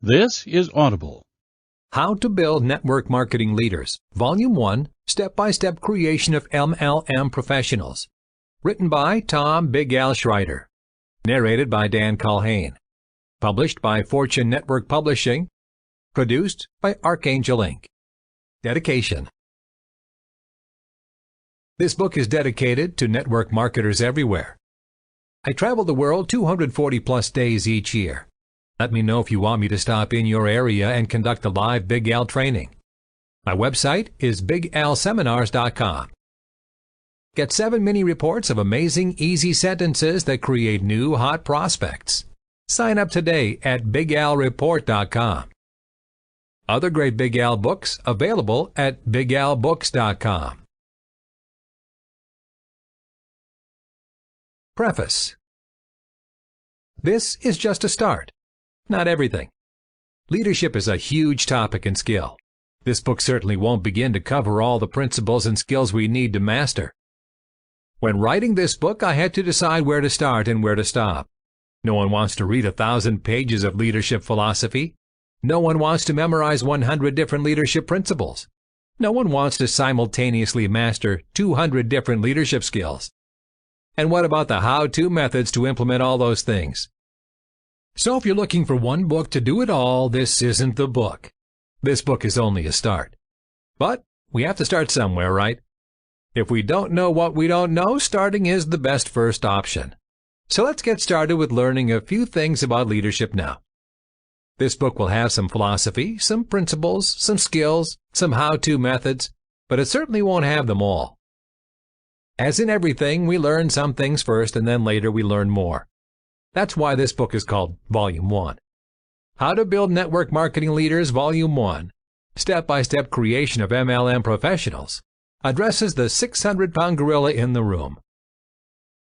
This is Audible. How to Build Network Marketing Leaders, Volume 1, Step-by-Step Creation of MLM Professionals. Written by Tom Big Al Schreider. Narrated by Dan Culhane. Published by Fortune Network Publishing. Produced by Archangel Inc. Dedication. This book is dedicated to network marketers everywhere. I travel the world 240-plus days each year. Let me know if you want me to stop in your area and conduct a live Big Al training. My website is bigalseminars.com. Get 7 mini reports of amazing, easy sentences that create new, hot prospects. Sign up today at bigalreport.com. Other great Big Al books available at bigalbooks.com. Preface. This is just a start. Not everything. Leadership is a huge topic and skill. This book certainly won't begin to cover all the principles and skills we need to master. When writing this book, I had to decide where to start and where to stop. No one wants to read 1,000 pages of leadership philosophy. No one wants to memorize 100 different leadership principles. No one wants to simultaneously master 200 different leadership skills. And what about the how-to methods to implement all those things? So if you're looking for one book to do it all, this isn't the book. This book is only a start. But we have to start somewhere, right? If we don't know what we don't know, starting is the best first option. So let's get started with learning a few things about leadership now. This book will have some philosophy, some principles, some skills, some how-to methods, but it certainly won't have them all. As in everything, we learn some things first and then later we learn more. That's why this book is called Volume 1. How to Build Network Marketing Leaders, Volume 1, Step-by-Step Creation of MLM Professionals, addresses the 600-pound gorilla in the room.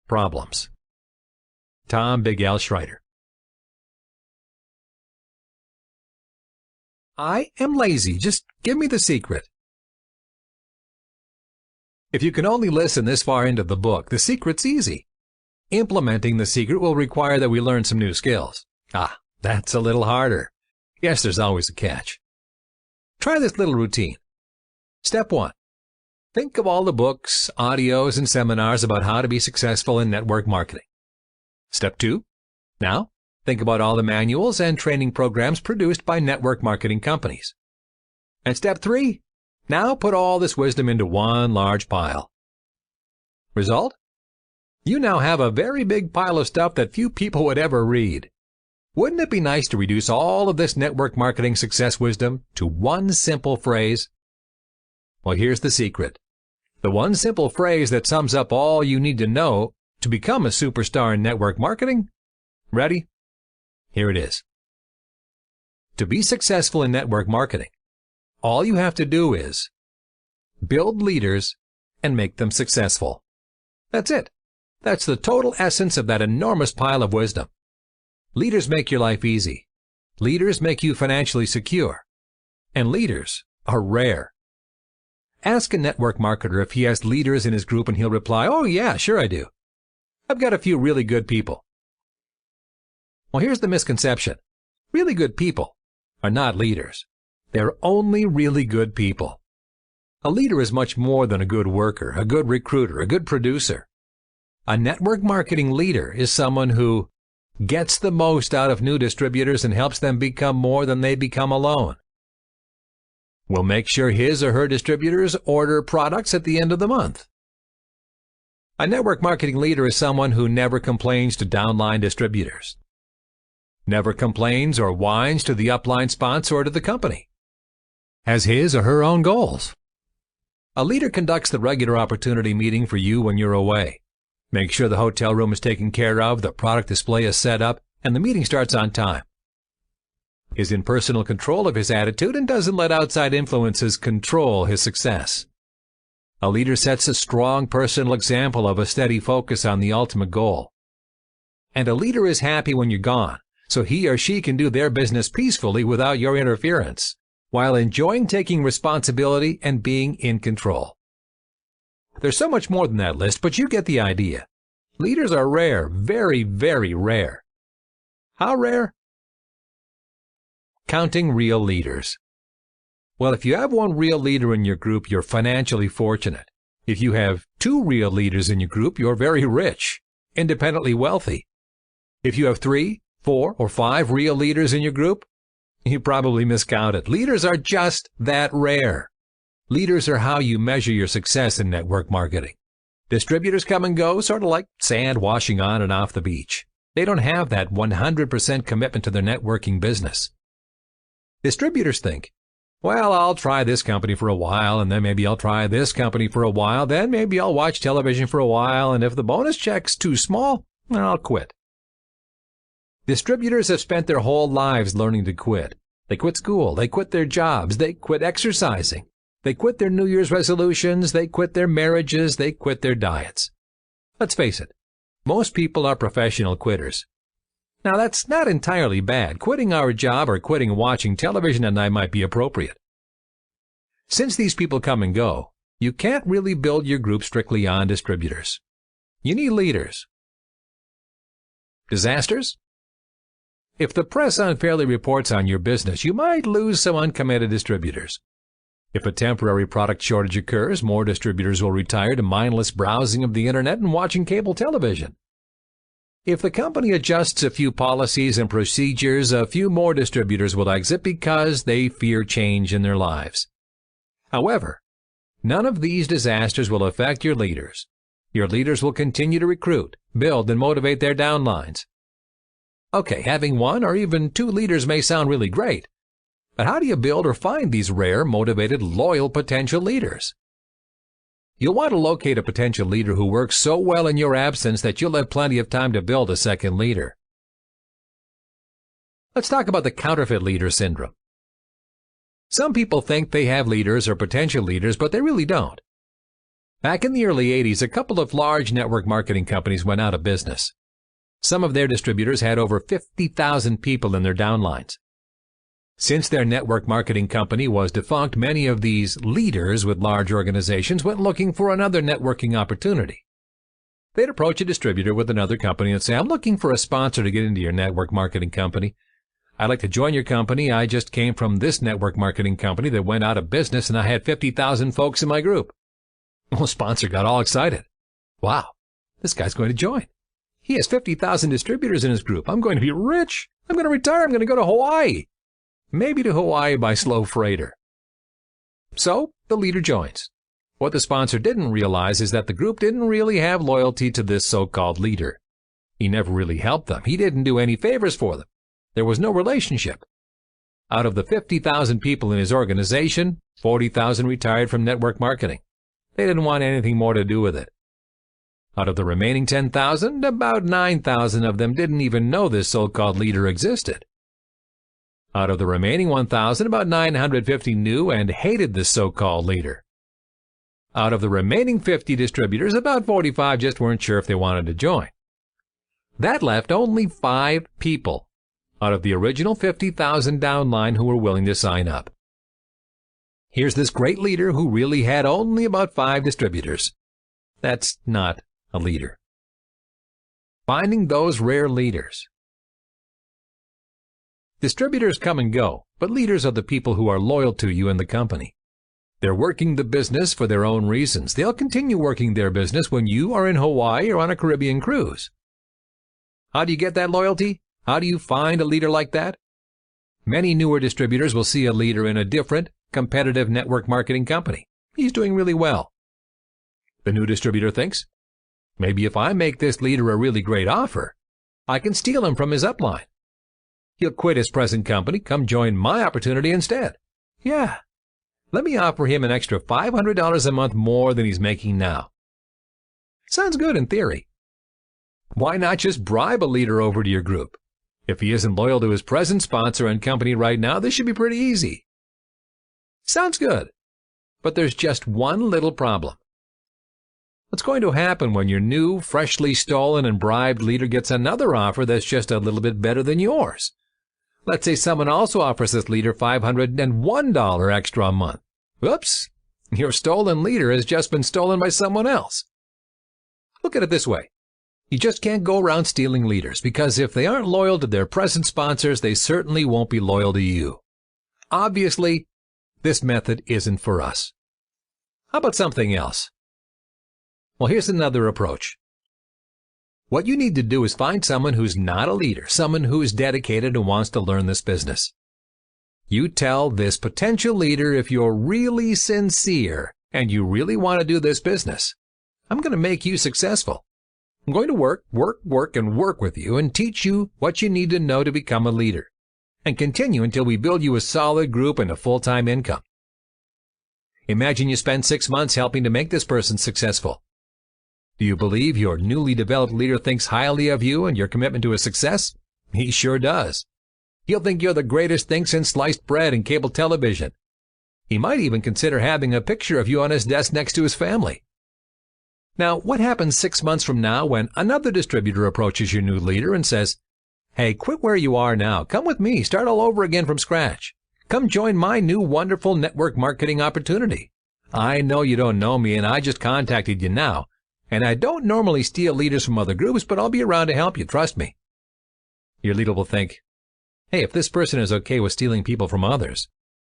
Problems. Tom Big Al Schreider. I am lazy. Just give me the secret. If you can only listen this far into the book, the secret's easy. Implementing the secret will require that we learn some new skills. That's a little harder. Yes, there's always a catch. Try this little routine. Step 1. Think of all the books, audios, and seminars about how to be successful in network marketing. Step 2. Now, think about all the manuals and training programs produced by network marketing companies. And step 3. Now put all this wisdom into one large pile. Result? You now have a very big pile of stuff that few people would ever read. Wouldn't it be nice to reduce all of this network marketing success wisdom to one simple phrase? Well, here's the secret. The one simple phrase that sums up all you need to know to become a superstar in network marketing? Ready? Here it is. To be successful in network marketing, all you have to do is build leaders and make them successful. That's it. That's the total essence of that enormous pile of wisdom. Leaders make your life easy. Leaders make you financially secure. And leaders are rare. Ask a network marketer if he has leaders in his group and he'll reply, "Oh yeah, sure I do. I've got a few really good people." Well, here's the misconception. Really good people are not leaders. They're only really good people. A leader is much more than a good worker, a good recruiter, a good producer. A network marketing leader is someone who gets the most out of new distributors and helps them become more than they become alone. Will make sure his or her distributors order products at the end of the month. A network marketing leader is someone who never complains to downline distributors. Never complains or whines to the upline sponsor or to the company. Has his or her own goals. A leader conducts the regular opportunity meeting for you when you're away. Make sure the hotel room is taken care of, the product display is set up, and the meeting starts on time. Is in personal control of his attitude and doesn't let outside influences control his success. A leader sets a strong personal example of a steady focus on the ultimate goal. And a leader is happy when you're gone, so he or she can do their business peacefully without your interference, while enjoying taking responsibility and being in control. There's so much more than that list, but you get the idea. Leaders are rare, very, very rare. How rare? Counting real leaders. Well, if you have one real leader in your group, you're financially fortunate. If you have two real leaders in your group, you're very rich, independently wealthy. If you have 3, 4, or 5 real leaders in your group, you probably miscounted. Leaders are just that rare. Leaders are how you measure your success in network marketing. Distributors come and go, sort of like sand washing on and off the beach. They don't have that 100% commitment to their networking business. Distributors think, well, I'll try this company for a while, and then maybe I'll try this company for a while, then maybe I'll watch television for a while, and if the bonus check's too small, I'll quit. Distributors have spent their whole lives learning to quit. They quit school, they quit their jobs, they quit exercising, they quit their New Year's resolutions, they quit their marriages, they quit their diets. Let's face it, most people are professional quitters. Now, that's not entirely bad. Quitting our job or quitting watching television at night might be appropriate. Since these people come and go, you can't really build your group strictly on distributors. You need leaders. Disasters? If the press unfairly reports on your business, you might lose some uncommitted distributors. If a temporary product shortage occurs, more distributors will retire to mindless browsing of the internet and watching cable television. If the company adjusts a few policies and procedures, a few more distributors will exit because they fear change in their lives. However, none of these disasters will affect your leaders. Your leaders will continue to recruit, build, and motivate their downlines. Okay, having 1 or even 2 leaders may sound really great, but how do you build or find these rare, motivated, loyal potential leaders? You'll want to locate a potential leader who works so well in your absence that you'll have plenty of time to build a second leader. Let's talk about the counterfeit leader syndrome. Some people think they have leaders or potential leaders, but they really don't. Back in the early 80s, a couple of large network marketing companies went out of business. Some of their distributors had over 50,000 people in their downlines. Since their network marketing company was defunct, many of these leaders with large organizations went looking for another networking opportunity. They'd approach a distributor with another company and say, I'm looking for a sponsor to get into your network marketing company. I'd like to join your company. I just came from this network marketing company that went out of business and I had 50,000 folks in my group. Well, the sponsor got all excited. Wow, this guy's going to join. He has 50,000 distributors in his group. I'm going to be rich. I'm going to retire. I'm going to go to Hawaii. Maybe to Hawaii by slow freighter. So, the leader joins. What the sponsor didn't realize is that the group didn't really have loyalty to this so-called leader. He never really helped them. He didn't do any favors for them. There was no relationship. Out of the 50,000 people in his organization, 40,000 retired from network marketing. They didn't want anything more to do with it. Out of the remaining 10,000, about 9,000 of them didn't even know this so-called leader existed. Out of the remaining 1,000, about 950 knew and hated this so-called leader. Out of the remaining 50 distributors, about 45 just weren't sure if they wanted to join. That left only 5 people out of the original 50,000 downline who were willing to sign up. Here's this great leader who really had only about 5 distributors. That's not a leader. Finding those rare leaders. Distributors come and go, but leaders are the people who are loyal to you and the company. They're working the business for their own reasons. They'll continue working their business when you are in Hawaii or on a Caribbean cruise. How do you get that loyalty? How do you find a leader like that? Many newer distributors will see a leader in a different, competitive network marketing company. He's doing really well. The new distributor thinks, maybe if I make this leader a really great offer, I can steal him from his upline. He'll quit his present company, come join my opportunity instead. Yeah, let me offer him an extra $500 a month more than he's making now. Sounds good in theory. Why not just bribe a leader over to your group? If he isn't loyal to his present sponsor and company right now, this should be pretty easy. Sounds good, but there's just one little problem. What's going to happen when your new, freshly stolen and bribed leader gets another offer that's just a little bit better than yours? Let's say someone also offers this leader $501 extra a month. Oops, your stolen leader has just been stolen by someone else. Look at it this way. You just can't go around stealing leaders, because if they aren't loyal to their present sponsors, they certainly won't be loyal to you. Obviously, this method isn't for us. How about something else? Well, here's another approach. What you need to do is find someone who's not a leader, someone who is dedicated and wants to learn this business. You tell this potential leader if you're really sincere and you really want to do this business. I'm going to make you successful. I'm going to work with you and teach you what you need to know to become a leader, and continue until we build you a solid group and a full-time income. Imagine you spend 6 months helping to make this person successful. Do you believe your newly developed leader thinks highly of you and your commitment to his success? He sure does. He'll think you're the greatest thing since sliced bread and cable television. He might even consider having a picture of you on his desk next to his family. Now, what happens 6 months from now when another distributor approaches your new leader and says, "Hey, quit where you are now. Come with me. Start all over again from scratch. Come join my new wonderful network marketing opportunity. I know you don't know me, and I just contacted you now. And I don't normally steal leaders from other groups, but I'll be around to help you, trust me." Your leader will think, hey, if this person is okay with stealing people from others,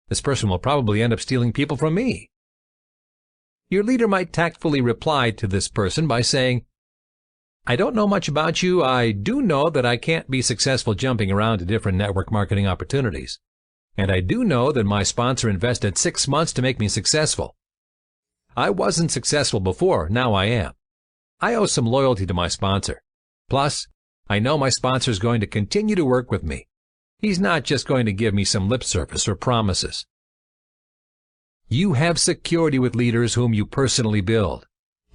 this person will probably end up stealing people from me. Your leader might tactfully reply to this person by saying, "I don't know much about you. I do know that I can't be successful jumping around to different network marketing opportunities. And I do know that my sponsor invested 6 months to make me successful. I wasn't successful before, now I am. I owe some loyalty to my sponsor. Plus, I know my sponsor is going to continue to work with me. He's not just going to give me some lip service or promises." You have security with leaders whom you personally build.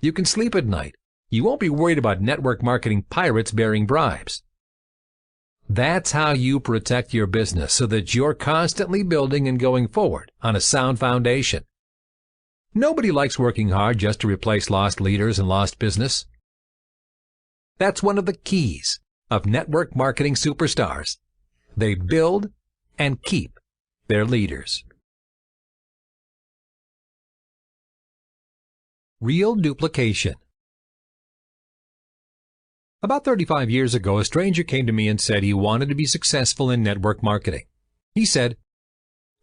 You can sleep at night. You won't be worried about network marketing pirates bearing bribes. That's how you protect your business, so that you're constantly building and going forward on a sound foundation. Nobody likes working hard just to replace lost leaders and lost business. That's one of the keys of network marketing superstars. They build and keep their leaders. Real duplication. About 35 years ago, a stranger came to me and said he wanted to be successful in network marketing. He said,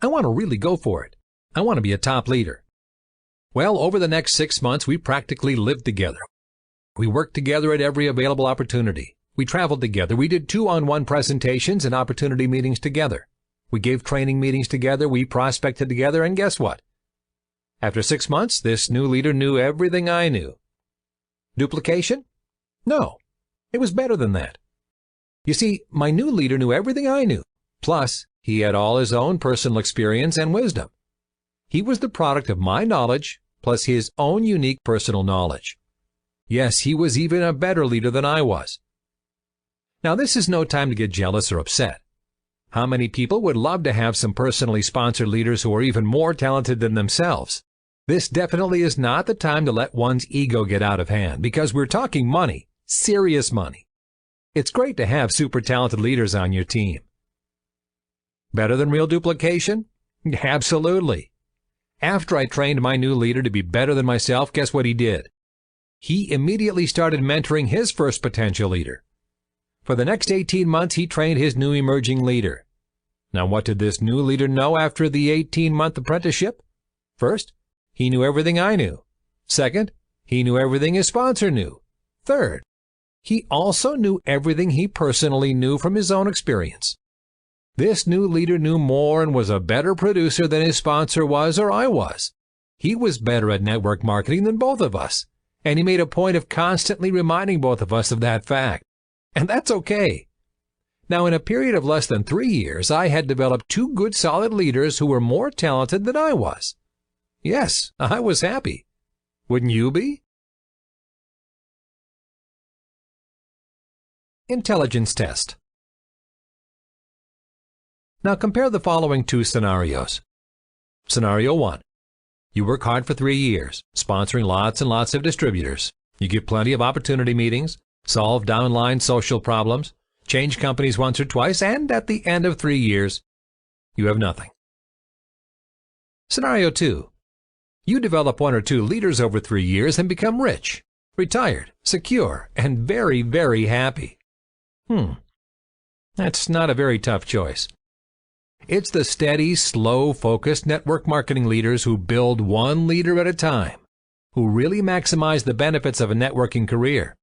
"I want to really go for it. I want to be a top leader." Well, over the next 6 months, we practically lived together. We worked together at every available opportunity. We traveled together. We did 2-on-1 presentations and opportunity meetings together. We gave training meetings together. We prospected together. And guess what? After 6 months, this new leader knew everything I knew. Duplication? No. It was better than that. You see, my new leader knew everything I knew. Plus, he had all his own personal experience and wisdom. He was the product of my knowledge, plus his own unique personal knowledge. Yes, he was even a better leader than I was. Now, this is no time to get jealous or upset. How many people would love to have some personally sponsored leaders who are even more talented than themselves? This definitely is not the time to let one's ego get out of hand, because we're talking money, serious money. It's great to have super talented leaders on your team. Better than real duplication? Absolutely. After I trained my new leader to be better than myself, guess what he did? He immediately started mentoring his first potential leader. For the next 18 months, he trained his new emerging leader. Now, what did this new leader know after the 18-month apprenticeship? First, he knew everything I knew. Second, he knew everything his sponsor knew. Third, he also knew everything he personally knew from his own experience. This new leader knew more and was a better producer than his sponsor was or I was. He was better at network marketing than both of us, and he made a point of constantly reminding both of us of that fact. And that's okay. Now, in a period of less than 3 years, I had developed 2 good solid leaders who were more talented than I was. Yes, I was happy. Wouldn't you be? Intelligence test. Now compare the following 2 scenarios. Scenario 1. You work hard for 3 years, sponsoring lots and lots of distributors. You give plenty of opportunity meetings, solve downline social problems, change companies once or twice, and at the end of 3 years, you have nothing. Scenario 2. You develop 1 or 2 leaders over 3 years and become rich. retired, secure, and very, very happy. That's not a very tough choice. It's the steady, slow, focused network marketing leaders who build one leader at a time, who really maximize the benefits of a networking career.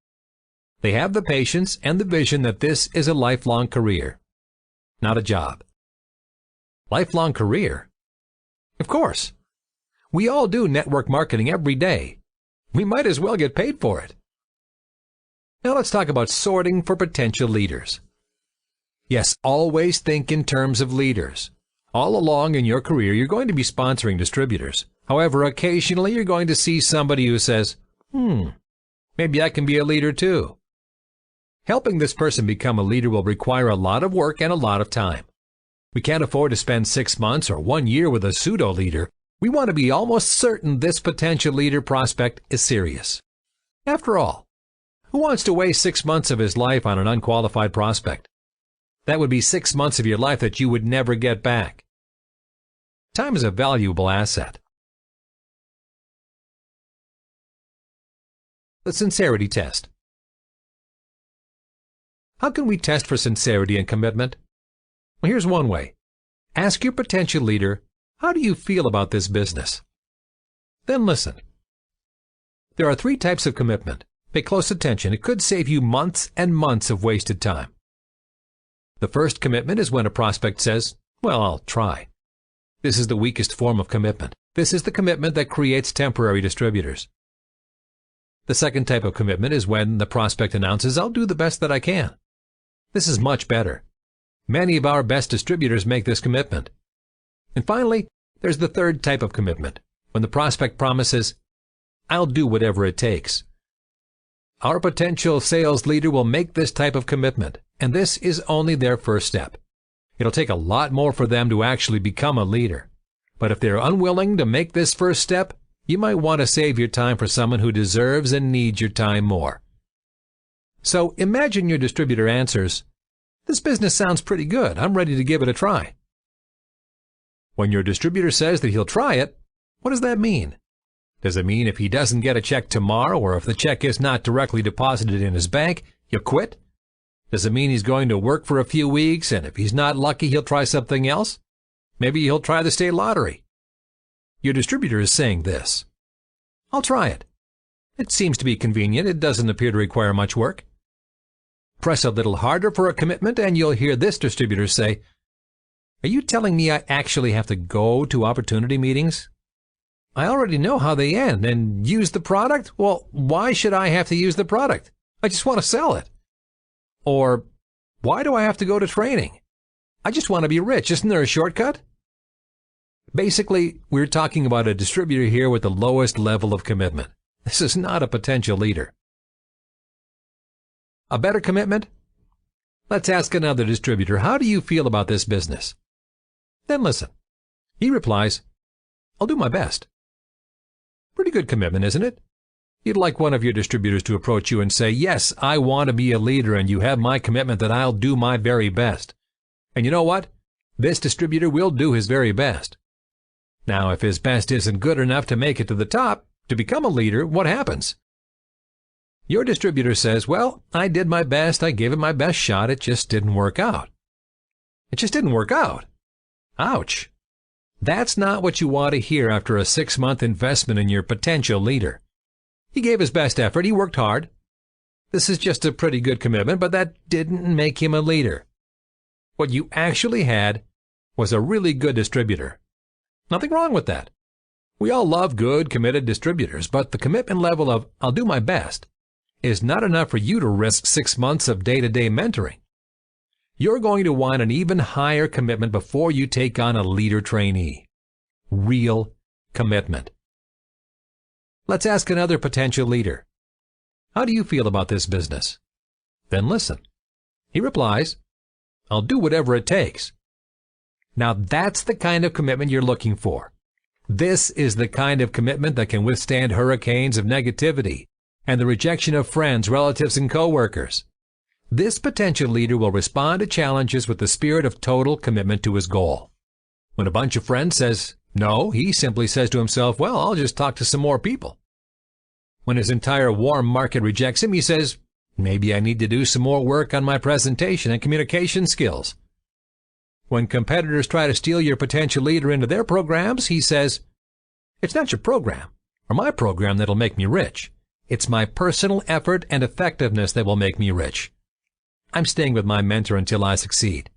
They have the patience and the vision that this is a lifelong career, not a job. Lifelong career? Of course. We all do network marketing every day. We might as well get paid for it. Now let's talk about sorting for potential leaders. Yes, always think in terms of leaders. All along in your career, you're going to be sponsoring distributors. However, occasionally you're going to see somebody who says, maybe I can be a leader too. Helping this person become a leader will require a lot of work and a lot of time. We can't afford to spend 6 months or 1 year with a pseudo-leader. We want to be almost certain this potential leader prospect is serious. After all, who wants to waste 6 months of his life on an unqualified prospect? That would be 6 months of your life that you would never get back. Time is a valuable asset. The sincerity test. How can we test for sincerity and commitment? Well, here's one way. Ask your potential leader, how do you feel about this business? Then listen. There are 3 types of commitment. Pay close attention. It could save you months and months of wasted time. The first commitment is when a prospect says, well, I'll try. This is the weakest form of commitment. This is the commitment that creates temporary distributors. The second type of commitment is when the prospect announces, I'll do the best that I can. This is much better. Many of our best distributors make this commitment. And finally, there's the third type of commitment, when the prospect promises, I'll do whatever it takes. Our potential sales leader will make this type of commitment, and this is only their first step. It'll take a lot more for them to actually become a leader. But if they're unwilling to make this first step, you might want to save your time for someone who deserves and needs your time more. So imagine your distributor answers, this business sounds pretty good. I'm ready to give it a try. When your distributor says that he'll try it, what does that mean? Does it mean if he doesn't get a check tomorrow or if the check is not directly deposited in his bank, he'll quit? Does it mean he's going to work for a few weeks and if he's not lucky, he'll try something else? Maybe he'll try the state lottery. Your distributor is saying this. I'll try it. It seems to be convenient. It doesn't appear to require much work. Press a little harder for a commitment and you'll hear this distributor say, are you telling me I actually have to go to opportunity meetings? I already know how they end and use the product? Well, why should I have to use the product? I just want to sell it. Or, why do I have to go to training? I just want to be rich. Isn't there a shortcut? Basically, we're talking about a distributor here with the lowest level of commitment. This is not a potential leader. A better commitment? Let's ask another distributor, how do you feel about this business? Then listen. He replies, I'll do my best. Pretty good commitment, isn't it? You'd like one of your distributors to approach you and say, yes, I want to be a leader and you have my commitment that I'll do my very best. And you know what? This distributor will do his very best. Now, if his best isn't good enough to make it to the top, to become a leader, what happens? Your distributor says, well, I did my best, I gave it my best shot, it just didn't work out. It just didn't work out. Ouch. That's not what you want to hear after a 6-month investment in your potential leader. He gave his best effort, he worked hard. This is just a pretty good commitment, but that didn't make him a leader. What you actually had was a really good distributor. Nothing wrong with that. We all love good, committed distributors, but the commitment level of, I'll do my best, is not enough for you to risk 6 months of day-to-day mentoring. You're going to want an even higher commitment before you take on a leader trainee. Real commitment. Let's ask another potential leader. How do you feel about this business? Then listen. He replies, I'll do whatever it takes. Now that's the kind of commitment you're looking for. This is the kind of commitment that can withstand hurricanes of negativity and the rejection of friends, relatives, and coworkers. This potential leader will respond to challenges with the spirit of total commitment to his goal. When a bunch of friends says no, he simply says to himself, well, I'll just talk to some more people. When his entire warm market rejects him, he says, maybe I need to do some more work on my presentation and communication skills. When competitors try to steal your potential leader into their programs, he says, it's not your program or my program that'll make me rich. It's my personal effort and effectiveness that will make me rich. I'm staying with my mentor until I succeed.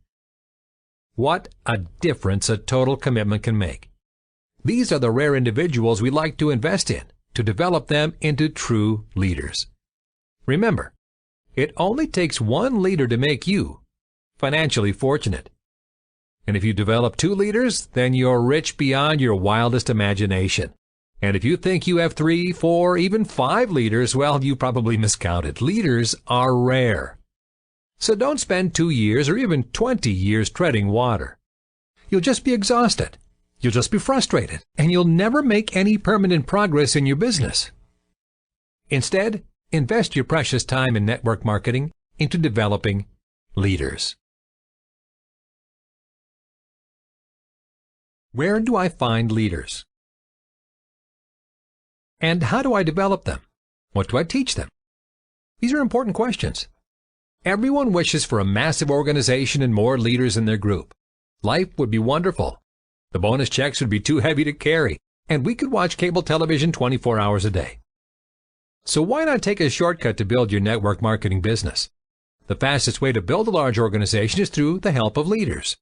What a difference a total commitment can make. These are the rare individuals we like to invest in, to develop them into true leaders. Remember, it only takes one leader to make you financially fortunate. And if you develop 2 leaders, then you're rich beyond your wildest imagination. And if you think you have 3, 4, even 5 leaders, well, you probably miscounted. Leaders are rare. So don't spend 2 years or even 20 years treading water. You'll just be exhausted. You'll just be frustrated, and you'll never make any permanent progress in your business. Instead, invest your precious time in network marketing into developing leaders. Where do I find leaders? And how do I develop them? What do I teach them? These are important questions. Everyone wishes for a massive organization and more leaders in their group. Life would be wonderful. The bonus checks would be too heavy to carry, and we could watch cable television 24 hours a day. So why not take a shortcut to build your network marketing business? The fastest way to build a large organization is through the help of leaders.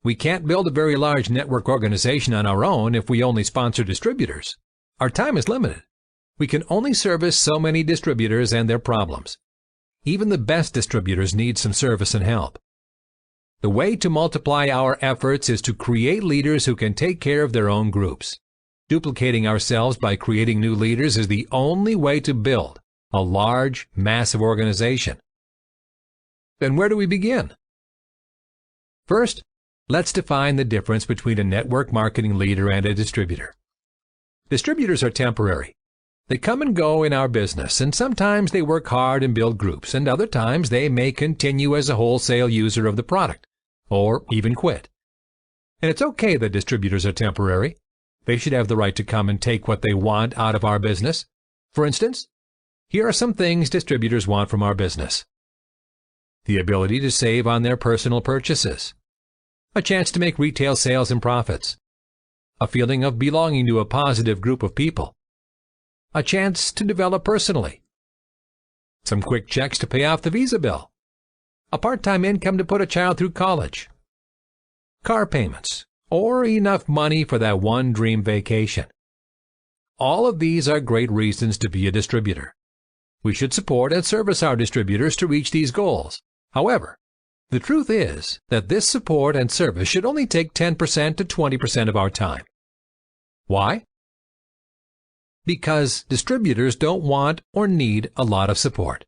We can't build a very large network organization on our own if we only sponsor distributors. Our time is limited. We can only service so many distributors and their problems. Even the best distributors need some service and help. The way to multiply our efforts is to create leaders who can take care of their own groups. Duplicating ourselves by creating new leaders is the only way to build a large, massive organization. Then where do we begin? First, let's define the difference between a network marketing leader and a distributor. Distributors are temporary. They come and go in our business, and sometimes they work hard and build groups, and other times they may continue as a wholesale user of the product, or even quit. And it's okay that distributors are temporary. They should have the right to come and take what they want out of our business. For instance, here are some things distributors want from our business. The ability to save on their personal purchases. A chance to make retail sales and profits. A feeling of belonging to a positive group of people. A chance to develop personally. Some quick checks to pay off the Visa bill. A part-time income to put a child through college. Car payments, or enough money for that one dream vacation. All of these are great reasons to be a distributor. We should support and service our distributors to reach these goals. However, the truth is that this support and service should only take 10% to 20% of our time. Why? Because distributors don't want or need a lot of support.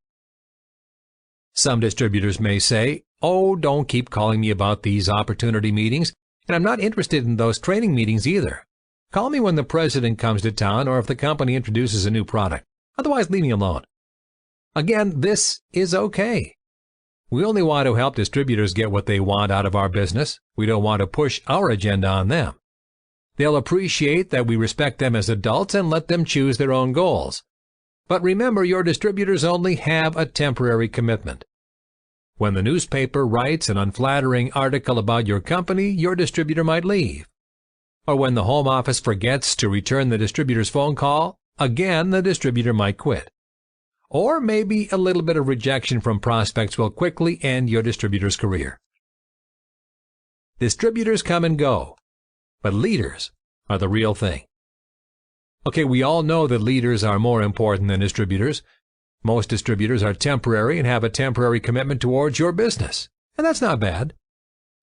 Some distributors may say, oh, don't keep calling me about these opportunity meetings, and I'm not interested in those training meetings either. Call me when the president comes to town or if the company introduces a new product. Otherwise, leave me alone. Again, this is okay. We only want to help distributors get what they want out of our business. We don't want to push our agenda on them. They'll appreciate that we respect them as adults and let them choose their own goals. But remember, your distributors only have a temporary commitment. When the newspaper writes an unflattering article about your company, your distributor might leave. Or when the home office forgets to return the distributor's phone call, again the distributor might quit. Or maybe a little bit of rejection from prospects will quickly end your distributor's career. Distributors come and go, but leaders are the real thing. Okay, we all know that leaders are more important than distributors. Most distributors are temporary and have a temporary commitment towards your business. And that's not bad.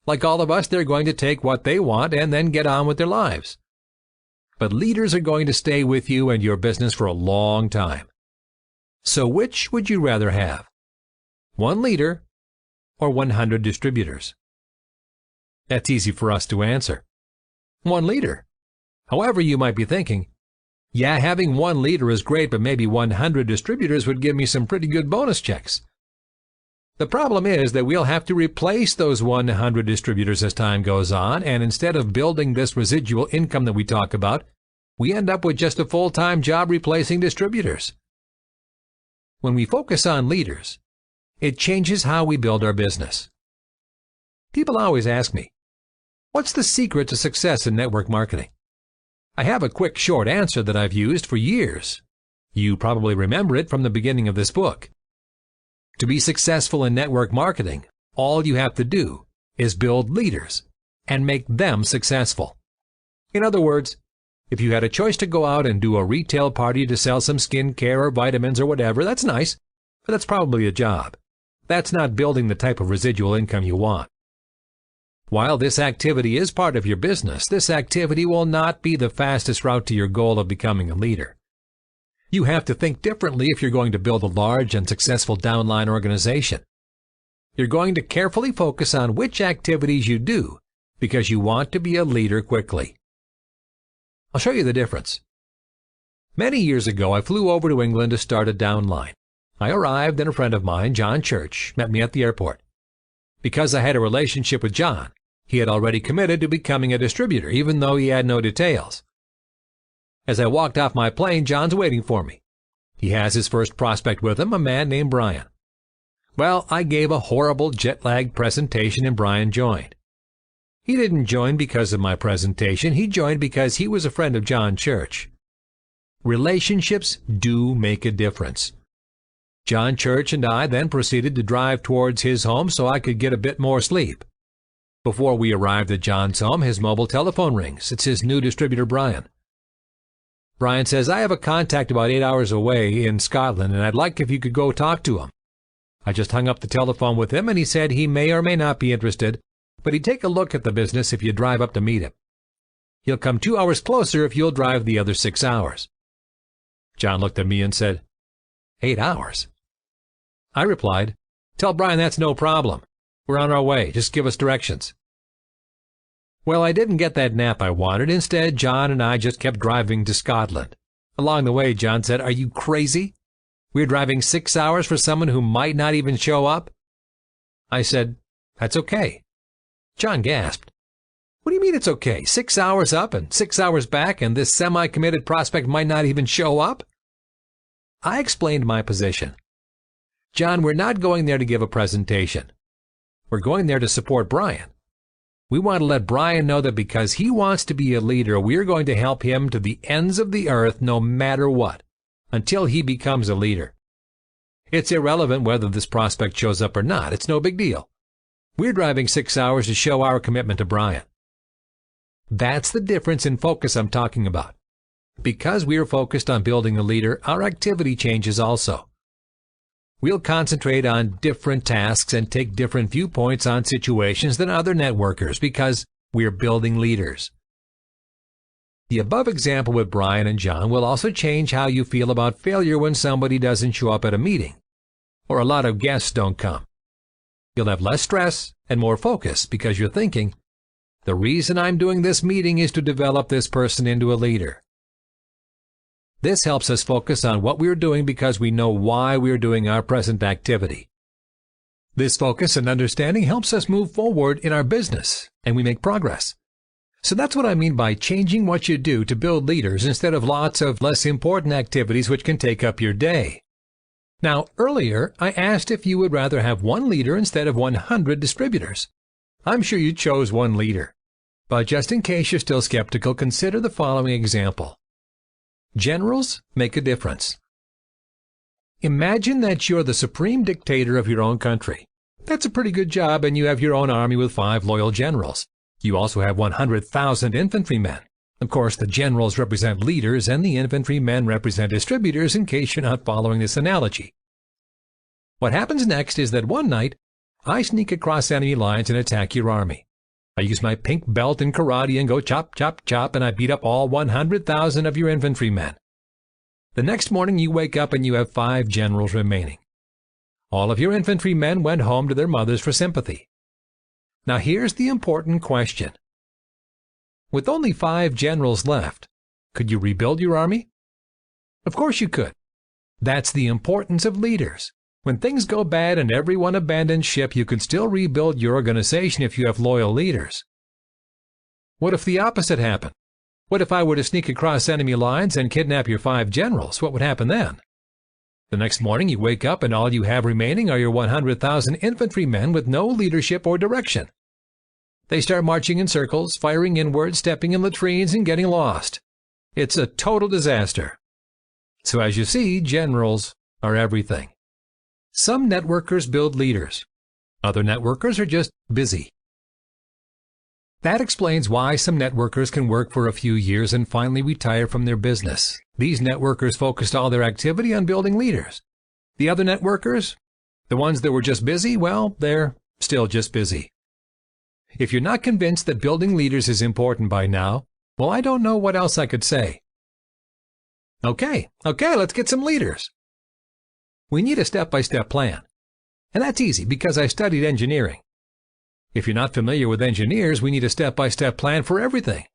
Like all of us, they're going to take what they want and then get on with their lives. But leaders are going to stay with you and your business for a long time. So which would you rather have? One leader or 100 distributors? That's easy for us to answer. One leader. However, you might be thinking, yeah, having one leader is great, but maybe 100 distributors would give me some pretty good bonus checks. The problem is that we'll have to replace those 100 distributors as time goes on, and instead of building this residual income that we talk about, we end up with just a full-time job replacing distributors. When we focus on leaders, it changes how we build our business. People always ask me, what's the secret to success in network marketing? I have a quick, short answer that I've used for years. You probably remember it from the beginning of this book. To be successful in network marketing, all you have to do is build leaders and make them successful. In other words, if you had a choice to go out and do a retail party to sell some skincare or vitamins or whatever, that's nice, but that's probably a job. That's not building the type of residual income you want. While this activity is part of your business, this activity will not be the fastest route to your goal of becoming a leader. You have to think differently if you're going to build a large and successful downline organization. You're going to carefully focus on which activities you do because you want to be a leader quickly. I'll show you the difference. Many years ago, I flew over to England to start a downline. I arrived and a friend of mine, John Church, met me at the airport. Because I had a relationship with John, he had already committed to becoming a distributor, even though he had no details. As I walked off my plane, John's waiting for me. He has his first prospect with him, a man named Brian. Well, I gave a horrible jet-lagged presentation and Brian joined. He didn't join because of my presentation. He joined because he was a friend of John Church. Relationships do make a difference. John Church and I then proceeded to drive towards his home so I could get a bit more sleep. Before we arrived at John's home, his mobile telephone rings. It's his new distributor, Brian. Brian says, I have a contact about 8 hours away in Scotland, and I'd like if you could go talk to him. I just hung up the telephone with him, and he said he may or may not be interested, but he'd take a look at the business if you drive up to meet him. He'll come 2 hours closer if you'll drive the other 6 hours. John looked at me and said, 8 hours? I replied, tell Brian that's no problem. We're on our way. Just give us directions. Well, I didn't get that nap I wanted. Instead, John and I just kept driving to Scotland. Along the way, John said, are you crazy? We're driving 6 hours for someone who might not even show up? I said, that's okay. John gasped. What do you mean it's okay? 6 hours up and 6 hours back, and this semi-committed prospect might not even show up? I explained my position. John, we're not going there to give a presentation. We're going there to support Brian. We want to let Brian know that because he wants to be a leader, we're going to help him to the ends of the earth no matter what, until he becomes a leader. It's irrelevant whether this prospect shows up or not. It's no big deal. We're driving 6 hours to show our commitment to Brian. That's the difference in focus I'm talking about. Because we're focused on building a leader, our activity changes also. We'll concentrate on different tasks and take different viewpoints on situations than other networkers because we're building leaders. The above example with Brian and John will also change how you feel about failure when somebody doesn't show up at a meeting or a lot of guests don't come. You'll have less stress and more focus because you're thinking, the reason I'm doing this meeting is to develop this person into a leader. This helps us focus on what we're doing because we know why we're doing our present activity. This focus and understanding helps us move forward in our business, and we make progress. So that's what I mean by changing what you do to build leaders instead of lots of less important activities which can take up your day. Now, earlier, I asked if you would rather have one leader instead of 100 distributors. I'm sure you chose one leader. But just in case you're still skeptical, consider the following example. Generals make a difference. Imagine that you're the supreme dictator of your own country. That's a pretty good job, and you have your own army with 5 loyal generals. You also have 100,000 infantrymen. Of course, the generals represent leaders, and the infantrymen represent distributors in case you're not following this analogy. What happens next is that one night, I sneak across enemy lines and attack your army. I use my pink belt in karate and go chop, chop, chop, and I beat up all 100,000 of your infantrymen. The next morning you wake up and you have 5 generals remaining. All of your infantrymen went home to their mothers for sympathy. Now here's the important question. With only 5 generals left, could you rebuild your army? Of course you could. That's the importance of leaders. When things go bad and everyone abandons ship, you can still rebuild your organization if you have loyal leaders. What if the opposite happened? What if I were to sneak across enemy lines and kidnap your 5 generals? What would happen then? The next morning you wake up and all you have remaining are your 100,000 infantrymen with no leadership or direction. They start marching in circles, firing inward, stepping in latrines, and getting lost. It's a total disaster. So as you see, generals are everything. Some networkers build leaders. Other networkers are just busy. That explains why some networkers can work for a few years and finally retire from their business. These networkers focused all their activity on building leaders. The other networkers, the ones that were just busy, well, they're still just busy. If you're not convinced that building leaders is important by now, well, I don't know what else I could say. Okay, let's get some leaders. We need a step-by-step plan. And that's easy because I studied engineering. If you're not familiar with engineers, we need a step-by-step plan for everything.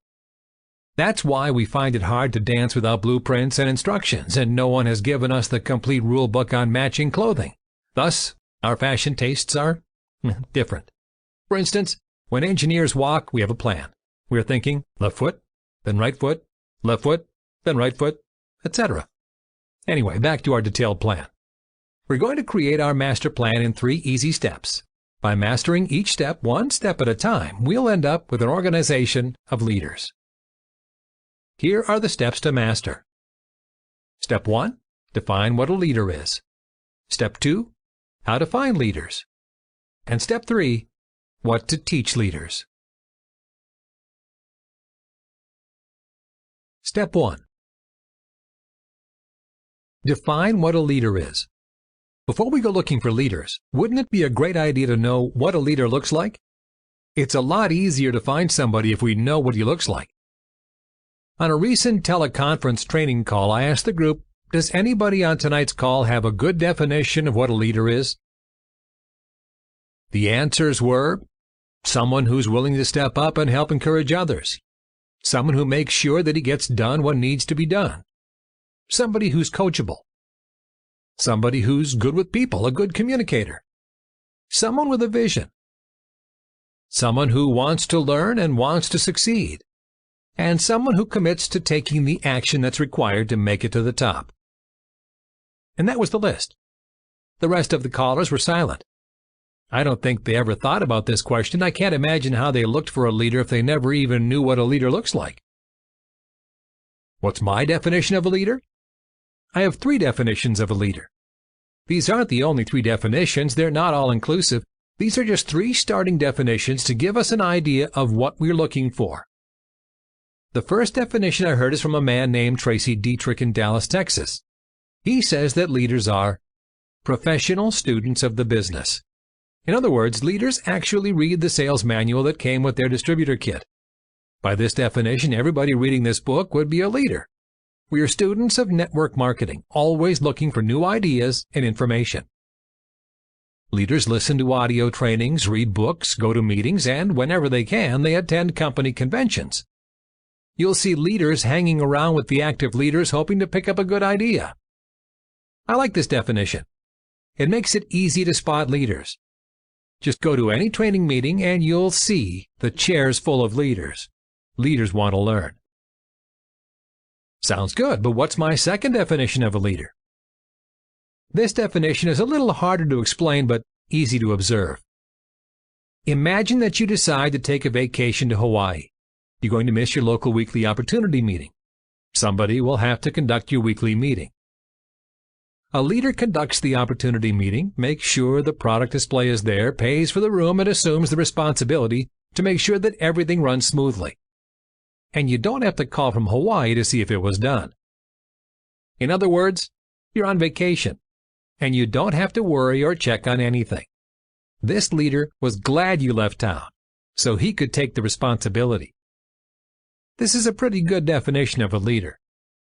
That's why we find it hard to dance without blueprints and instructions, and no one has given us the complete rule book on matching clothing. Thus, our fashion tastes are different. For instance, when engineers walk, we have a plan. We're thinking left foot, then right foot, left foot, then right foot, etc. Anyway, back to our detailed plan. We're going to create our master plan in 3 easy steps. By mastering each step one step at a time, we'll end up with an organization of leaders. Here are the steps to master. Step 1. Define what a leader is. Step 2. How to find leaders. And Step 3. What to teach leaders. Step 1. Define what a leader is. Before we go looking for leaders, wouldn't it be a great idea to know what a leader looks like? It's a lot easier to find somebody if we know what he looks like. On a recent teleconference training call, I asked the group, does anybody on tonight's call have a good definition of what a leader is? The answers were, someone who's willing to step up and help encourage others. Someone who makes sure that he gets done what needs to be done. Somebody who's coachable. Somebody who's good with people, a good communicator. Someone with a vision. Someone who wants to learn and wants to succeed. And someone who commits to taking the action that's required to make it to the top. And that was the list. The rest of the callers were silent. I don't think they ever thought about this question. I can't imagine how they looked for a leader if they never even knew what a leader looks like. What's my definition of a leader? I have 3 definitions of a leader. These aren't the only 3 definitions. They're not all inclusive. These are just 3 starting definitions to give us an idea of what we're looking for. The first definition I heard is from a man named Tracy Dietrich in Dallas, Texas. He says that leaders are professional students of the business. In other words, leaders actually read the sales manual that came with their distributor kit. By this definition, everybody reading this book would be a leader. We are students of network marketing, always looking for new ideas and information. Leaders listen to audio trainings, read books, go to meetings, and whenever they can, they attend company conventions. You'll see leaders hanging around with the active leaders hoping to pick up a good idea. I like this definition. It makes it easy to spot leaders. Just go to any training meeting and you'll see the chairs full of leaders. Leaders want to learn. Sounds good, but what's my second definition of a leader? This definition is a little harder to explain, but easy to observe. Imagine that you decide to take a vacation to Hawaii. You're going to miss your local weekly opportunity meeting. Somebody will have to conduct your weekly meeting. A leader conducts the opportunity meeting, makes sure the product display is there, pays for the room, and assumes the responsibility to make sure that everything runs smoothly. And you don't have to call from Hawaii to see if it was done. In other words, you're on vacation, and you don't have to worry or check on anything. This leader was glad you left town, so he could take the responsibility. This is a pretty good definition of a leader.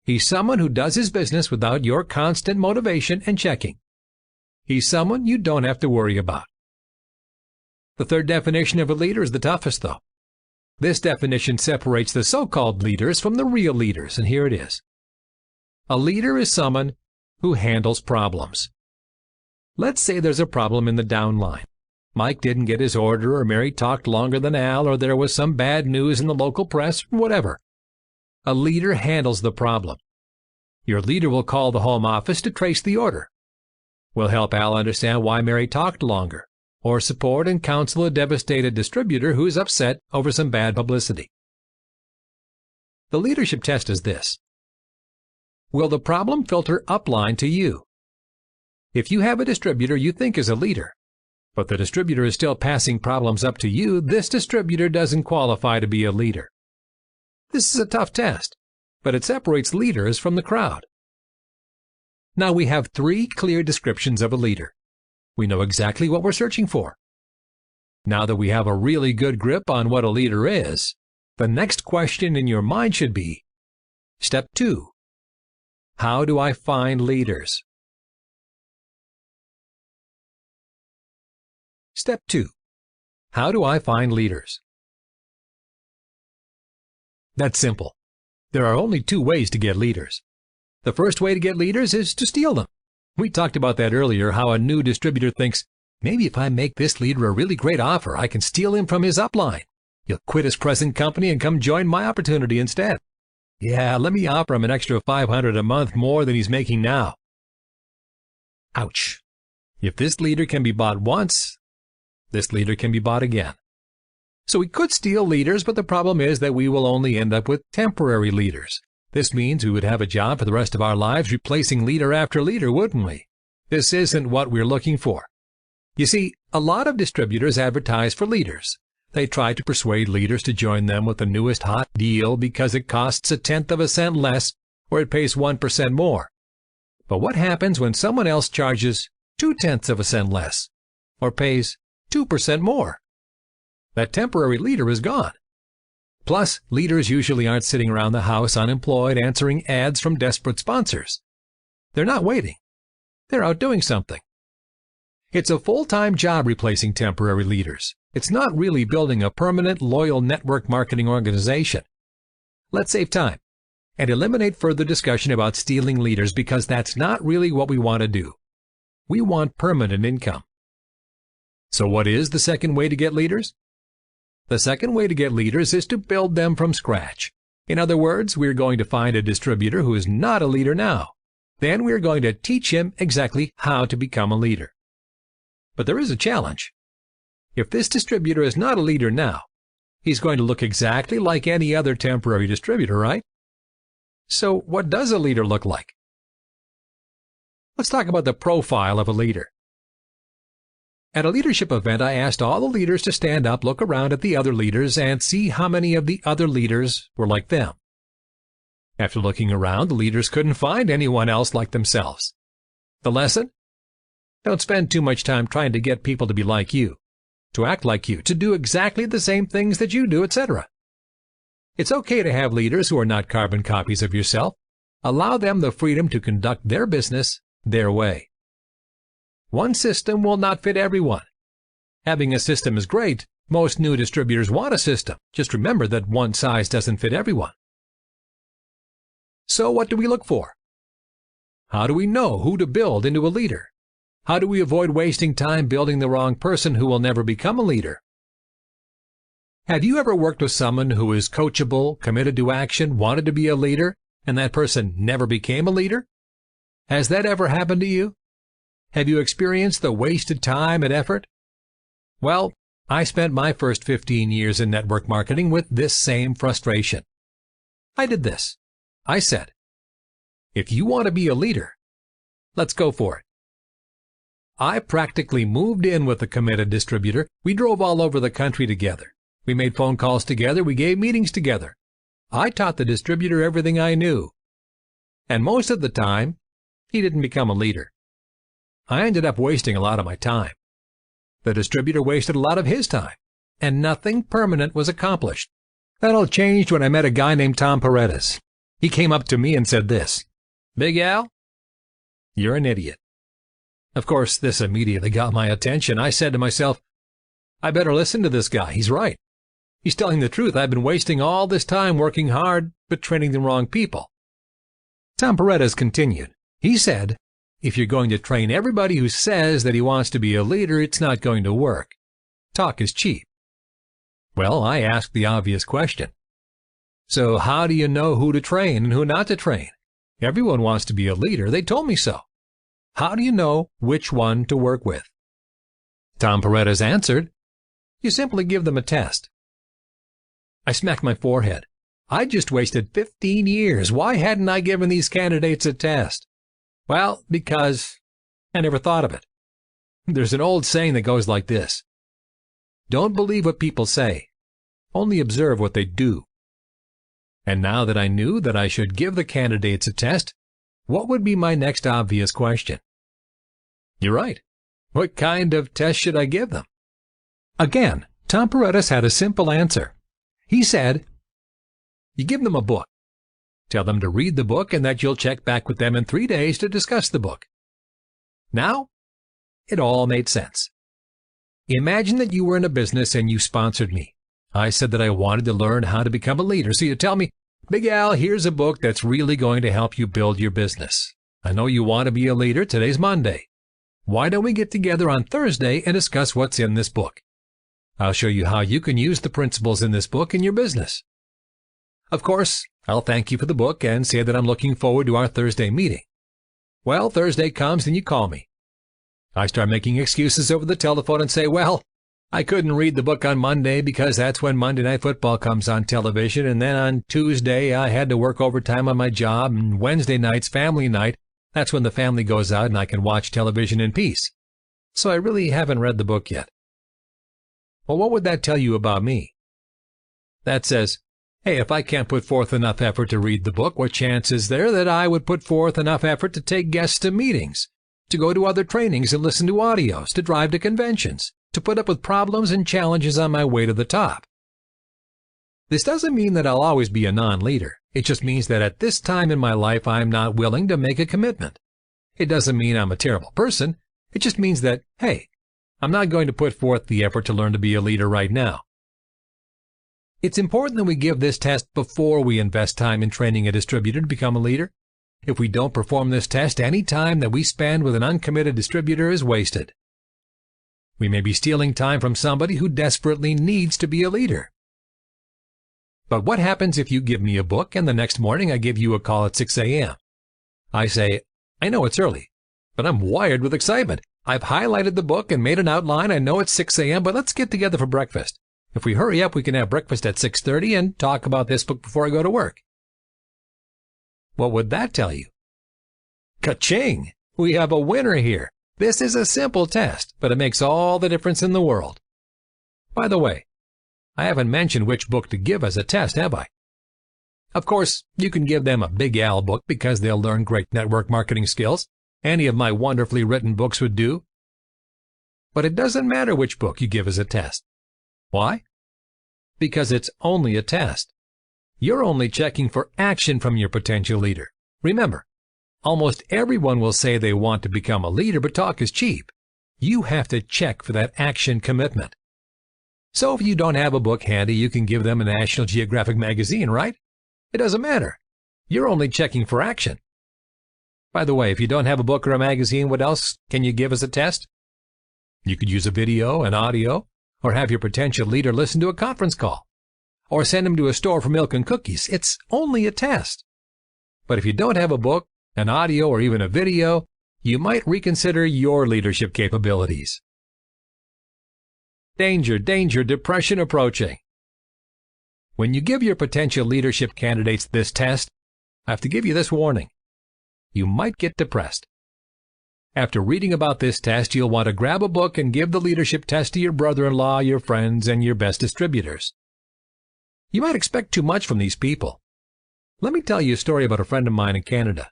He's someone who does his business without your constant motivation and checking. He's someone you don't have to worry about. The third definition of a leader is the toughest, though. This definition separates the so-called leaders from the real leaders, and here it is. A leader is someone who handles problems. Let's say there's a problem in the downline. Mike didn't get his order, or Mary talked longer than Al, or there was some bad news in the local press, whatever. a leader handles the problem. Your leader will call the home office to trace the order. Will help Al understand why Mary talked longer, or support and counsel a devastated distributor who is upset over some bad publicity. The leadership test is this. Will the problem filter upline to you? If you have a distributor you think is a leader, but the distributor is still passing problems up to you, this distributor doesn't qualify to be a leader. This is a tough test, but it separates leaders from the crowd. Now we have 3 clear descriptions of a leader. We know exactly what we're searching for. Now that we have a really good grip on what a leader is, the next question in your mind should be, Step 2. How do I find leaders? Step 2. How do I find leaders? That's simple. There are only 2 ways to get leaders. The first way to get leaders is to steal them. We talked about that earlier, how a new distributor thinks, maybe if I make this leader a really great offer, I can steal him from his upline. He'll quit his present company and come join my opportunity instead. Yeah, let me offer him an extra $500 a month more than he's making now. Ouch. If this leader can be bought once, this leader can be bought again. So we could steal leaders, but the problem is that we will only end up with temporary leaders. This means we would have a job for the rest of our lives replacing leader after leader, wouldn't we? This isn't what we're looking for. You see, a lot of distributors advertise for leaders. They try to persuade leaders to join them with the newest hot deal because it costs 1/10 of a cent less or it pays 1% more. But what happens when someone else charges 2/10 of a cent less or pays 2% more? That temporary leader is gone. Plus, leaders usually aren't sitting around the house unemployed answering ads from desperate sponsors. They're not waiting. They're out doing something. It's a full-time job replacing temporary leaders. It's not really building a permanent, loyal network marketing organization. Let's save time and eliminate further discussion about stealing leaders because that's not really what we want to do. We want permanent income. So what is the second way to get leaders? The second way to get leaders is to build them from scratch. In other words, we're going to find a distributor who is not a leader now. Then we're going to teach him exactly how to become a leader. But there is a challenge. If this distributor is not a leader now, he's going to look exactly like any other temporary distributor, right? So what does a leader look like? Let's talk about the profile of a leader. At a leadership event, I asked all the leaders to stand up, look around at the other leaders, and see how many of the other leaders were like them. After looking around, the leaders couldn't find anyone else like themselves. The lesson? Don't spend too much time trying to get people to be like you, to act like you, to do exactly the same things that you do, etc. It's okay to have leaders who are not carbon copies of yourself. Allow them the freedom to conduct their business their way. One system will not fit everyone. Having a system is great. Most new distributors want a system. Just remember that one size doesn't fit everyone. So what do we look for? How do we know who to build into a leader? How do we avoid wasting time building the wrong person who will never become a leader? Have you ever worked with someone who is coachable, committed to action, wanted to be a leader, and that person never became a leader? Has that ever happened to you? Have you experienced the wasted time and effort? Well, I spent my first 15 years in network marketing with this same frustration. I did this. I said, if you want to be a leader, let's go for it. I practically moved in with a committed distributor. We drove all over the country together. We made phone calls together. We gave meetings together. I taught the distributor everything I knew. And most of the time, he didn't become a leader. I ended up wasting a lot of my time. The distributor wasted a lot of his time, and nothing permanent was accomplished. That all changed when I met a guy named Tom Paredes. He came up to me and said this, "Big Al, you're an idiot." Of course, this immediately got my attention. I said to myself, I better listen to this guy. He's right. He's telling the truth. I've been wasting all this time working hard, but training the wrong people. Tom Paredes continued. He said, if you're going to train everybody who says that he wants to be a leader, it's not going to work. Talk is cheap. Well, I asked the obvious question. So how do you know who to train and who not to train? Everyone wants to be a leader. They told me so. How do you know which one to work with? Tom Paredes answered, you simply give them a test. I smacked my forehead. I just wasted 15 years. Why hadn't I given these candidates a test? Well, because I never thought of it. There's an old saying that goes like this. Don't believe what people say. Only observe what they do. And now that I knew that I should give the candidates a test, what would be my next obvious question? You're right. What kind of test should I give them? Again, Tom Paredes had a simple answer. He said, you give them a book. Tell them to read the book and that you'll check back with them in 3 days to discuss the book. Now, it all made sense. Imagine that you were in a business and you sponsored me. I said that I wanted to learn how to become a leader, so you tell me, Big Al, here's a book that's really going to help you build your business. I know you want to be a leader. Today's Monday. Why don't we get together on Thursday and discuss what's in this book? I'll show you how you can use the principles in this book in your business. Of course, I'll thank you for the book and say that I'm looking forward to our Thursday meeting. Well, Thursday comes and you call me. I start making excuses over the telephone and say, well, I couldn't read the book on Monday because that's when Monday Night Football comes on television, and then on Tuesday I had to work overtime on my job, and Wednesday night's family night. That's when the family goes out and I can watch television in peace. So I really haven't read the book yet. Well, what would that tell you about me? That says, hey, if I can't put forth enough effort to read the book, what chance is there that I would put forth enough effort to take guests to meetings, to go to other trainings and listen to audios, to drive to conventions, to put up with problems and challenges on my way to the top? This doesn't mean that I'll always be a non-leader. It just means that at this time in my life I'm not willing to make a commitment. It doesn't mean I'm a terrible person. It just means that, hey, I'm not going to put forth the effort to learn to be a leader right now. It's important that we give this test before we invest time in training a distributor to become a leader. If we don't perform this test, any time that we spend with an uncommitted distributor is wasted. We may be stealing time from somebody who desperately needs to be a leader. But what happens if you give me a book and the next morning I give you a call at 6 a.m.? I say, I know it's early, but I'm wired with excitement. I've highlighted the book and made an outline. I know it's 6 a.m., but let's get together for breakfast. If we hurry up, we can have breakfast at 6:30 and talk about this book before I go to work. What would that tell you? Ka-ching! We have a winner here. This is a simple test, but it makes all the difference in the world. By the way, I haven't mentioned which book to give as a test, have I? Of course, you can give them a Big Al book because they'll learn great network marketing skills. Any of my wonderfully written books would do. But it doesn't matter which book you give as a test. Why? Because it's only a test. You're only checking for action from your potential leader. Remember, almost everyone will say they want to become a leader, but talk is cheap. You have to check for that action commitment. So if you don't have a book handy, you can give them a National Geographic magazine, right? It doesn't matter. You're only checking for action. By the way, if you don't have a book or a magazine, what else can you give as a test? You could use a video, an audio, or have your potential leader listen to a conference call, or send him to a store for milk and cookies. It's only a test. But if you don't have a book, an audio, or even a video, you might reconsider your leadership capabilities. Danger, danger, depression approaching. When you give your potential leadership candidates this test, I have to give you this warning. You might get depressed. After reading about this test, you'll want to grab a book and give the leadership test to your brother-in-law, your friends, and your best distributors. You might expect too much from these people. Let me tell you a story about a friend of mine in Canada.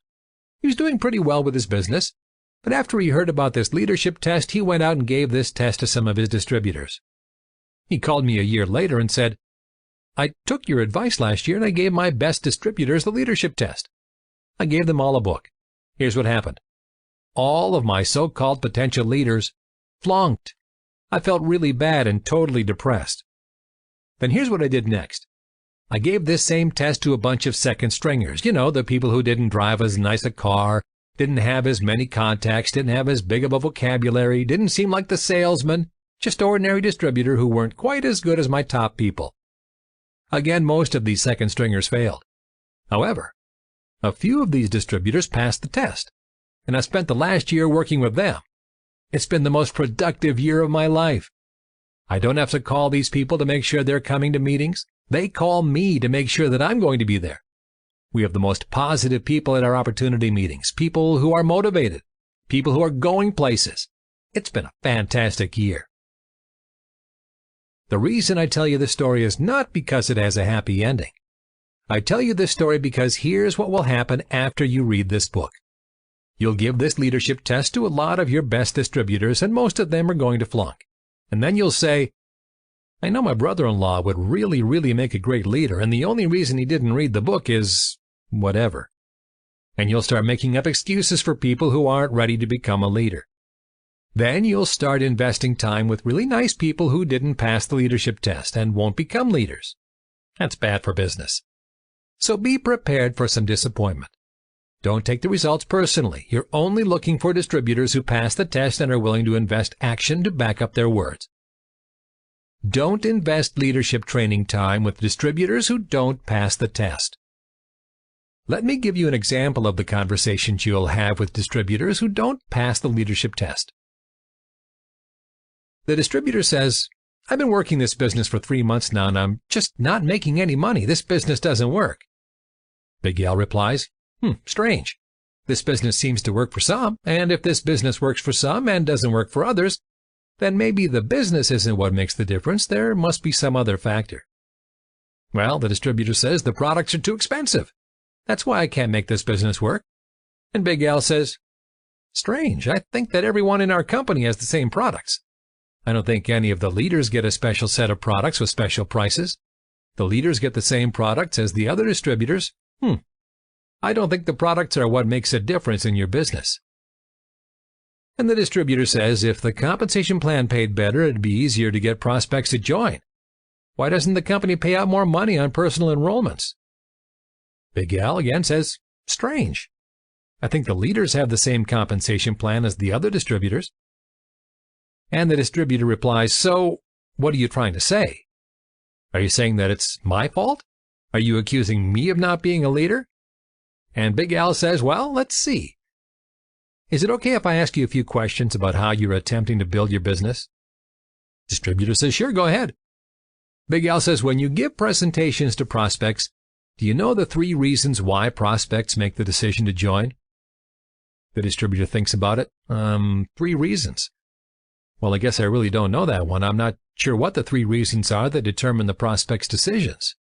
He was doing pretty well with his business, but after he heard about this leadership test, he went out and gave this test to some of his distributors. He called me a year later and said, I took your advice last year and I gave my best distributors the leadership test. I gave them all a book. Here's what happened. All of my so-called potential leaders flunked. I felt really bad and totally depressed. Then here's what I did next. I gave this same test to a bunch of second stringers. You know, the people who didn't drive as nice a car, didn't have as many contacts, didn't have as big of a vocabulary, didn't seem like the salesman, just ordinary distributor who weren't quite as good as my top people. Again, most of these second stringers failed. However, a few of these distributors passed the test, and I spent the last year working with them. It's been the most productive year of my life. I don't have to call these people to make sure they're coming to meetings. They call me to make sure that I'm going to be there. We have the most positive people at our opportunity meetings, people who are motivated, people who are going places. It's been a fantastic year. The reason I tell you this story is not because it has a happy ending. I tell you this story because here's what will happen after you read this book. You'll give this leadership test to a lot of your best distributors, and most of them are going to flunk. And then you'll say, I know my brother-in-law would really make a great leader, and the only reason he didn't read the book is whatever. And you'll start making up excuses for people who aren't ready to become a leader. Then you'll start investing time with really nice people who didn't pass the leadership test and won't become leaders. That's bad for business. So be prepared for some disappointment. Don't take the results personally. You're only looking for distributors who pass the test and are willing to invest action to back up their words. Don't invest leadership training time with distributors who don't pass the test. Let me give you an example of the conversations you'll have with distributors who don't pass the leadership test. The distributor says, I've been working this business for 3 months now and I'm just not making any money. This business doesn't work. Big Al replies, strange. This business seems to work for some, and if this business works for some and doesn't work for others, then maybe the business isn't what makes the difference. There must be some other factor. Well, the distributor says the products are too expensive. That's why I can't make this business work. And Big Al says, strange. I think that everyone in our company has the same products. I don't think any of the leaders get a special set of products with special prices. The leaders get the same products as the other distributors. I don't think the products are what makes a difference in your business. And the distributor says if the compensation plan paid better, it'd be easier to get prospects to join. Why doesn't the company pay out more money on personal enrollments? Big Al again says, strange. I think the leaders have the same compensation plan as the other distributors. And the distributor replies, so what are you trying to say? Are you saying that it's my fault? Are you accusing me of not being a leader? And Big Al says, well, let's see. Is it okay if I ask you a few questions about how you're attempting to build your business? Distributor says, sure, go ahead. Big Al says, when you give presentations to prospects, do you know the 3 reasons why prospects make the decision to join? The distributor thinks about it. 3 reasons. Well, I guess I really don't know that one. I'm not sure what the 3 reasons are that determine the prospect's decisions.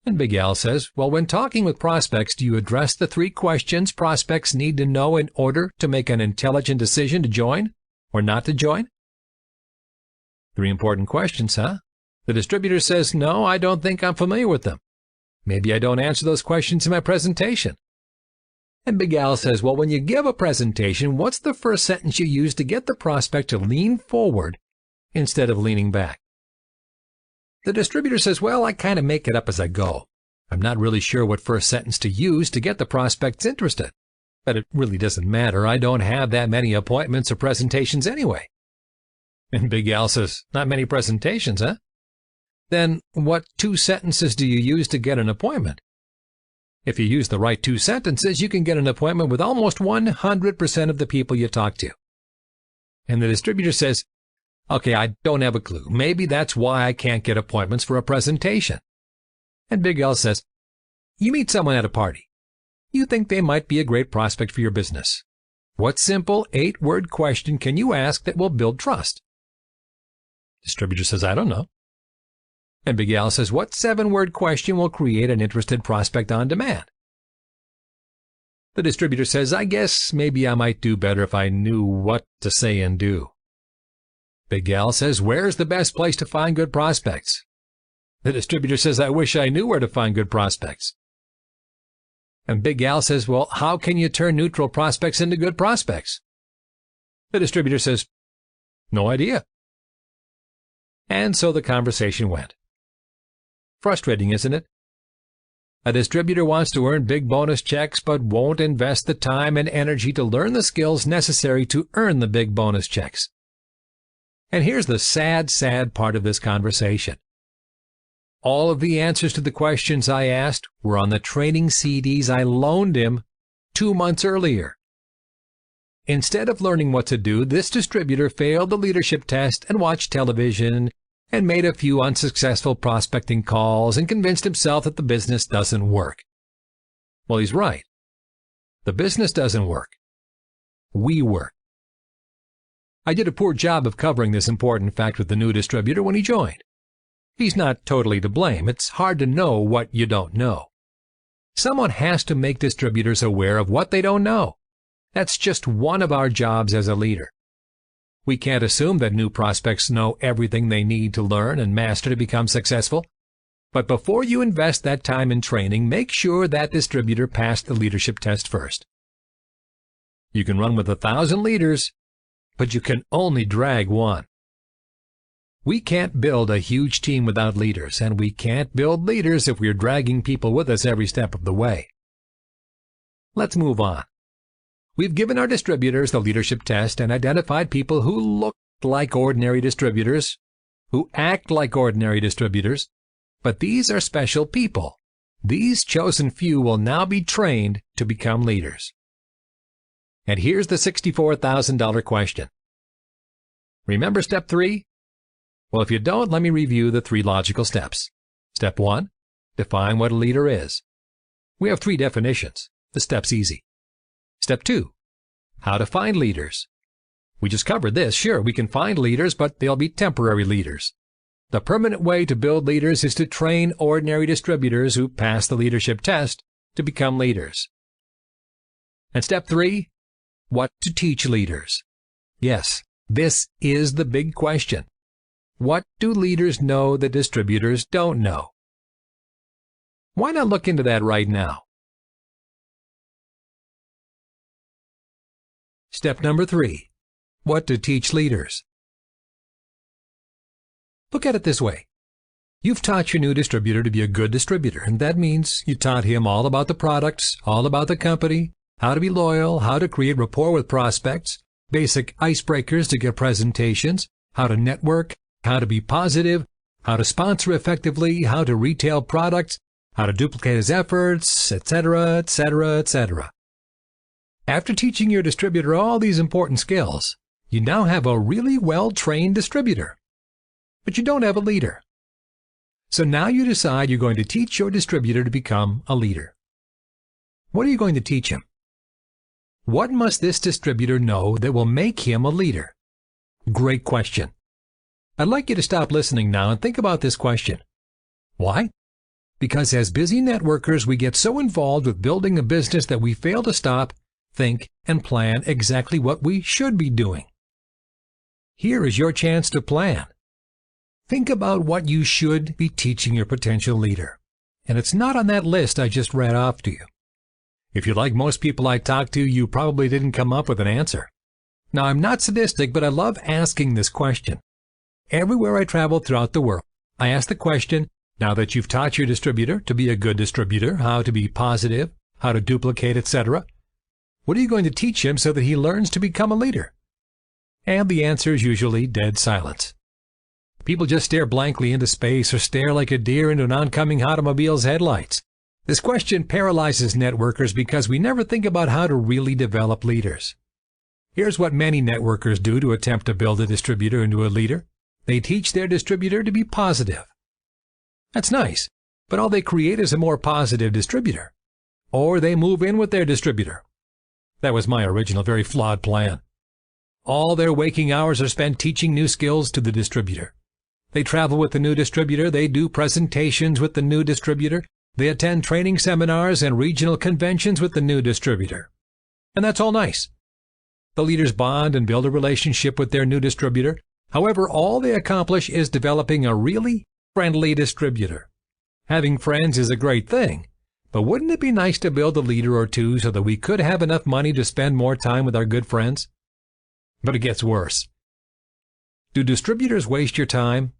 And Big Al says, well, when talking with prospects, do you address the 3 questions prospects need to know in order to make an intelligent decision to join or not to join? 3 important questions, huh? The distributor says, no, I don't think I'm familiar with them. Maybe I don't answer those questions in my presentation. And Big Al says, well, when you give a presentation, what's the first sentence you use to get the prospect to lean forward instead of leaning back? The distributor says, well, I kind of make it up as I go. I'm not really sure what first sentence to use to get the prospects interested. But it really doesn't matter. I don't have that many appointments or presentations anyway. And Big Al says, not many presentations, huh? Then what 2 sentences do you use to get an appointment? If you use the right 2 sentences, you can get an appointment with almost 100% of the people you talk to. And the distributor says, okay, I don't have a clue. Maybe that's why I can't get appointments for a presentation. And Big Al says, you meet someone at a party. You think they might be a great prospect for your business. What simple 8-word question can you ask that will build trust? Distributor says, I don't know. And Big Al says, what 7-word question will create an interested prospect on demand? The distributor says, I guess maybe I might do better if I knew what to say and do. Big Al says, where's the best place to find good prospects? The distributor says, I wish I knew where to find good prospects. And Big Al says, well, how can you turn neutral prospects into good prospects? The distributor says, no idea. And so the conversation went. Frustrating, isn't it? A distributor wants to earn big bonus checks but won't invest the time and energy to learn the skills necessary to earn the big bonus checks. And here's the sad part of this conversation. All of the answers to the questions I asked were on the training CDs I loaned him 2 months earlier. Instead of learning what to do, this distributor failed the leadership test and watched television and made a few unsuccessful prospecting calls and convinced himself that the business doesn't work. Well, he's right. The business doesn't work. We work. I did a poor job of covering this important fact with the new distributor when he joined. He's not totally to blame. It's hard to know what you don't know. Someone has to make distributors aware of what they don't know. That's just one of our jobs as a leader. We can't assume that new prospects know everything they need to learn and master to become successful. But before you invest that time in training, make sure that distributor passed the leadership test first. You can run with 1,000 leaders, but you can only drag one. We can't build a huge team without leaders, and we can't build leaders if we're dragging people with us every step of the way. Let's move on. We've given our distributors the leadership test and identified people who look like ordinary distributors, who act like ordinary distributors, but these are special people. These chosen few will now be trained to become leaders. And here's the $64,000 question. Remember step 3? Well, if you don't, let me review the 3 logical steps. Step 1, define what a leader is. We have 3 definitions. The step's easy. Step 2, how to find leaders. We just covered this. Sure, we can find leaders, but they'll be temporary leaders. The permanent way to build leaders is to train ordinary distributors who pass the leadership test to become leaders. And step 3, what to teach leaders. Yes, this is the big question. What do leaders know that distributors don't know? Why not look into that right now? Step number 3, what to teach leaders. Look at it this way. You've taught your new distributor to be a good distributor, and that means you taught him all about the products, all about the company, how to be loyal, how to create rapport with prospects, basic icebreakers to get presentations, how to network, how to be positive, how to sponsor effectively, how to retail products, how to duplicate his efforts, etc., etc., etc. After teaching your distributor all these important skills, you now have a really well-trained distributor. But you don't have a leader. So now you decide you're going to teach your distributor to become a leader. What are you going to teach him? What must this distributor know that will make him a leader? Great question. I'd like you to stop listening now and think about this question. Why? Because as busy networkers, we get so involved with building a business that we fail to stop, think, and plan exactly what we should be doing. Here is your chance to plan. Think about what you should be teaching your potential leader. And it's not on that list I just read off to you. If you're like most people I talk to, you probably didn't come up with an answer. Now, I'm not sadistic, but I love asking this question. Everywhere I travel throughout the world, I ask the question, now that you've taught your distributor to be a good distributor, how to be positive, how to duplicate, etc., what are you going to teach him so that he learns to become a leader? And the answer is usually dead silence. People just stare blankly into space or stare like a deer into an oncoming automobile's headlights. This question paralyzes networkers because we never think about how to really develop leaders. Here's what many networkers do to attempt to build a distributor into a leader. They teach their distributor to be positive. That's nice, but all they create is a more positive distributor. Or they move in with their distributor. That was my original, very flawed plan. All their waking hours are spent teaching new skills to the distributor. They travel with the new distributor, they do presentations with the new distributor, they attend training seminars and regional conventions with the new distributor. And that's all nice. The leaders bond and build a relationship with their new distributor. However, all they accomplish is developing a really friendly distributor. Having friends is a great thing, but wouldn't it be nice to build a leader or two so that we could have enough money to spend more time with our good friends? But it gets worse. Do distributors waste your time?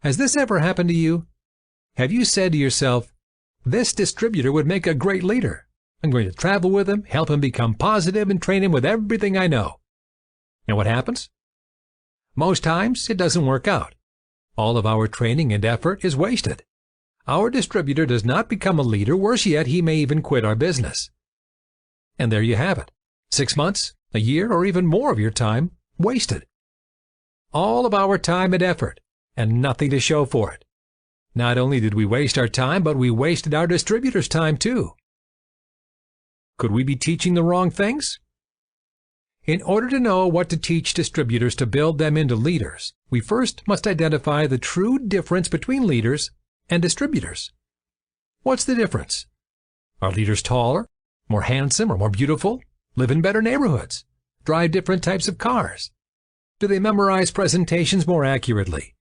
Has this ever happened to you? Have you said to yourself, this distributor would make a great leader. I'm going to travel with him, help him become positive, and train him with everything I know. And what happens? Most times, it doesn't work out. All of our training and effort is wasted. Our distributor does not become a leader. Worse yet, he may even quit our business. And there you have it. 6 months, a year, or even more of your time wasted. All of our time and effort, and nothing to show for it. Not only did we waste our time, but we wasted our distributor's time too. Could we be teaching the wrong things? In order to know what to teach distributors to build them into leaders, we first must identify the true difference between leaders and distributors. What's the difference? Are leaders taller, more handsome, or more beautiful? Live in better neighborhoods? Drive different types of cars? Do they memorize presentations more accurately?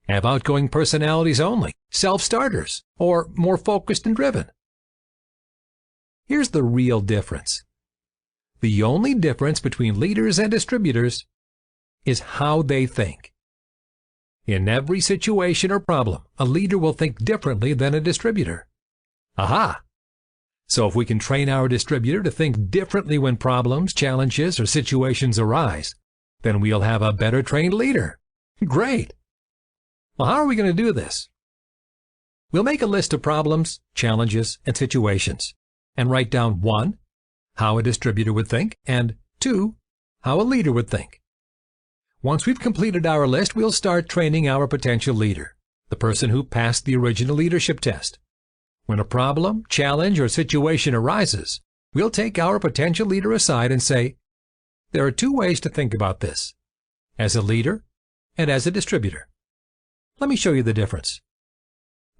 Have outgoing personalities only, self-starters, or more focused and driven? Here's the real difference. The only difference between leaders and distributors is how they think. In every situation or problem, a leader will think differently than a distributor. Aha! So if we can train our distributor to think differently when problems, challenges, or situations arise, then we'll have a better trained leader. Great! Well, how are we going to do this? We'll make a list of problems, challenges, and situations, and write down 1, how a distributor would think, and 2, how a leader would think. Once we've completed our list, we'll start training our potential leader, the person who passed the original leadership test. When a problem, challenge, or situation arises, we'll take our potential leader aside and say, there are 2 ways to think about this, as a leader and as a distributor. Let me show you the difference.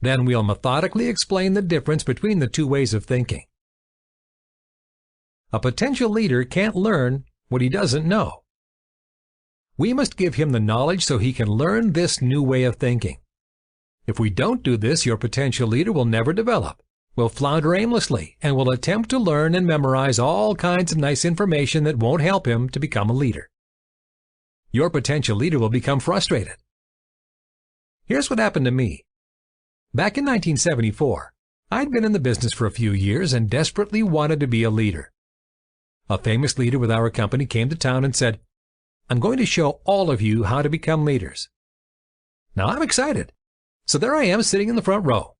Then we'll methodically explain the difference between the 2 ways of thinking. A potential leader can't learn what he doesn't know. We must give him the knowledge so he can learn this new way of thinking. If we don't do this, your potential leader will never develop, will flounder aimlessly, and will attempt to learn and memorize all kinds of nice information that won't help him to become a leader. Your potential leader will become frustrated. Here's what happened to me. Back in 1974, I'd been in the business for a few years and desperately wanted to be a leader. A famous leader with our company came to town and said, I'm going to show all of you how to become leaders. Now I'm excited. So there I am sitting in the front row.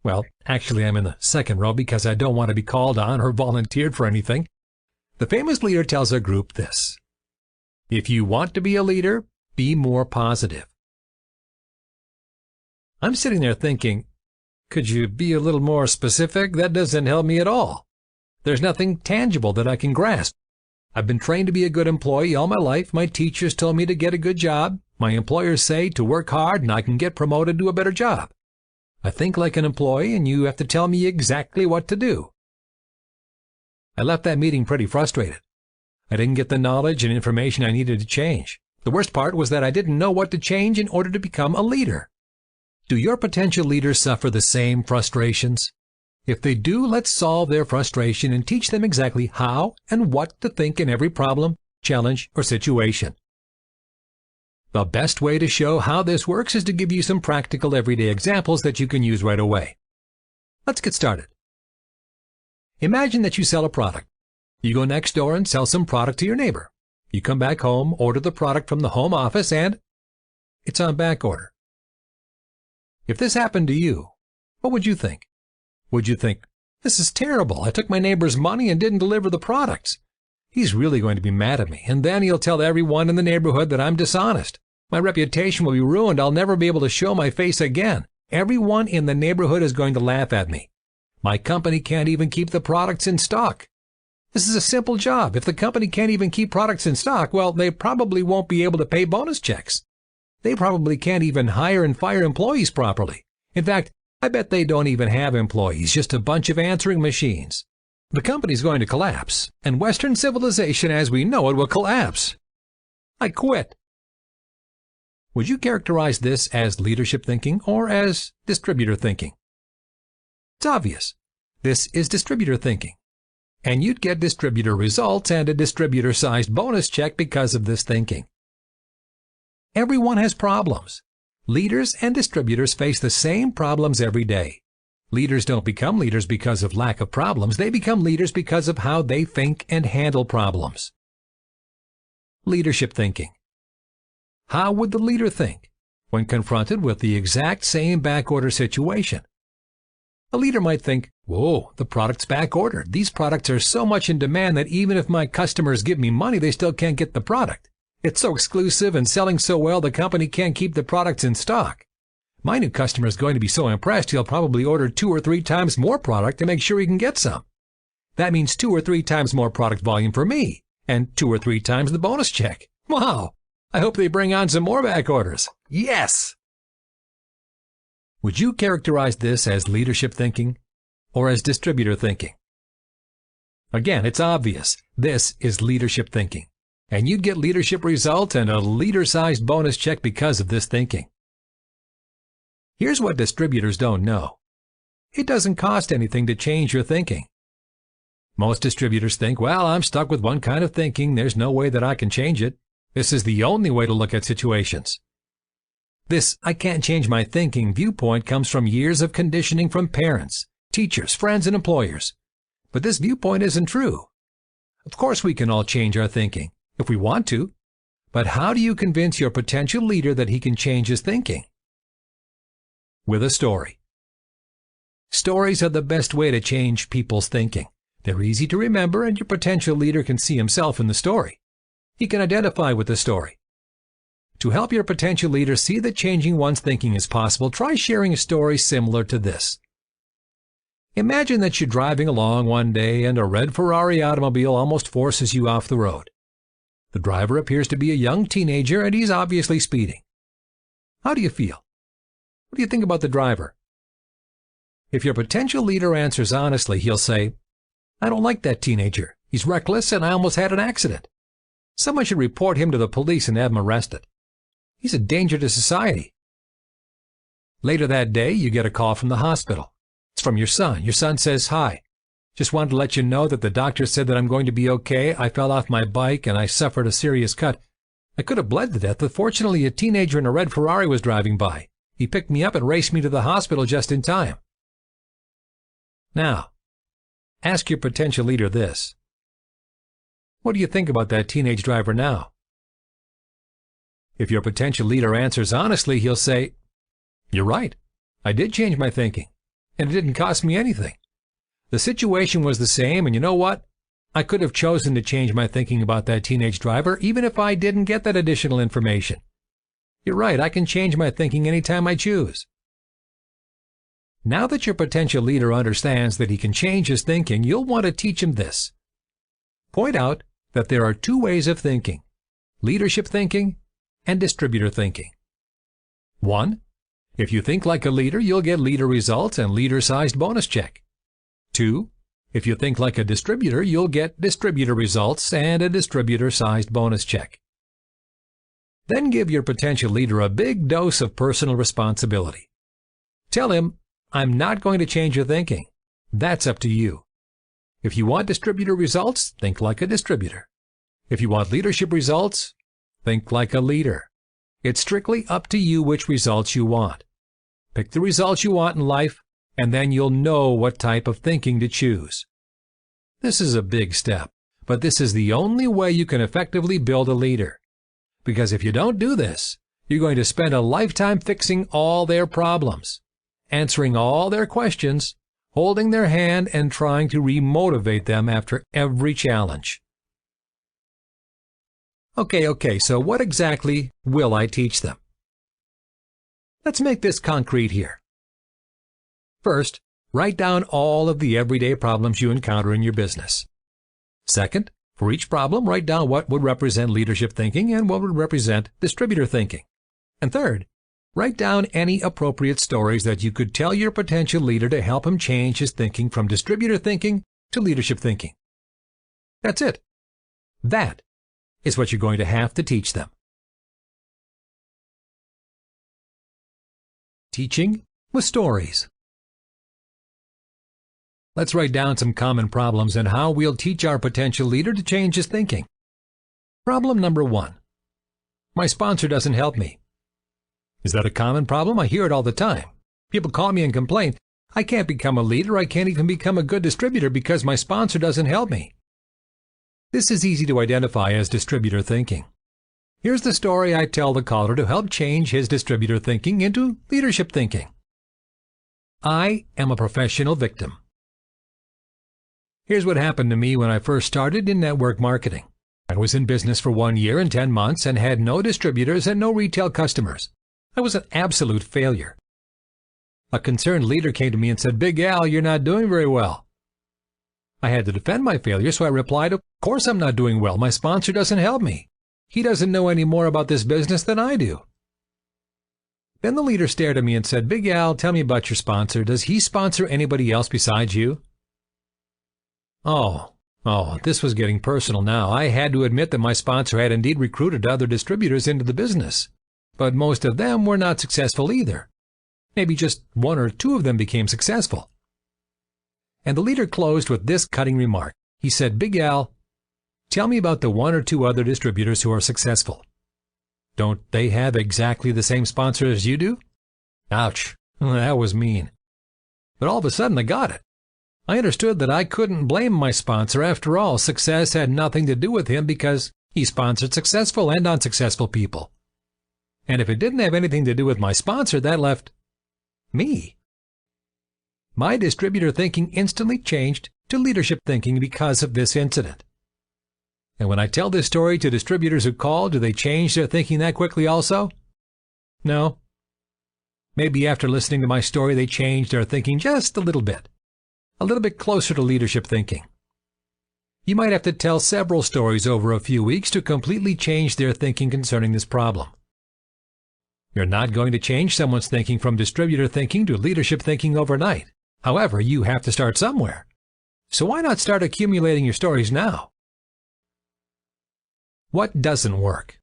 Well, actually I'm in the second row because I don't want to be called on or volunteered for anything. The famous leader tells our group this: if you want to be a leader, be more positive. I'm sitting there thinking, could you be a little more specific? That doesn't help me at all. There's nothing tangible that I can grasp. I've been trained to be a good employee all my life. My teachers told me to get a good job. My employers say to work hard and I can get promoted to a better job. I think like an employee and you have to tell me exactly what to do. I left that meeting pretty frustrated. I didn't get the knowledge and information I needed to change. The worst part was that I didn't know what to change in order to become a leader. Do your potential leaders suffer the same frustrations? If they do, let's solve their frustration and teach them exactly how and what to think in every problem, challenge, or situation. The best way to show how this works is to give you some practical everyday examples that you can use right away. Let's get started. Imagine that you sell a product. You go next door and sell some product to your neighbor. You come back home, order the product from the home office, and it's on back order. If this happened to you, what would you think? Would you think, this is terrible, I took my neighbor's money and didn't deliver the products. He's really going to be mad at me, and then he'll tell everyone in the neighborhood that I'm dishonest. My reputation will be ruined. I'll never be able to show my face again. Everyone in the neighborhood is going to laugh at me. My company can't even keep the products in stock. This is a simple job. If the company can't even keep products in stock, well, they probably won't be able to pay bonus checks. They probably can't even hire and fire employees properly. In fact, I bet they don't even have employees, just a bunch of answering machines. The company's going to collapse, and Western civilization as we know it will collapse. I quit. Would you characterize this as leadership thinking or as distributor thinking? It's obvious. This is distributor thinking. And you'd get distributor results and a distributor-sized bonus check because of this thinking. Everyone has problems. Leaders and distributors face the same problems every day. Leaders don't become leaders because of lack of problems. They become leaders because of how they think and handle problems. Leadership thinking. How would the leader think? when confronted with the exact same backorder situation. A leader might think, whoa, the product's backordered. These products are so much in demand that even if my customers give me money, they still can't get the product. It's so exclusive and selling so well, the company can't keep the products in stock. My new customer is going to be so impressed, he'll probably order 2 or 3 times more product to make sure he can get some. That means 2 or 3 times more product volume for me, and 2 or 3 times the bonus check. Wow! I hope they bring on some more back orders. Yes! Would you characterize this as leadership thinking or as distributor thinking? Again, it's obvious. This is leadership thinking. And you'd get leadership results and a leader-sized bonus check because of this thinking. Here's what distributors don't know. It doesn't cost anything to change your thinking. Most distributors think, well, I'm stuck with one kind of thinking. There's no way that I can change it. This is the only way to look at situations. This I can't change my thinking viewpoint comes from years of conditioning from parents, teachers, friends, and employers. But this viewpoint isn't true. Of course we can all change our thinking, if we want to. But how do you convince your potential leader that he can change his thinking? With a story. Stories are the best way to change people's thinking. They're easy to remember, and your potential leader can see himself in the story. He can identify with the story. To help your potential leader see that changing one's thinking is possible, try sharing a story similar to this. Imagine that you're driving along one day and a red Ferrari automobile almost forces you off the road. The driver appears to be a young teenager and he's obviously speeding. How do you feel? What do you think about the driver? If your potential leader answers honestly, he'll say, I don't like that teenager. He's reckless and I almost had an accident. Someone should report him to the police and have him arrested. He's a danger to society. Later that day, you get a call from the hospital. It's from your son. Your son says, hi. Just wanted to let you know that the doctor said that I'm going to be okay. I fell off my bike and I suffered a serious cut. I could have bled to death, but fortunately a teenager in a red Ferrari was driving by. He picked me up and raced me to the hospital just in time. Now, ask your potential leader this. What do you think about that teenage driver now? If your potential leader answers honestly, he'll say, you're right. I did change my thinking, and it didn't cost me anything. The situation was the same, and you know what? I could have chosen to change my thinking about that teenage driver even if I didn't get that additional information. You're right, I can change my thinking anytime I choose. Now that your potential leader understands that he can change his thinking, you'll want to teach him this. Point out that there are 2 ways of thinking, leadership thinking and distributor thinking. 1. If you think like a leader, you'll get leader results and leader-sized bonus check. 2. If you think like a distributor, you'll get distributor results and a distributor-sized bonus check. Then give your potential leader a big dose of personal responsibility. Tell him, I'm not going to change your thinking. That's up to you. If you want distributor results, think like a distributor. If you want leadership results, think like a leader. It's strictly up to you which results you want. Pick the results you want in life, and then you'll know what type of thinking to choose. This is a big step, but this is the only way you can effectively build a leader. Because if you don't do this, you're going to spend a lifetime fixing all their problems, answering all their questions, holding their hand, and trying to remotivate them after every challenge. Okay, so what exactly will I teach them? Let's make this concrete here. First, write down all of the everyday problems you encounter in your business. Second, for each problem, write down what would represent leadership thinking and what would represent distributor thinking. And third, write down any appropriate stories that you could tell your potential leader to help him change his thinking from distributor thinking to leadership thinking. That's it. That is what you're going to have to teach them. Teaching with stories. Let's write down some common problems and how we'll teach our potential leader to change his thinking. Problem number 1. My sponsor doesn't help me. Is that a common problem? I hear it all the time. People call me and complain, I can't become a leader, I can't even become a good distributor because my sponsor doesn't help me. This is easy to identify as distributor thinking. Here's the story I tell the caller to help change his distributor thinking into leadership thinking. I am a professional victim. Here's what happened to me when I first started in network marketing. I was in business for 1 year and 10 months and had no distributors and no retail customers. I was an absolute failure. A concerned leader came to me and said, "Big Al, you're not doing very well." I had to defend my failure, so I replied, "Of course I'm not doing well. My sponsor doesn't help me. He doesn't know any more about this business than I do." Then the leader stared at me and said, "Big Al, tell me about your sponsor. Does he sponsor anybody else besides you?" Oh, this was getting personal now. I had to admit that my sponsor had indeed recruited other distributors into the business, but most of them were not successful either. Maybe just 1 or 2 of them became successful. And the leader closed with this cutting remark. He said, "Big Al, tell me about the 1 or 2 other distributors who are successful. Don't they have exactly the same sponsor as you do?" Ouch, that was mean. But all of a sudden I got it. I understood that I couldn't blame my sponsor. After all, success had nothing to do with him because he sponsored successful and unsuccessful people. And if it didn't have anything to do with my sponsor, that left me. My distributor thinking instantly changed to leadership thinking because of this incident. And when I tell this story to distributors who call, do they change their thinking that quickly also? No. Maybe after listening to my story, they changed their thinking just a little bit closer to leadership thinking. You might have to tell several stories over a few weeks to completely change their thinking concerning this problem. You're not going to change someone's thinking from distributor thinking to leadership thinking overnight. However, you have to start somewhere. So why not start accumulating your stories now? What doesn't work?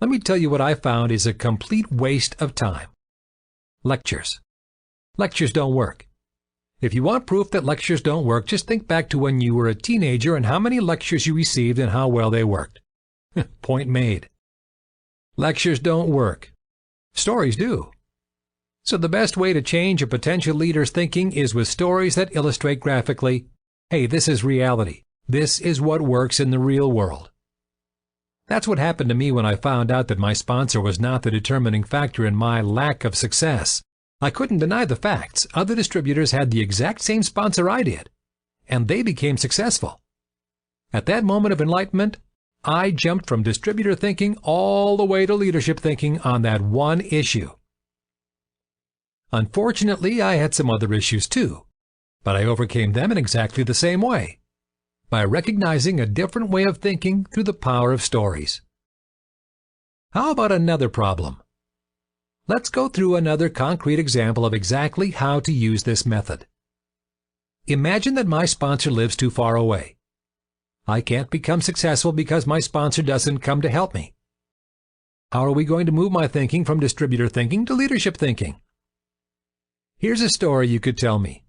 Let me tell you what I found is a complete waste of time. Lectures. Lectures don't work. If you want proof that lectures don't work, just think back to when you were a teenager and how many lectures you received and how well they worked. Point made. Lectures don't work. Stories do. So the best way to change a potential leader's thinking is with stories that illustrate graphically, hey, this is reality. This is what works in the real world. That's what happened to me when I found out that my sponsor was not the determining factor in my lack of success. I couldn't deny the facts. Other distributors had the exact same sponsor I did, and they became successful. At that moment of enlightenment, I jumped from distributor thinking all the way to leadership thinking on that one issue. Unfortunately, I had some other issues too, but I overcame them in exactly the same way, by recognizing a different way of thinking through the power of stories. How about another problem? Let's go through another concrete example of exactly how to use this method. Imagine that my sponsor lives too far away. I can't become successful because my sponsor doesn't come to help me. How are we going to move my thinking from distributor thinking to leadership thinking? Here's a story you could tell me.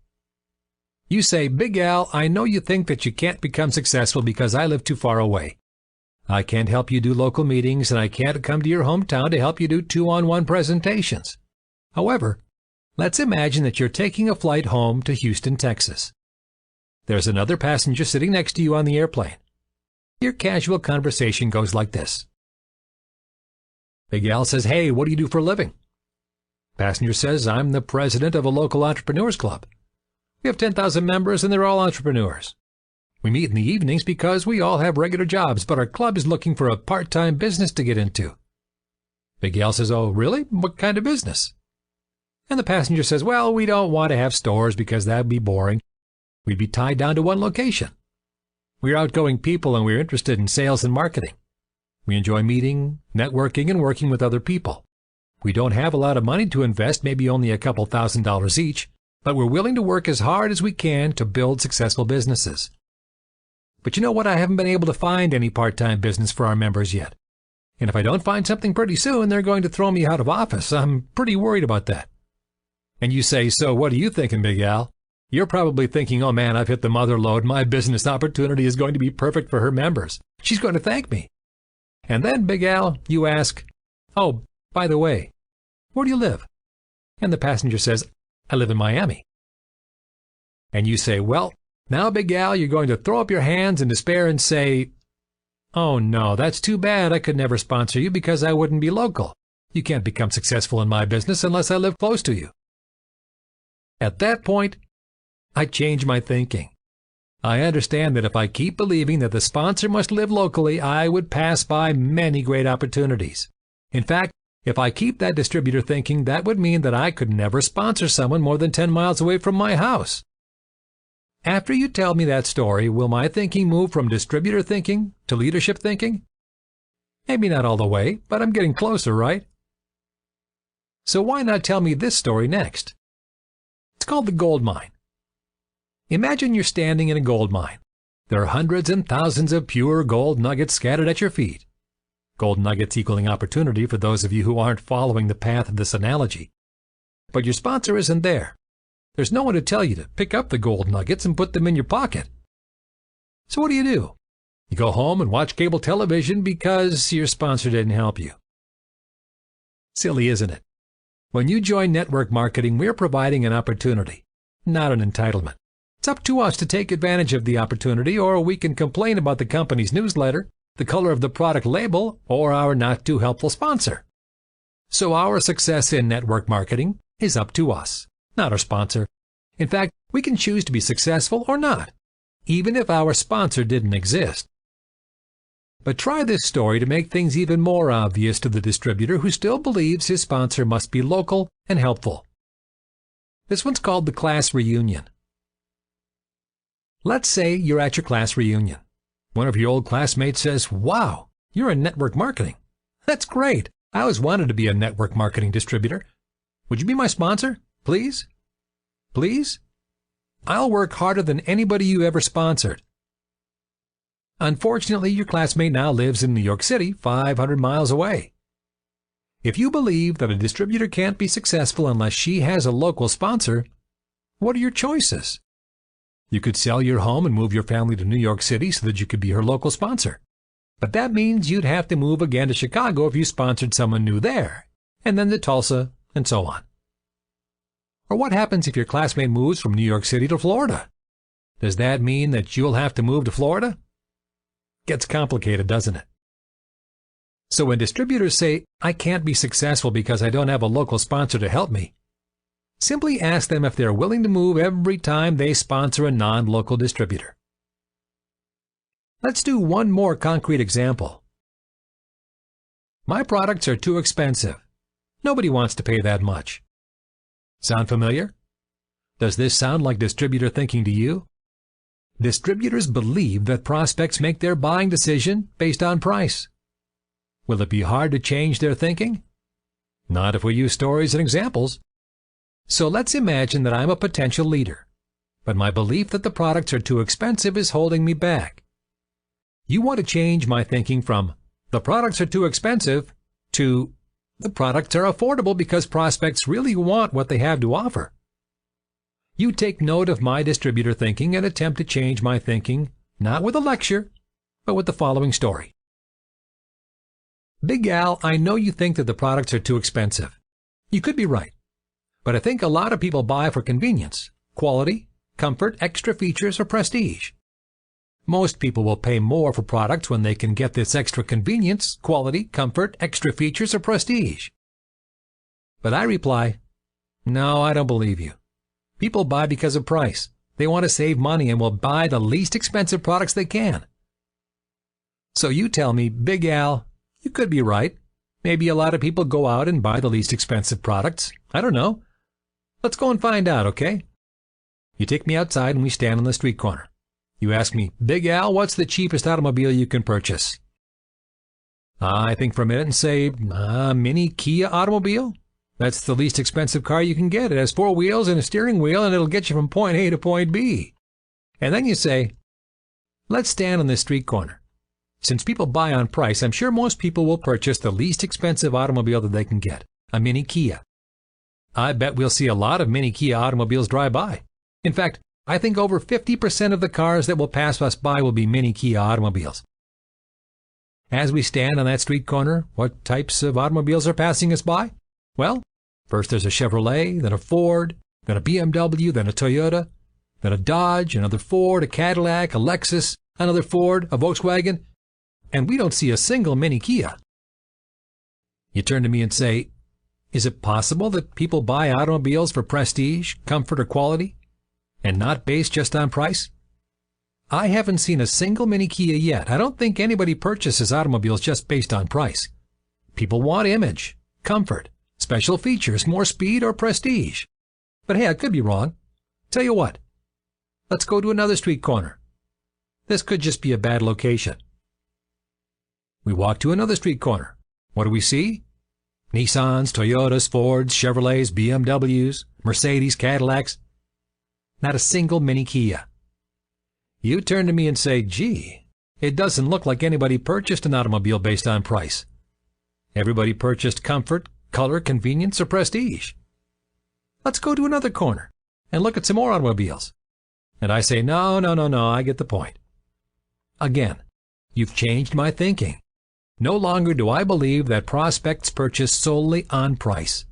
You say, "Big Al, I know you think that you can't become successful because I live too far away. I can't help you do local meetings, and I can't come to your hometown to help you do 2-on-1 presentations. However, let's imagine that you're taking a flight home to Houston, Texas. There's another passenger sitting next to you on the airplane. Your casual conversation goes like this. Big Al says, "Hey, what do you do for a living?" Passenger says, "I'm the president of a local entrepreneurs club. We have 10,000 members, and they're all entrepreneurs. We meet in the evenings because we all have regular jobs, but our club is looking for a part-time business to get into." Big Al says, "Oh, really? What kind of business?" And the passenger says, "Well, we don't want to have stores because that would be boring. We'd be tied down to one location. We're outgoing people and we're interested in sales and marketing. We enjoy meeting, networking, and working with other people. We don't have a lot of money to invest, maybe only a couple $1,000s each, but we're willing to work as hard as we can to build successful businesses. But you know what? I haven't been able to find any part-time business for our members yet. And if I don't find something pretty soon, they're going to throw me out of office. I'm pretty worried about that." And you say, "So what are you thinking, Big Al?" You're probably thinking, "Oh man, I've hit the mother lode. My business opportunity is going to be perfect for her members. She's going to thank me." And then, Big Al, you ask, "Oh, by the way, where do you live?" And the passenger says, "I live in Miami." And you say, "Well, now, Big Al, you're going to throw up your hands in despair and say, "Oh no, that's too bad. I could never sponsor you because I wouldn't be local. You can't become successful in my business unless I live close to you." At that point, I change my thinking. I understand that if I keep believing that the sponsor must live locally, I would pass by many great opportunities. In fact, if I keep that distributor thinking, that would mean that I could never sponsor someone more than 10 miles away from my house. After you tell me that story, will my thinking move from distributor thinking to leadership thinking? Maybe not all the way, but I'm getting closer, right? So why not tell me this story next? It's called the gold mine. Imagine you're standing in a gold mine. There are hundreds and thousands of pure gold nuggets scattered at your feet. Gold nuggets equaling opportunity for those of you who aren't following the path of this analogy. But your sponsor isn't there. There's no one to tell you to pick up the gold nuggets and put them in your pocket. So what do? You go home and watch cable television because your sponsor didn't help you. Silly, isn't it? When you join network marketing, we're providing an opportunity, not an entitlement. It's up to us to take advantage of the opportunity, or we can complain about the company's newsletter, the color of the product label, or our not-too-helpful sponsor. So our success in network marketing is up to us, not our sponsor. In fact, we can choose to be successful or not, even if our sponsor didn't exist. But try this story to make things even more obvious to the distributor who still believes his sponsor must be local and helpful. This one's called the class reunion. Let's say you're at your class reunion. One of your old classmates says, "Wow, you're in network marketing. That's great. I always wanted to be a network marketing distributor. Would you be my sponsor? Please? Please? I'll work harder than anybody you ever sponsored." Unfortunately, your classmate now lives in New York City, 500 miles away. If you believe that a distributor can't be successful unless she has a local sponsor, what are your choices? You could sell your home and move your family to New York City so that you could be her local sponsor. But that means you'd have to move again to Chicago if you sponsored someone new there, and then to Tulsa, and so on. Or what happens if your classmate moves from New York City to Florida? Does that mean that you'll have to move to Florida? Gets complicated, doesn't it? So when distributors say, "I can't be successful because I don't have a local sponsor to help me," simply ask them if they're willing to move every time they sponsor a non-local distributor. Let's do one more concrete example. My products are too expensive. Nobody wants to pay that much. Sound familiar? Does this sound like distributor thinking to you? Distributors believe that prospects make their buying decision based on price. Will it be hard to change their thinking? Not if we use stories and examples. So let's imagine that I'm a potential leader, but my belief that the products are too expensive is holding me back. You want to change my thinking from "the products are too expensive" to "the products are affordable because prospects really want what they have to offer." You take note of my distributor thinking and attempt to change my thinking, not with a lecture, but with the following story. "Big Al, I know you think that the products are too expensive. You could be right. But I think a lot of people buy for convenience, quality, comfort, extra features, or prestige. Most people will pay more for products when they can get this extra convenience, quality, comfort, extra features, or prestige." But I reply, "No, I don't believe you. People buy because of price. They want to save money and will buy the least expensive products they can." So you tell me, "Big Al, you could be right. Maybe a lot of people go out and buy the least expensive products. I don't know. Let's go and find out, okay?" You take me outside and we stand on the street corner. You ask me, "Big Al, what's the cheapest automobile you can purchase?" I think for a minute and say, "Mini Kia automobile? That's the least expensive car you can get. It has 4 wheels and a steering wheel, and it'll get you from point A to point B." And then you say, "Let's stand on this street corner. Since people buy on price, I'm sure most people will purchase the least expensive automobile that they can get, a Mini Kia. I bet we'll see a lot of Mini Kia automobiles drive by. In fact, I think over 50% of the cars that will pass us by will be Mini Kia automobiles." As we stand on that street corner, what types of automobiles are passing us by? Well, first there's a Chevrolet, then a Ford, then a BMW, then a Toyota, then a Dodge, another Ford, a Cadillac, a Lexus, another Ford, a Volkswagen. and we don't see a single mini Kia. You turn to me and say, is it possible that people buy automobiles for prestige, comfort, or quality, and not based just on price? I haven't seen a single mini Kia yet. I don't think anybody purchases automobiles just based on price. People want image, comfort, special features, more speed, or prestige. But hey, I could be wrong. Tell you what, let's go to another street corner. This could just be a bad location. We walk to another street corner. What do we see? Nissans, Toyotas, Fords, Chevrolets, BMWs, Mercedes, Cadillacs. Not a single mini Kia. You turn to me and say, gee, it doesn't look like anybody purchased an automobile based on price. Everybody purchased comfort, color, convenience, or prestige. Let's go to another corner and look at some more automobiles. And I say, no, I get the point. Again, you've changed my thinking. No longer do I believe that prospects purchase solely on price.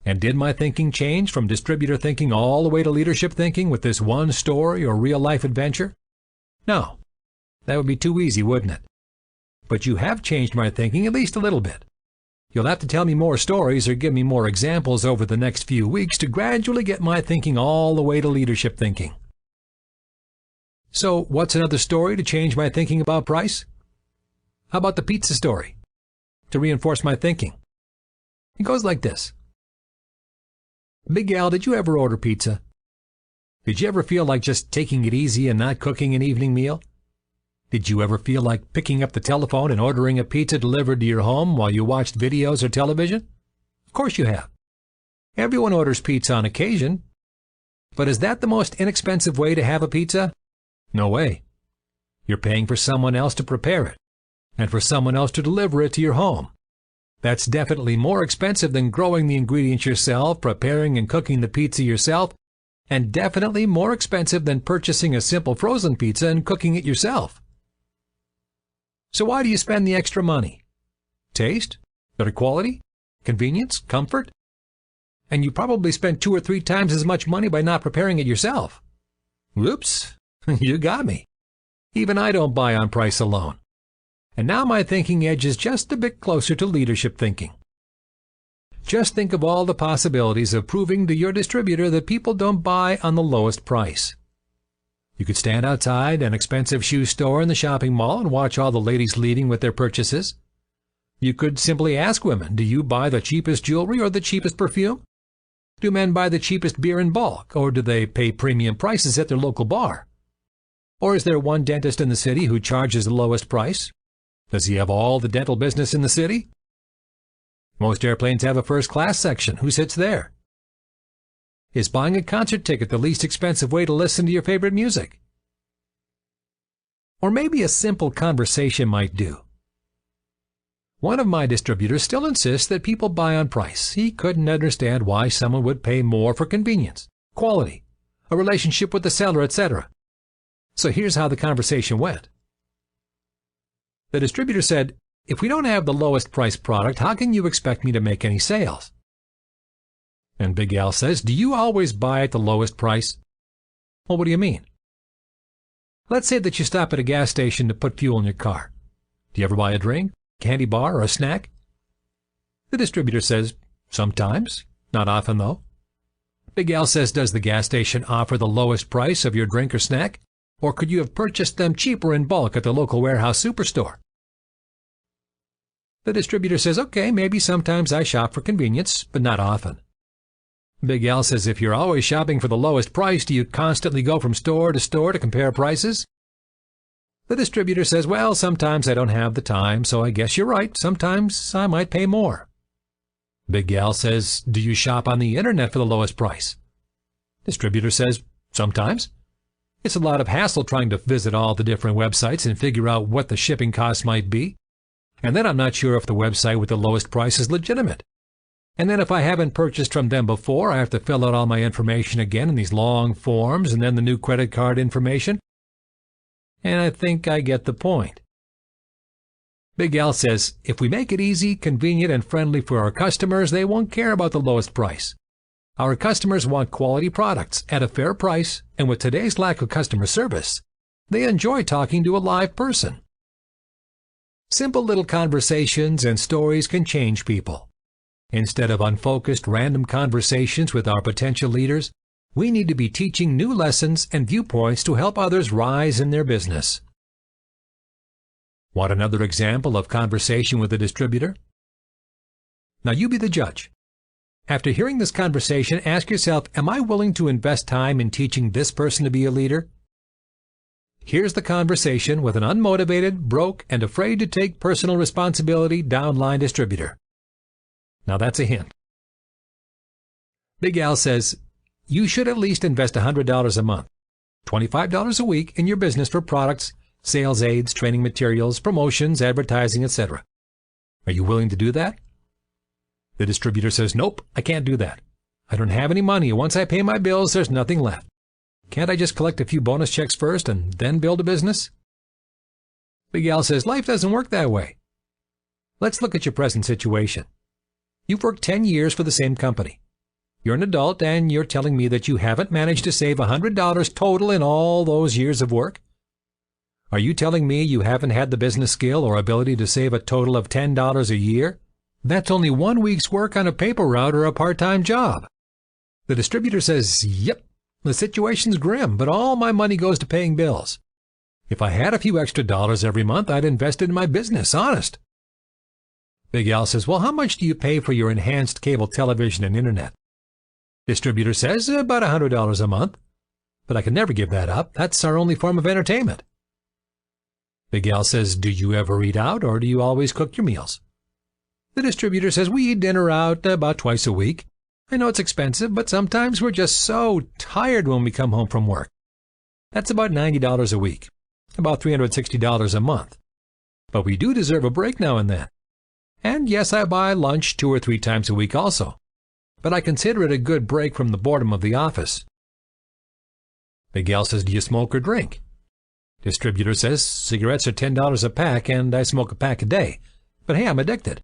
And did my thinking change from distributor thinking all the way to leadership thinking with this one story or real-life adventure? No. That would be too easy, wouldn't it? But you have changed my thinking at least a little bit. You'll have to tell me more stories or give me more examples over the next few weeks to gradually get my thinking all the way to leadership thinking. So, what's another story to change my thinking about price? How about the pizza story? To reinforce my thinking. It goes like this. Big Gal, did you ever order pizza? Did you ever feel like just taking it easy and not cooking an evening meal? Did you ever feel like picking up the telephone and ordering a pizza delivered to your home while you watched videos or television? Of course you have. Everyone orders pizza on occasion. But is that the most inexpensive way to have a pizza? No way. You're paying for someone else to prepare it, and for someone else to deliver it to your home. That's definitely more expensive than growing the ingredients yourself, preparing and cooking the pizza yourself, and definitely more expensive than purchasing a simple frozen pizza and cooking it yourself. So why do you spend the extra money? Taste? Better quality? Convenience? Comfort? And you probably spend 2 or 3 times as much money by not preparing it yourself. Whoops, you got me. Even I don't buy on price alone. And now my thinking edges just a bit closer to leadership thinking. Just think of all the possibilities of proving to your distributor that people don't buy on the lowest price. You could stand outside an expensive shoe store in the shopping mall and watch all the ladies leaving with their purchases. You could simply ask women, do you buy the cheapest jewelry or the cheapest perfume? Do men buy the cheapest beer in bulk, or do they pay premium prices at their local bar? Or is there one dentist in the city who charges the lowest price? Does he have all the dental business in the city? Most airplanes have a first-class section. Who sits there? Is buying a concert ticket the least expensive way to listen to your favorite music? Or maybe a simple conversation might do. One of my distributors still insists that people buy on price. He couldn't understand why someone would pay more for convenience, quality, a relationship with the seller, etc. So here's how the conversation went. The distributor said, if we don't have the lowest price product, how can you expect me to make any sales? And Big Al says, do you always buy at the lowest price? Well, what do you mean? Let's say that you stop at a gas station to put fuel in your car. Do you ever buy a drink, candy bar, or a snack? The distributor says, sometimes, not often though. Big Al says, does the gas station offer the lowest price of your drink or snack? Or could you have purchased them cheaper in bulk at the local warehouse superstore? The distributor says, okay, maybe sometimes I shop for convenience, but not often. Big Al says, if you're always shopping for the lowest price, do you constantly go from store to compare prices? The distributor says, well, sometimes I don't have the time, so I guess you're right. Sometimes I might pay more. Big Al says, do you shop on the internet for the lowest price? Distributor says, sometimes. It's a lot of hassle trying to visit all the different websites and figure out what the shipping costs might be. And then I'm not sure if the website with the lowest price is legitimate. And then if I haven't purchased from them before, I have to fill out all my information again in these long forms and then the new credit card information. And I think I get the point. Big Al says, if we make it easy, convenient, and friendly for our customers, they won't care about the lowest price. Our customers want quality products at a fair price, and with today's lack of customer service, they enjoy talking to a live person. Simple little conversations and stories can change people. Instead of unfocused, random conversations with our potential leaders, we need to be teaching new lessons and viewpoints to help others rise in their business. Want another example of conversation with a distributor? Now you be the judge. After hearing this conversation, ask yourself, am I willing to invest time in teaching this person to be a leader? Here's the conversation with an unmotivated, broke, and afraid to take personal responsibility downline distributor. Now that's a hint. Big Al says, you should at least invest $100 a month, $25 a week in your business for products, sales aids, training materials, promotions, advertising, etc. Are you willing to do that? The distributor says, nope, I can't do that. I don't have any money, and once I pay my bills, there's nothing left. Can't I just collect a few bonus checks first and then build a business? Big Al says, life doesn't work that way. Let's look at your present situation. You've worked 10 years for the same company. You're an adult, and you're telling me that you haven't managed to save $100 total in all those years of work? Are you telling me you haven't had the business skill or ability to save a total of $10 a year? That's only 1 week's work on a paper route or a part-time job. The distributor says, yep, the situation's grim, but all my money goes to paying bills. If I had a few extra dollars every month, I'd invest it in my business, honest. Big Al says, well, how much do you pay for your enhanced cable television and internet? Distributor says, about $100 a month. But I can never give that up. That's our only form of entertainment. Big Al says, do you ever eat out, or do you always cook your meals? The distributor says, we eat dinner out about twice a week. I know it's expensive, but sometimes we're just so tired when we come home from work. That's about $90 a week, about $360 a month. But we do deserve a break now and then. And yes, I buy lunch 2 or 3 times a week also. But I consider it a good break from the boredom of the office. Big Al says, do you smoke or drink? Distributor says, cigarettes are $10 a pack and I smoke a pack a day. But hey, I'm addicted.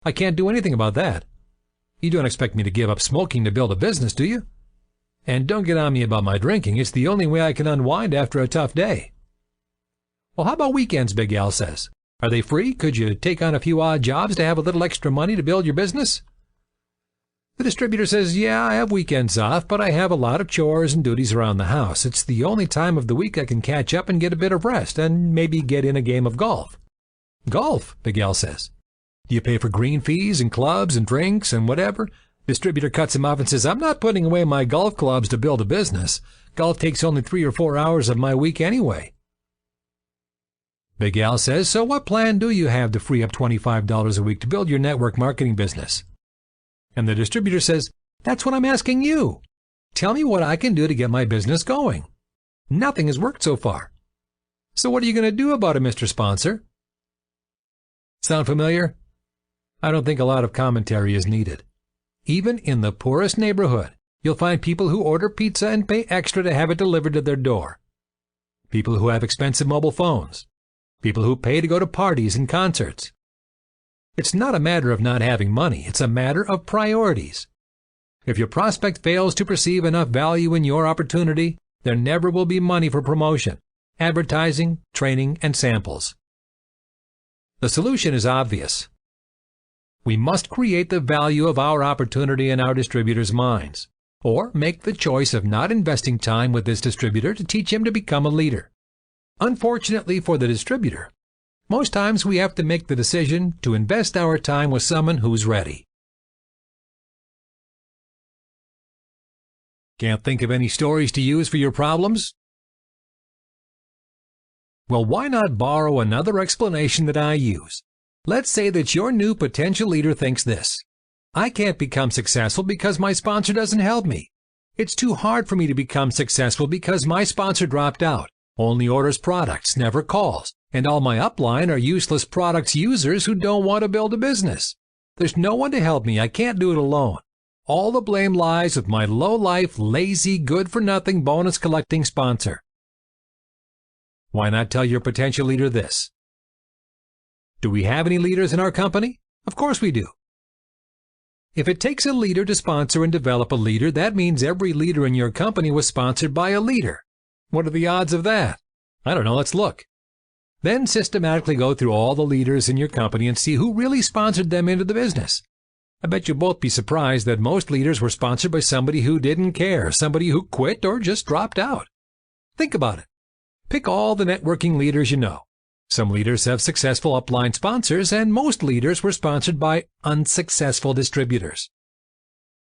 I can't do anything about that. You don't expect me to give up smoking to build a business, do you? And don't get on me about my drinking. It's the only way I can unwind after a tough day. Well, how about weekends, Big Al says? Are they free? Could you take on a few odd jobs to have a little extra money to build your business? The distributor says, yeah, I have weekends off, but I have a lot of chores and duties around the house. It's the only time of the week I can catch up and get a bit of rest and maybe get in a game of golf. Golf, Big Al says. Do you pay for green fees and clubs and drinks and whatever? Distributor cuts him off and says, I'm not putting away my golf clubs to build a business. Golf takes only 3 or 4 hours of my week anyway. Big Al says, so what plan do you have to free up $25 a week to build your network marketing business? And the distributor says, that's what I'm asking you. Tell me what I can do to get my business going. Nothing has worked so far. So what are you going to do about it, Mr. Sponsor? Sound familiar? I don't think a lot of commentary is needed. Even in the poorest neighborhood, you'll find people who order pizza and pay extra to have it delivered to their door. People who have expensive mobile phones. People who pay to go to parties and concerts. It's not a matter of not having money. It's a matter of priorities. If your prospect fails to perceive enough value in your opportunity, there never will be money for promotion, advertising, training, and samples. The solution is obvious. We must create the value of our opportunity in our distributors' minds, or make the choice of not investing time with this distributor to teach him to become a leader. Unfortunately for the distributor, most times we have to make the decision to invest our time with someone who's ready. Can't think of any stories to use for your problems? Well, why not borrow another explanation that I use? Let's say that your new potential leader thinks this. I can't become successful because my sponsor doesn't help me. It's too hard for me to become successful because my sponsor dropped out, only orders products, never calls, and all my upline are useless products users who don't want to build a business. There's no one to help me. I can't do it alone. All the blame lies with my low-life, lazy, good-for-nothing bonus-collecting sponsor. Why not tell your potential leader this? Do we have any leaders in our company? Of course we do. If it takes a leader to sponsor and develop a leader, that means every leader in your company was sponsored by a leader. What are the odds of that? I don't know, let's look. Then systematically go through all the leaders in your company and see who really sponsored them into the business. I bet you'll both be surprised that most leaders were sponsored by somebody who didn't care, somebody who quit or just dropped out. Think about it. Pick all the networking leaders you know. Some leaders have successful upline sponsors, and most leaders were sponsored by unsuccessful distributors.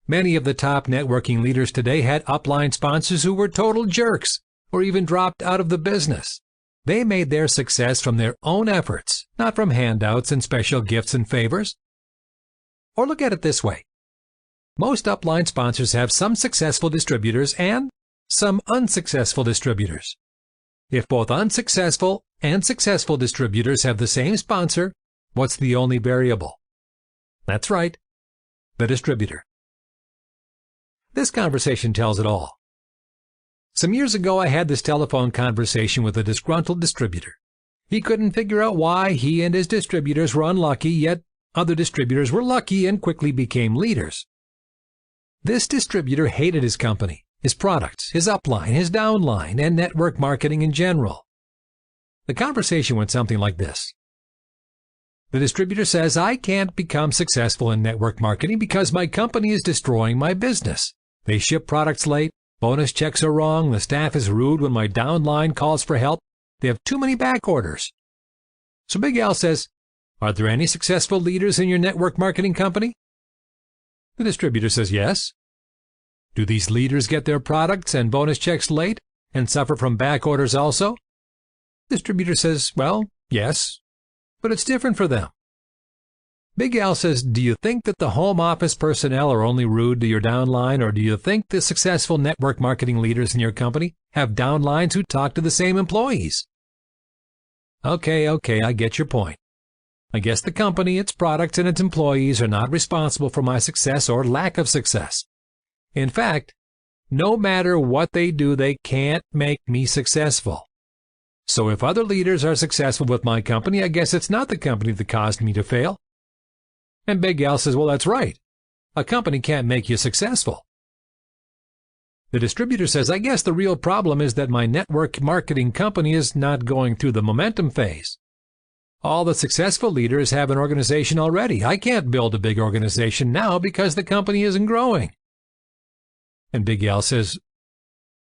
Many of the top networking leaders today had upline sponsors who were total jerks, or even dropped out of the business. They made their success from their own efforts, not from handouts and special gifts and favors. Or look at it this way. Most upline sponsors have some successful distributors and some unsuccessful distributors. If both unsuccessful and successful distributors have the same sponsor, what's the only variable? That's right, the distributor. This conversation tells it all. Some years ago, I had this telephone conversation with a disgruntled distributor. He couldn't figure out why he and his distributors were unlucky, yet other distributors were lucky and quickly became leaders. This distributor hated his company, his products, his upline, his downline, and network marketing in general. The conversation went something like this. The distributor says, I can't become successful in network marketing because my company is destroying my business. They ship products late, bonus checks are wrong, the staff is rude when my downline calls for help, they have too many back orders. So Big Al says, are there any successful leaders in your network marketing company? The distributor says yes. Do these leaders get their products and bonus checks late and suffer from back orders also? The distributor says, well, yes, but it's different for them. Big Al says, do you think that the home office personnel are only rude to your downline, or do you think the successful network marketing leaders in your company have downlines who talk to the same employees? Okay, I get your point. I guess the company, its products, and its employees are not responsible for my success or lack of success. In fact, no matter what they do, they can't make me successful. So if other leaders are successful with my company, I guess it's not the company that caused me to fail. And Big Al says, well, that's right. A company can't make you successful. The distributor says, I guess the real problem is that my network marketing company is not going through the momentum phase. All the successful leaders have an organization already. I can't build a big organization now because the company isn't growing. And Big Al says,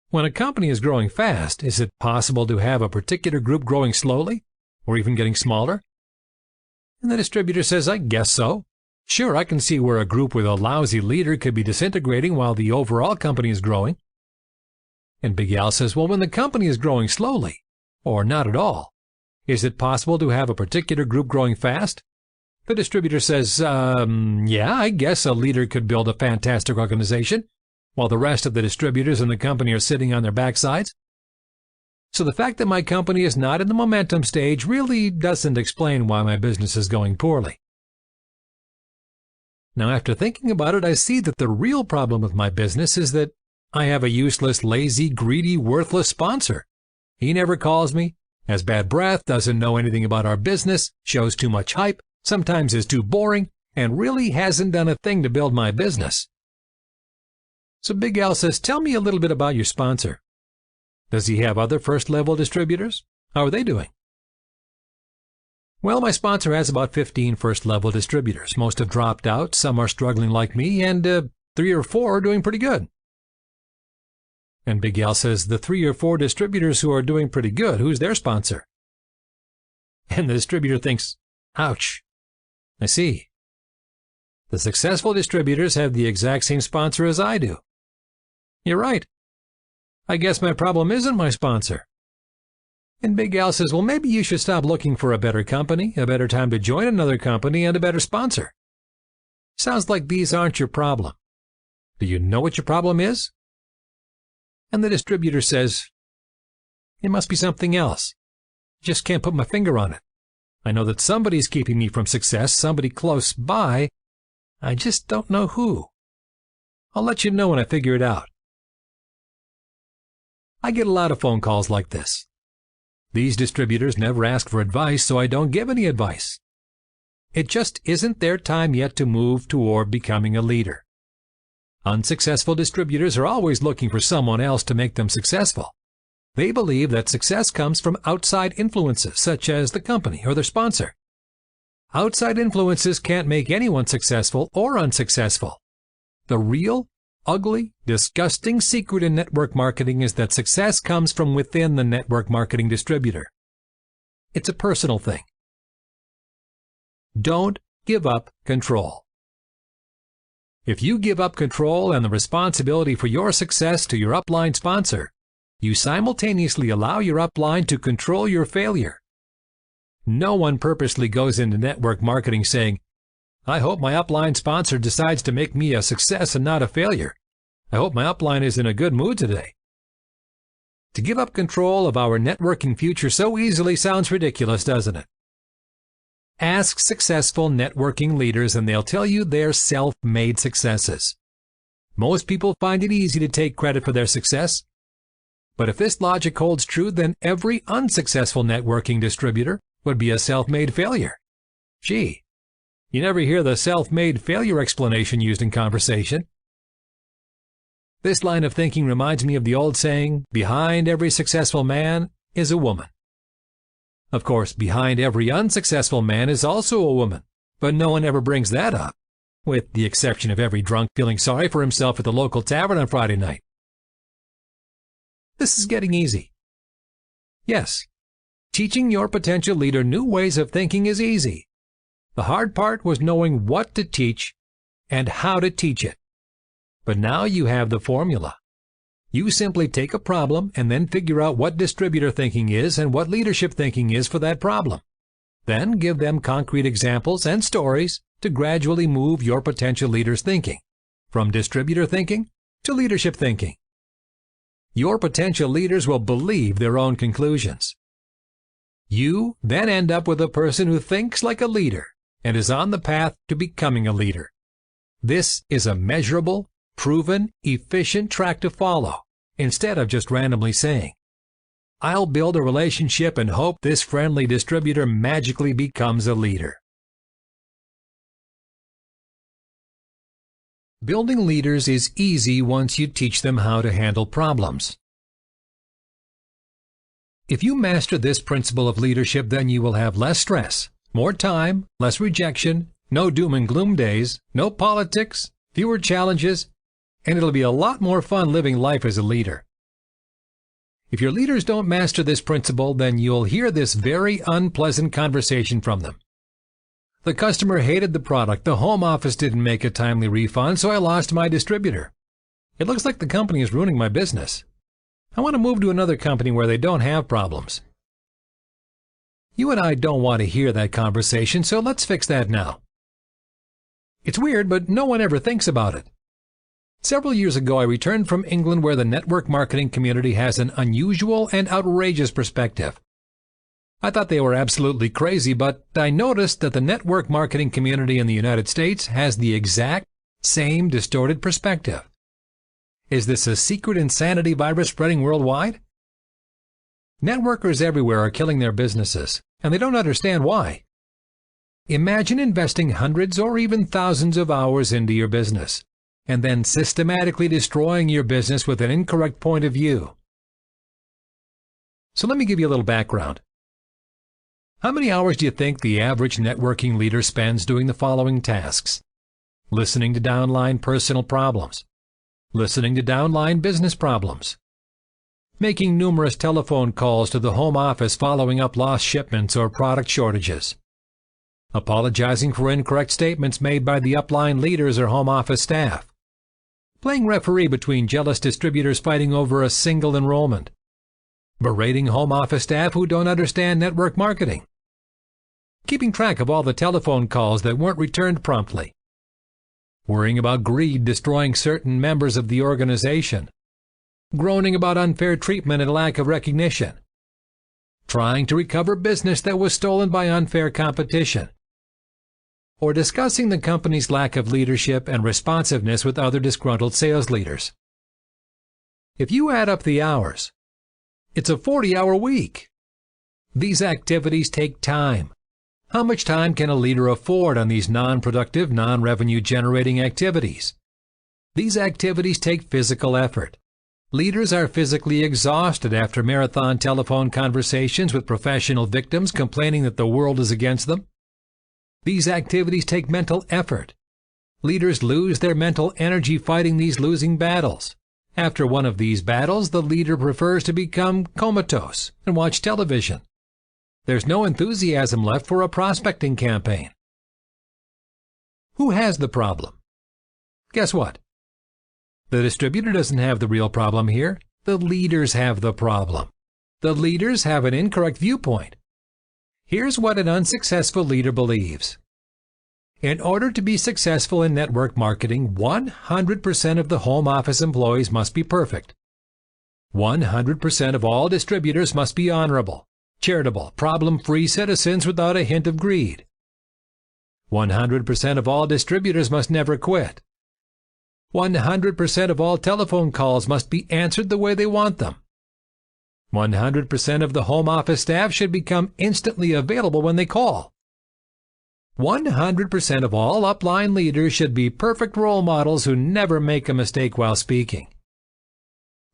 when a company is growing fast, is it possible to have a particular group growing slowly or even getting smaller? And the distributor says, I guess so. Sure, I can see where a group with a lousy leader could be disintegrating while the overall company is growing. And Big Al says, well, when the company is growing slowly, or not at all, is it possible to have a particular group growing fast? The distributor says, yeah, I guess a leader could build a fantastic organization, while the rest of the distributors in the company are sitting on their backsides. So the fact that my company is not in the momentum stage really doesn't explain why my business is going poorly. Now, after thinking about it, I see that the real problem with my business is that I have a useless, lazy, greedy, worthless sponsor. He never calls me, has bad breath, doesn't know anything about our business, shows too much hype, sometimes is too boring, and really hasn't done a thing to build my business. So Big Al says, tell me a little bit about your sponsor. Does he have other first-level distributors? How are they doing? Well, my sponsor has about 15 first-level distributors. Most have dropped out, some are struggling like me, and 3 or 4 are doing pretty good. And Big Al says, the 3 or 4 distributors who are doing pretty good, who's their sponsor? And the distributor thinks, ouch, I see. The successful distributors have the exact same sponsor as I do. You're right. I guess my problem isn't my sponsor. And Big Al says, well, maybe you should stop looking for a better company, a better time to join another company, and a better sponsor. Sounds like these aren't your problem. Do you know what your problem is? And the distributor says, it must be something else. Just can't put my finger on it. I know that somebody's keeping me from success, somebody close by. I just don't know who. I'll let you know when I figure it out. I get a lot of phone calls like this. These distributors never ask for advice, so I don't give any advice. It just isn't their time yet to move toward becoming a leader. Unsuccessful distributors are always looking for someone else to make them successful. They believe that success comes from outside influences, such as the company or their sponsor. Outside influences can't make anyone successful or unsuccessful. The real, ugly, disgusting secret in network marketing is that success comes from within the network marketing distributor. It's a personal thing. Don't give up control. If you give up control and the responsibility for your success to your upline sponsor, you simultaneously allow your upline to control your failure. No one purposely goes into network marketing saying, "I hope my upline sponsor decides to make me a success and not a failure. I hope my upline is in a good mood today." To give up control of our networking future so easily sounds ridiculous, doesn't it? Ask successful networking leaders and they'll tell you they're self-made successes. Most people find it easy to take credit for their success. But if this logic holds true, then every unsuccessful networking distributor would be a self-made failure. Gee, you never hear the self-made failure explanation used in conversation. This line of thinking reminds me of the old saying, behind every successful man is a woman. Of course, behind every unsuccessful man is also a woman, but no one ever brings that up, with the exception of every drunk feeling sorry for himself at the local tavern on Friday night. This is getting easy. Yes, teaching your potential leader new ways of thinking is easy. The hard part was knowing what to teach and how to teach it. But now you have the formula. You simply take a problem and then figure out what distributor thinking is and what leadership thinking is for that problem. Then give them concrete examples and stories to gradually move your potential leader's thinking, from distributor thinking to leadership thinking. Your potential leaders will believe their own conclusions. You then end up with a person who thinks like a leader and is on the path to becoming a leader. This is a measurable, proven, efficient track to follow, instead of just randomly saying, "I'll build a relationship and hope this friendly distributor magically becomes a leader." Building leaders is easy once you teach them how to handle problems. If you master this principle of leadership, then you will have less stress, more time, less rejection, no doom and gloom days, no politics, fewer challenges, and it'll be a lot more fun living life as a leader. If your leaders don't master this principle, then you'll hear this very unpleasant conversation from them. "The customer hated the product, the home office didn't make a timely refund, so I lost my distributor. It looks like the company is ruining my business. I want to move to another company where they don't have problems." You and I don't want to hear that conversation, so let's fix that now. It's weird, but no one ever thinks about it. Several years ago, I returned from England where the network marketing community has an unusual and outrageous perspective. I thought they were absolutely crazy, but I noticed that the network marketing community in the United States has the exact same distorted perspective. Is this a secret insanity virus spreading worldwide? Networkers everywhere are killing their businesses, and they don't understand why. Imagine investing hundreds or even thousands of hours into your business, and then systematically destroying your business with an incorrect point of view. So let me give you a little background. How many hours do you think the average networking leader spends doing the following tasks? Listening to downline personal problems. Listening to downline business problems. Making numerous telephone calls to the home office following up lost shipments or product shortages. Apologizing for incorrect statements made by the upline leaders or home office staff. Playing referee between jealous distributors fighting over a single enrollment. Berating home office staff who don't understand network marketing. Keeping track of all the telephone calls that weren't returned promptly. Worrying about greed destroying certain members of the organization. Groaning about unfair treatment and lack of recognition. Trying to recover business that was stolen by unfair competition. Or discussing the company's lack of leadership and responsiveness with other disgruntled sales leaders. If you add up the hours, it's a 40-hour week. These activities take time. How much time can a leader afford on these non-productive, non-revenue generating activities? These activities take physical effort. Leaders are physically exhausted after marathon telephone conversations with professional victims complaining that the world is against them. These activities take mental effort. Leaders lose their mental energy fighting these losing battles. After one of these battles, the leader prefers to become comatose and watch television. There's no enthusiasm left for a prospecting campaign. Who has the problem? Guess what? The distributor doesn't have the real problem here. The leaders have the problem. The leaders have an incorrect viewpoint. Here's what an unsuccessful leader believes. In order to be successful in network marketing, 100% of the home office employees must be perfect. 100% of all distributors must be honorable, charitable, problem-free citizens without a hint of greed. 100% of all distributors must never quit. 100% of all telephone calls must be answered the way they want them. 100% of the home office staff should become instantly available when they call. 100% of all upline leaders should be perfect role models who never make a mistake while speaking.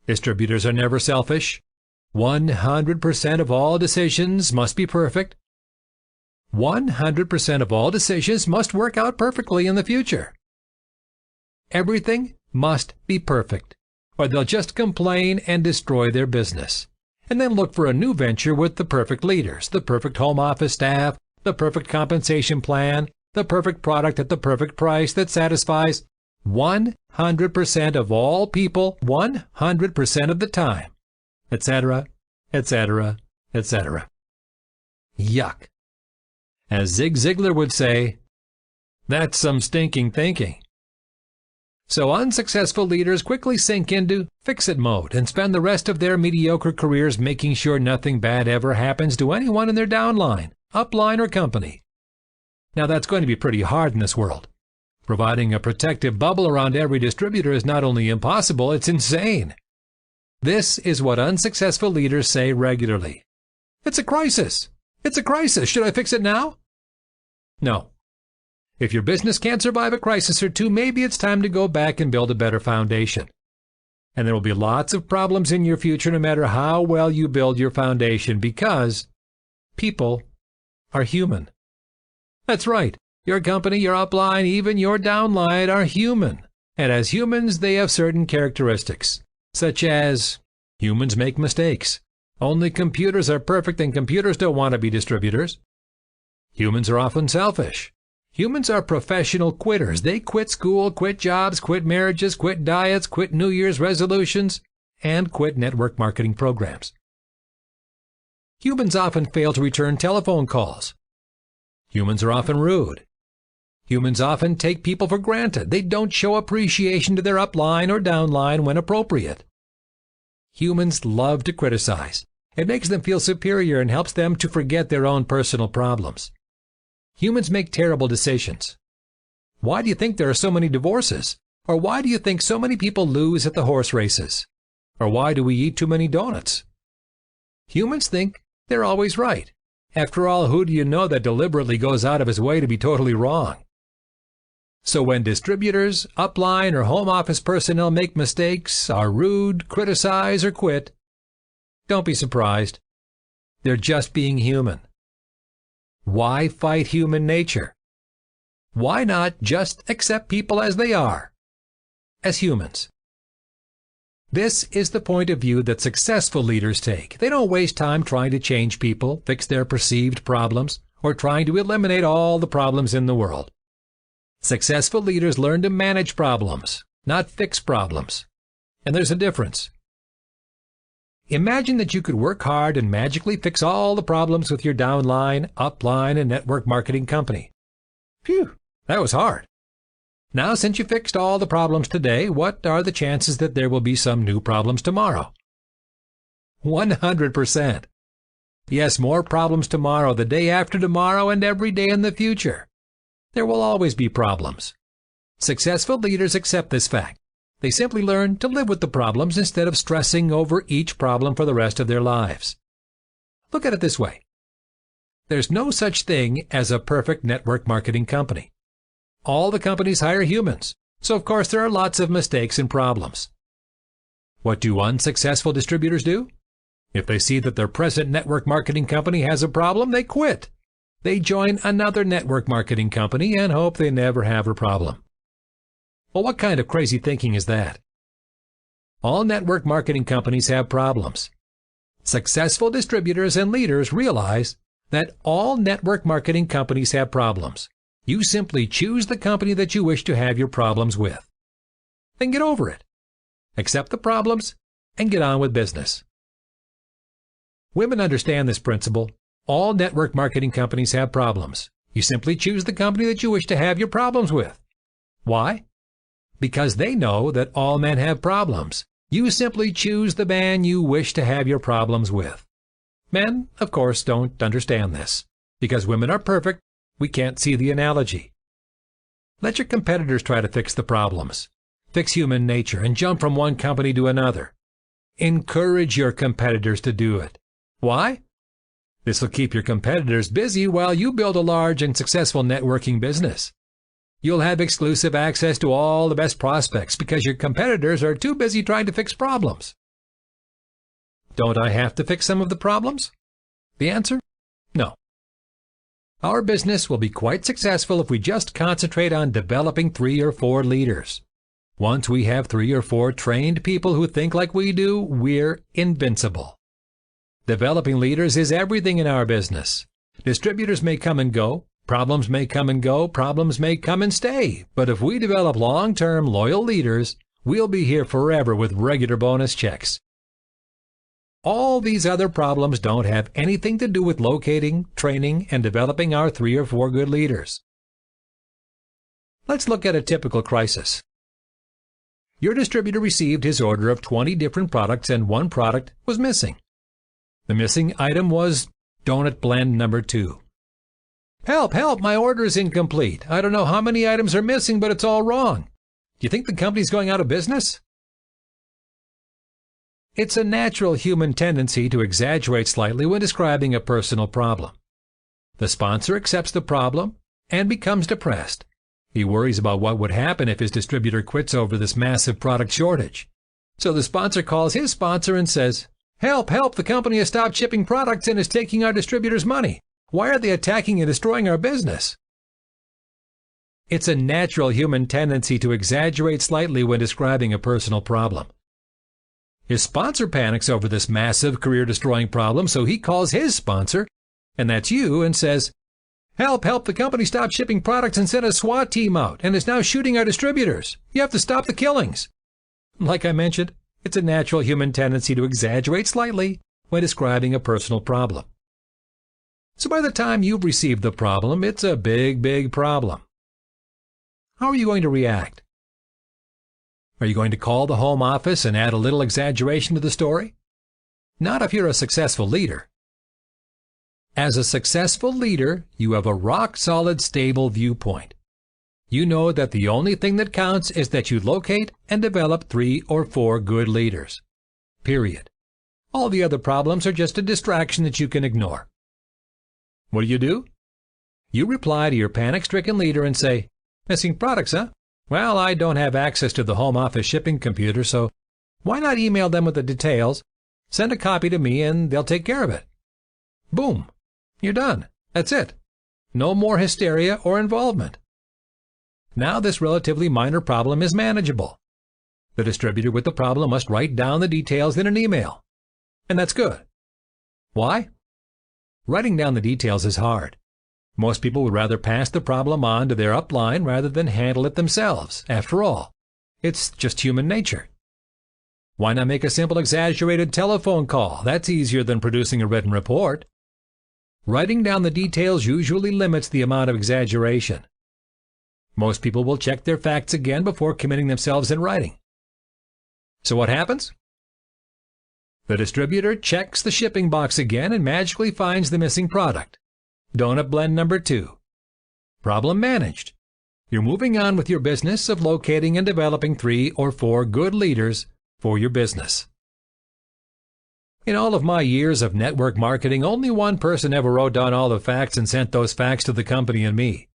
Distributors are never selfish. 100% of all decisions must be perfect. 100% of all decisions must work out perfectly in the future. Everything must be perfect, or they'll just complain and destroy their business, and then look for a new venture with the perfect leaders, the perfect home office staff, the perfect compensation plan, the perfect product at the perfect price that satisfies 100% of all people 100% of the time, etc., etc., etc. Yuck. As Zig Ziglar would say, that's some stinking thinking. So unsuccessful leaders quickly sink into fix-it mode and spend the rest of their mediocre careers making sure nothing bad ever happens to anyone in their downline, upline, or company. Now that's going to be pretty hard in this world. Providing a protective bubble around every distributor is not only impossible, it's insane. This is what unsuccessful leaders say regularly. It's a crisis. It's a crisis. Should I fix it now? No. If your business can't survive a crisis or two, maybe it's time to go back and build a better foundation. And there will be lots of problems in your future no matter how well you build your foundation, because people are human. That's right. Your company, your upline, even your downline are human. And as humans, they have certain characteristics, such as humans make mistakes. Only computers are perfect and computers don't want to be distributors. Humans are often selfish. Humans are professional quitters. They quit school, quit jobs, quit marriages, quit diets, quit New Year's resolutions, and quit network marketing programs. Humans often fail to return telephone calls. Humans are often rude. Humans often take people for granted. They don't show appreciation to their upline or downline when appropriate. Humans love to criticize. It makes them feel superior and helps them to forget their own personal problems. Humans make terrible decisions. Why do you think there are so many divorces? Or why do you think so many people lose at the horse races? Or why do we eat too many donuts? Humans think they're always right. After all, who do you know that deliberately goes out of his way to be totally wrong? So when distributors, upline, or home office personnel make mistakes, are rude, criticize, or quit, don't be surprised. They're just being human. Why fight human nature? Why not just accept people as they are, as humans? This is the point of view that successful leaders take. They don't waste time trying to change people, fix their perceived problems, or trying to eliminate all the problems in the world. Successful leaders learn to manage problems, not fix problems. And there's a difference. Imagine that you could work hard and magically fix all the problems with your downline, upline, and network marketing company. Phew, that was hard. Now, since you fixed all the problems today, what are the chances that there will be some new problems tomorrow? 100%. Yes, more problems tomorrow, the day after tomorrow, and every day in the future. There will always be problems. Successful leaders accept this fact. They simply learn to live with the problems instead of stressing over each problem for the rest of their lives. Look at it this way. There's no such thing as a perfect network marketing company. All the companies hire humans, so of course there are lots of mistakes and problems. What do unsuccessful distributors do? If they see that their present network marketing company has a problem, they quit. They join another network marketing company and hope they never have a problem. Well, what kind of crazy thinking is that? All network marketing companies have problems. Successful distributors and leaders realize that all network marketing companies have problems. You simply choose the company that you wish to have your problems with. Then get over it. Accept the problems and get on with business. Women understand this principle. All network marketing companies have problems. You simply choose the company that you wish to have your problems with. Why? Because they know that all men have problems. You simply choose the man you wish to have your problems with. Men, of course, don't understand this. Because women are perfect, we can't see the analogy. Let your competitors try to fix the problems. Fix human nature and jump from one company to another. Encourage your competitors to do it. Why? This will keep your competitors busy while you build a large and successful networking business. You'll have exclusive access to all the best prospects because your competitors are too busy trying to fix problems. Don't I have to fix some of the problems? The answer? No. Our business will be quite successful if we just concentrate on developing 3 or 4 leaders. Once we have 3 or 4 trained people who think like we do, we're invincible. Developing leaders is everything in our business. Distributors may come and go, problems may come and go, problems may come and stay. But if we develop long-term, loyal leaders, we'll be here forever with regular bonus checks. All these other problems don't have anything to do with locating, training, and developing our 3 or 4 good leaders. Let's look at a typical crisis. Your distributor received his order of 20 different products and one product was missing. The missing item was donut blend number 2. Help, help, my order is incomplete. I don't know how many items are missing, but it's all wrong. Do you think the company's going out of business? It's a natural human tendency to exaggerate slightly when describing a personal problem. The sponsor accepts the problem and becomes depressed. He worries about what would happen if his distributor quits over this massive product shortage. So the sponsor calls his sponsor and says, Help, help, the company has stopped shipping products and is taking our distributor's money. Why are they attacking and destroying our business? It's a natural human tendency to exaggerate slightly when describing a personal problem. His sponsor panics over this massive career-destroying problem, so he calls his sponsor, and that's you, and says, Help, help, the company stopped shipping products and sent a SWAT team out and is now shooting our distributors. You have to stop the killings. Like I mentioned, it's a natural human tendency to exaggerate slightly when describing a personal problem. So by the time you've received the problem, it's a big, big problem. How are you going to react? Are you going to call the home office and add a little exaggeration to the story? Not if you're a successful leader. As a successful leader, you have a rock-solid, stable viewpoint. You know that the only thing that counts is that you locate and develop 3 or 4 good leaders. Period. All the other problems are just a distraction that you can ignore. What do? You reply to your panic-stricken leader and say, Missing products, huh? Well, I don't have access to the home office shipping computer, so why not email them with the details, send a copy to me, and they'll take care of it. Boom. You're done. That's it. No more hysteria or involvement. Now this relatively minor problem is manageable. The distributor with the problem must write down the details in an email. And that's good. Why? Writing down the details is hard. Most people would rather pass the problem on to their upline rather than handle it themselves. After all, it's just human nature. Why not make a simple exaggerated telephone call? That's easier than producing a written report. Writing down the details usually limits the amount of exaggeration. Most people will check their facts again before committing themselves in writing. So what happens? The distributor checks the shipping box again and magically finds the missing product. Donut blend number 2. Problem managed. You're moving on with your business of locating and developing 3 or 4 good leaders for your business. In all of my years of network marketing, only one person ever wrote down all the facts and sent those facts to the company and me.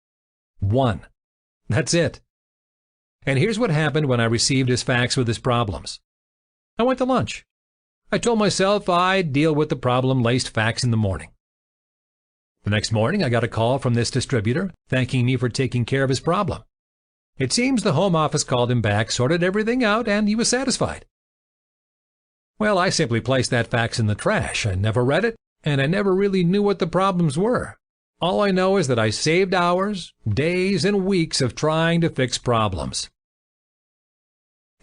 One. That's it. And here's what happened when I received his facts with his problems. I went to lunch. I told myself I'd deal with the problem-laced facts in the morning. The next morning, I got a call from this distributor thanking me for taking care of his problem. It seems the home office called him back, sorted everything out, and he was satisfied. Well, I simply placed that fax in the trash. I never read it, and I never really knew what the problems were. All I know is that I saved hours, days, and weeks of trying to fix problems.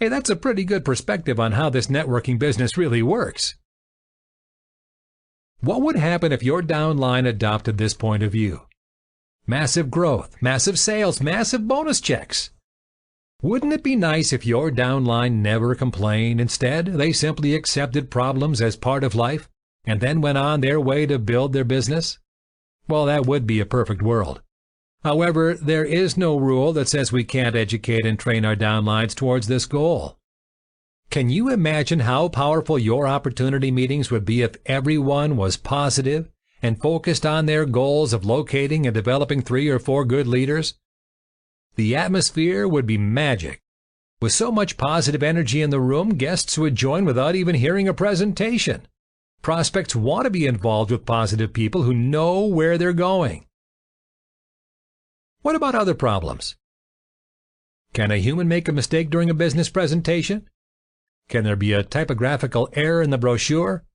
Hey, that's a pretty good perspective on how this networking business really works. What would happen if your downline adopted this point of view? Massive growth, massive sales, massive bonus checks. Wouldn't it be nice if your downline never complained? Instead, they simply accepted problems as part of life and then went on their way to build their business? Well, that would be a perfect world. However, there is no rule that says we can't educate and train our downlines towards this goal. Can you imagine how powerful your opportunity meetings would be if everyone was positive and focused on their goals of locating and developing 3 or 4 good leaders? The atmosphere would be magic. With so much positive energy in the room, guests would join without even hearing a presentation. Prospects want to be involved with positive people who know where they're going. What about other problems? Can a human make a mistake during a business presentation? Can there be a typographical error in the brochure?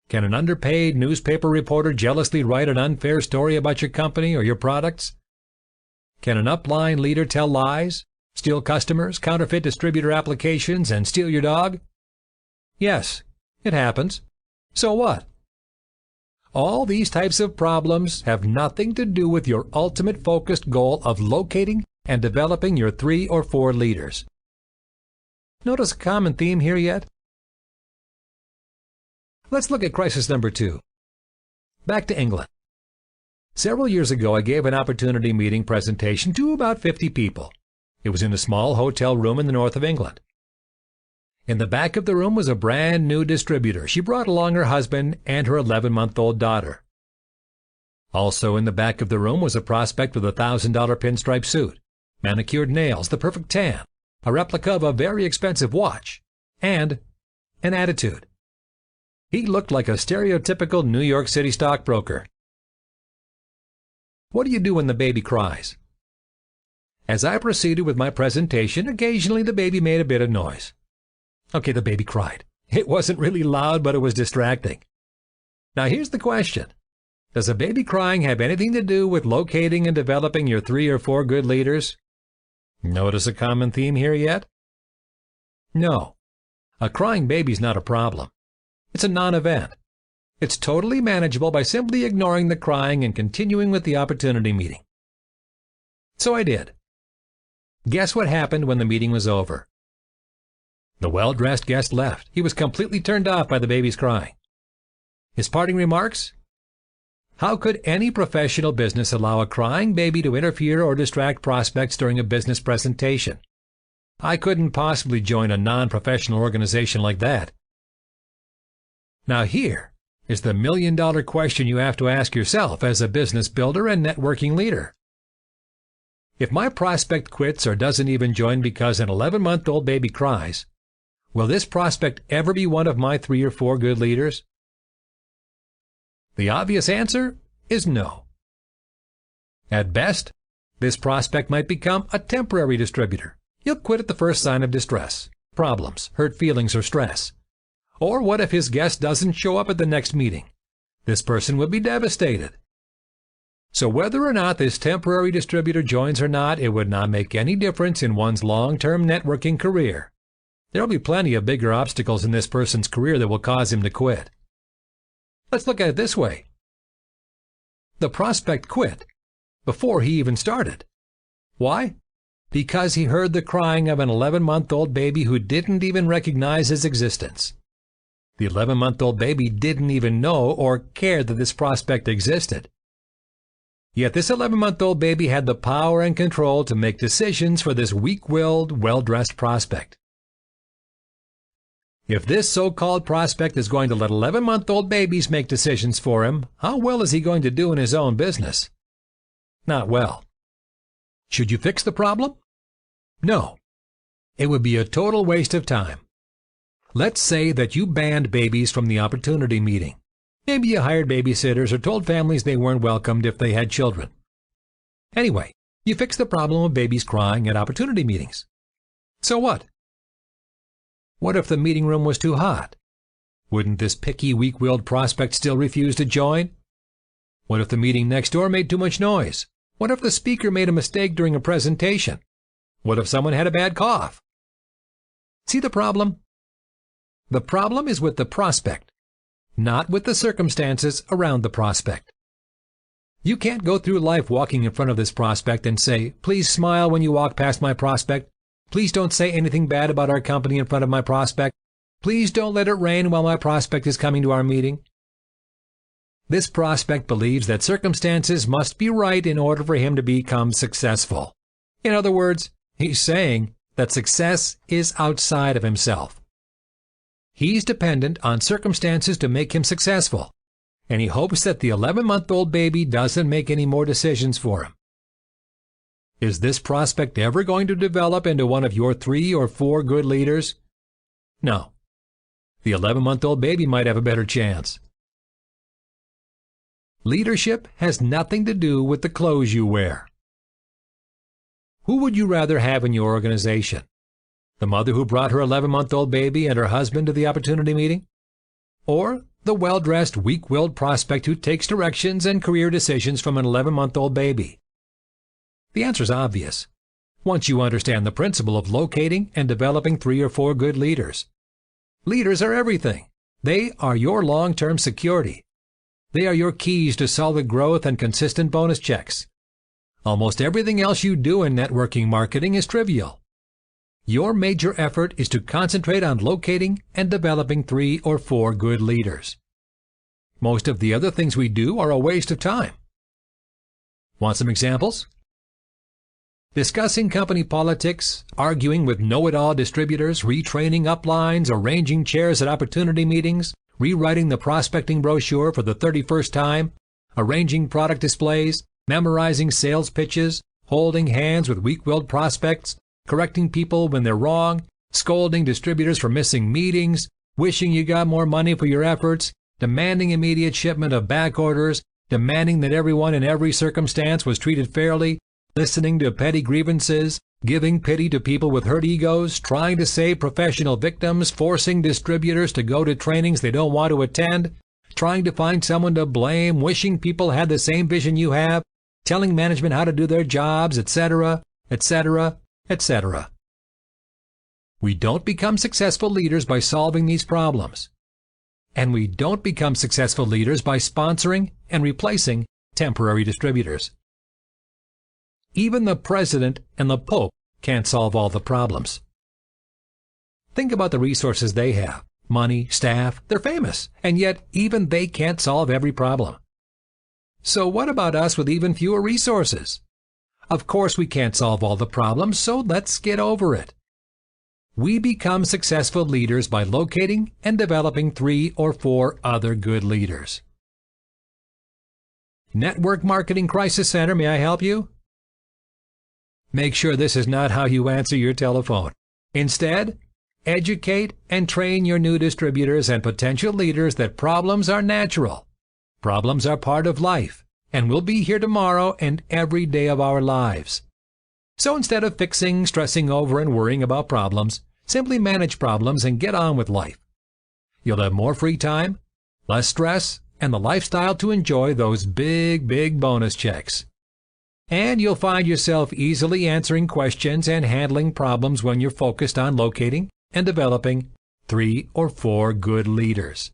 Can an underpaid newspaper reporter jealously write an unfair story about your company or your products? Can an upline leader tell lies, steal customers, counterfeit distributor applications, and steal your dog? Yes, it happens. So what? All these types of problems have nothing to do with your ultimate focused goal of locating and developing your 3 or 4 leaders. Notice a common theme here yet? Let's look at crisis number 2. Back to England. Several years ago, I gave an opportunity meeting presentation to about 50 people. It was in a small hotel room in the north of England. In the back of the room was a brand new distributor. She brought along her husband and her 11-month-old daughter. Also in the back of the room was a prospect with a $1,000 pinstripe suit, manicured nails, the perfect tan, a replica of a very expensive watch, and an attitude. He looked like a stereotypical New York City stockbroker. What do you do when the baby cries? As I proceeded with my presentation, occasionally the baby made a bit of noise. Okay, the baby cried. It wasn't really loud, but it was distracting. Now here's the question. Does a baby crying have anything to do with locating and developing your 3 or 4 good leaders? Notice a common theme here yet? No. A crying baby's not a problem. It's a non-event. It's totally manageable by simply ignoring the crying and continuing with the opportunity meeting. So I did. Guess what happened when the meeting was over? The well-dressed guest left. He was completely turned off by the baby's crying. His parting remarks? How could any professional business allow a crying baby to interfere or distract prospects during a business presentation? I couldn't possibly join a non-professional organization like that. Now here is the million-dollar question you have to ask yourself as a business builder and networking leader. If my prospect quits or doesn't even join because an 11-month-old baby cries, will this prospect ever be one of my 3 or 4 good leaders? The obvious answer is no. At best, this prospect might become a temporary distributor. He'll quit at the first sign of distress, problems, hurt feelings, or stress. Or what if his guest doesn't show up at the next meeting? This person would be devastated. So whether or not this temporary distributor joins or not, it would not make any difference in one's long-term networking career. There will be plenty of bigger obstacles in this person's career that will cause him to quit. Let's look at it this way. The prospect quit before he even started. Why? Because he heard the crying of an 11-month-old baby who didn't even recognize his existence. The 11-month-old baby didn't even know or care that this prospect existed. Yet this 11-month-old baby had the power and control to make decisions for this weak-willed, well-dressed prospect. If this so-called prospect is going to let 11-month-old babies make decisions for him, how well is he going to do in his own business? Not well. Should you fix the problem? No. It would be a total waste of time. Let's say that you banned babies from the opportunity meeting. Maybe you hired babysitters or told families they weren't welcomed if they had children. Anyway, you fixed the problem of babies crying at opportunity meetings. So what? What if the meeting room was too hot? Wouldn't this picky, weak-willed prospect still refuse to join? What if the meeting next door made too much noise? What if the speaker made a mistake during a presentation? What if someone had a bad cough? See the problem? The problem is with the prospect, not with the circumstances around the prospect. You can't go through life walking in front of this prospect and say, "Please smile when you walk past my prospect. Please don't say anything bad about our company in front of my prospect. Please don't let it rain while my prospect is coming to our meeting." This prospect believes that circumstances must be right in order for him to become successful. In other words, he's saying that success is outside of himself. He's dependent on circumstances to make him successful, and he hopes that the 11-month-old baby doesn't make any more decisions for him. Is this prospect ever going to develop into one of your 3 or 4 good leaders? No. The 11-month-old baby might have a better chance. Leadership has nothing to do with the clothes you wear. Who would you rather have in your organization? The mother who brought her 11-month-old baby and her husband to the opportunity meeting? Or the well-dressed, weak-willed prospect who takes directions and career decisions from an 11-month-old baby? The answer's obvious, once you understand the principle of locating and developing 3 or 4 good leaders. Leaders are everything. They are your long-term security. They are your keys to solid growth and consistent bonus checks. Almost everything else you do in networking marketing is trivial. Your major effort is to concentrate on locating and developing 3 or 4 good leaders. Most of the other things we do are a waste of time. Want some examples? Discussing company politics, arguing with know-it-all distributors, retraining uplines, arranging chairs at opportunity meetings, rewriting the prospecting brochure for the 31st time, arranging product displays, memorizing sales pitches, holding hands with weak-willed prospects, correcting people when they're wrong, scolding distributors for missing meetings, wishing you got more money for your efforts, demanding immediate shipment of back orders, demanding that everyone in every circumstance was treated fairly, listening to petty grievances, giving pity to people with hurt egos, trying to save professional victims, forcing distributors to go to trainings they don't want to attend, trying to find someone to blame, wishing people had the same vision you have, telling management how to do their jobs, etc., etc., etc. We don't become successful leaders by solving these problems. And we don't become successful leaders by sponsoring and replacing temporary distributors. Even the president and the pope can't solve all the problems. Think about the resources they have. Money, staff, they're famous, and yet even they can't solve every problem. So what about us with even fewer resources? Of course we can't solve all the problems, so let's get over it. We become successful leaders by locating and developing 3 or 4 other good leaders. Network Marketing Crisis Center, may I help you? Make sure this is not how you answer your telephone. Instead, educate and train your new distributors and potential leaders that problems are natural. Problems are part of life and will be here tomorrow and every day of our lives. So instead of fixing, stressing over, and worrying about problems, simply manage problems and get on with life. You'll have more free time, less stress, and the lifestyle to enjoy those big bonus checks. And you'll find yourself easily answering questions and handling problems when you're focused on locating and developing 3 or 4 good leaders.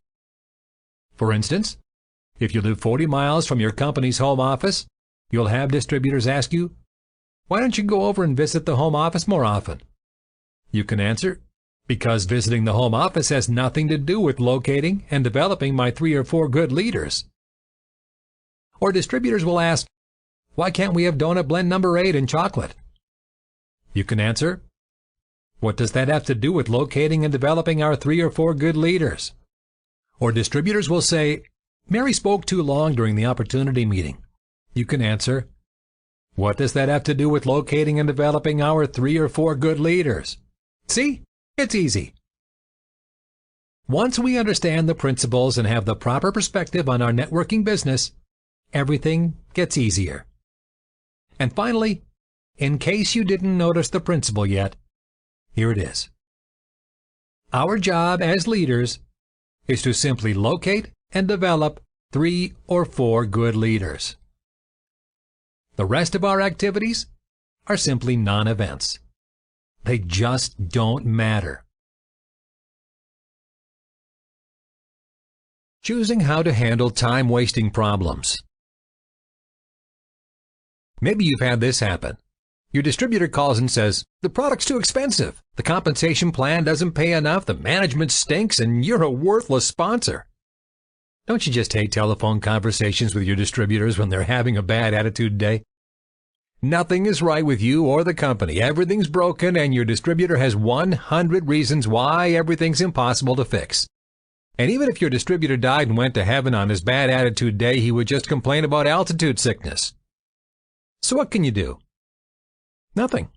For instance, if you live 40 miles from your company's home office, you'll have distributors ask you, "Why don't you go over and visit the home office more often?" You can answer, "Because visiting the home office has nothing to do with locating and developing my 3 or 4 good leaders." Or distributors will ask, "Why can't we have donut blend number 8 and chocolate?" You can answer, "What does that have to do with locating and developing our 3 or 4 good leaders?" Or distributors will say, "Mary spoke too long during the opportunity meeting." You can answer, "What does that have to do with locating and developing our 3 or 4 good leaders?" See? It's easy. Once we understand the principles and have the proper perspective on our networking business, everything gets easier. And finally, in case you didn't notice the principle yet, here it is. Our job as leaders is to simply locate and develop 3 or 4 good leaders. The rest of our activities are simply non-events. They just don't matter. Choosing how to handle time-wasting problems. Maybe you've had this happen. Your distributor calls and says, "The product's too expensive. The compensation plan doesn't pay enough, the management stinks, and you're a worthless sponsor." Don't you just hate telephone conversations with your distributors when they're having a bad attitude day? Nothing is right with you or the company. Everything's broken, and your distributor has 100 reasons why everything's impossible to fix. And even if your distributor died and went to heaven on his bad attitude day, he would just complain about altitude sickness. So what can you do? Nothing.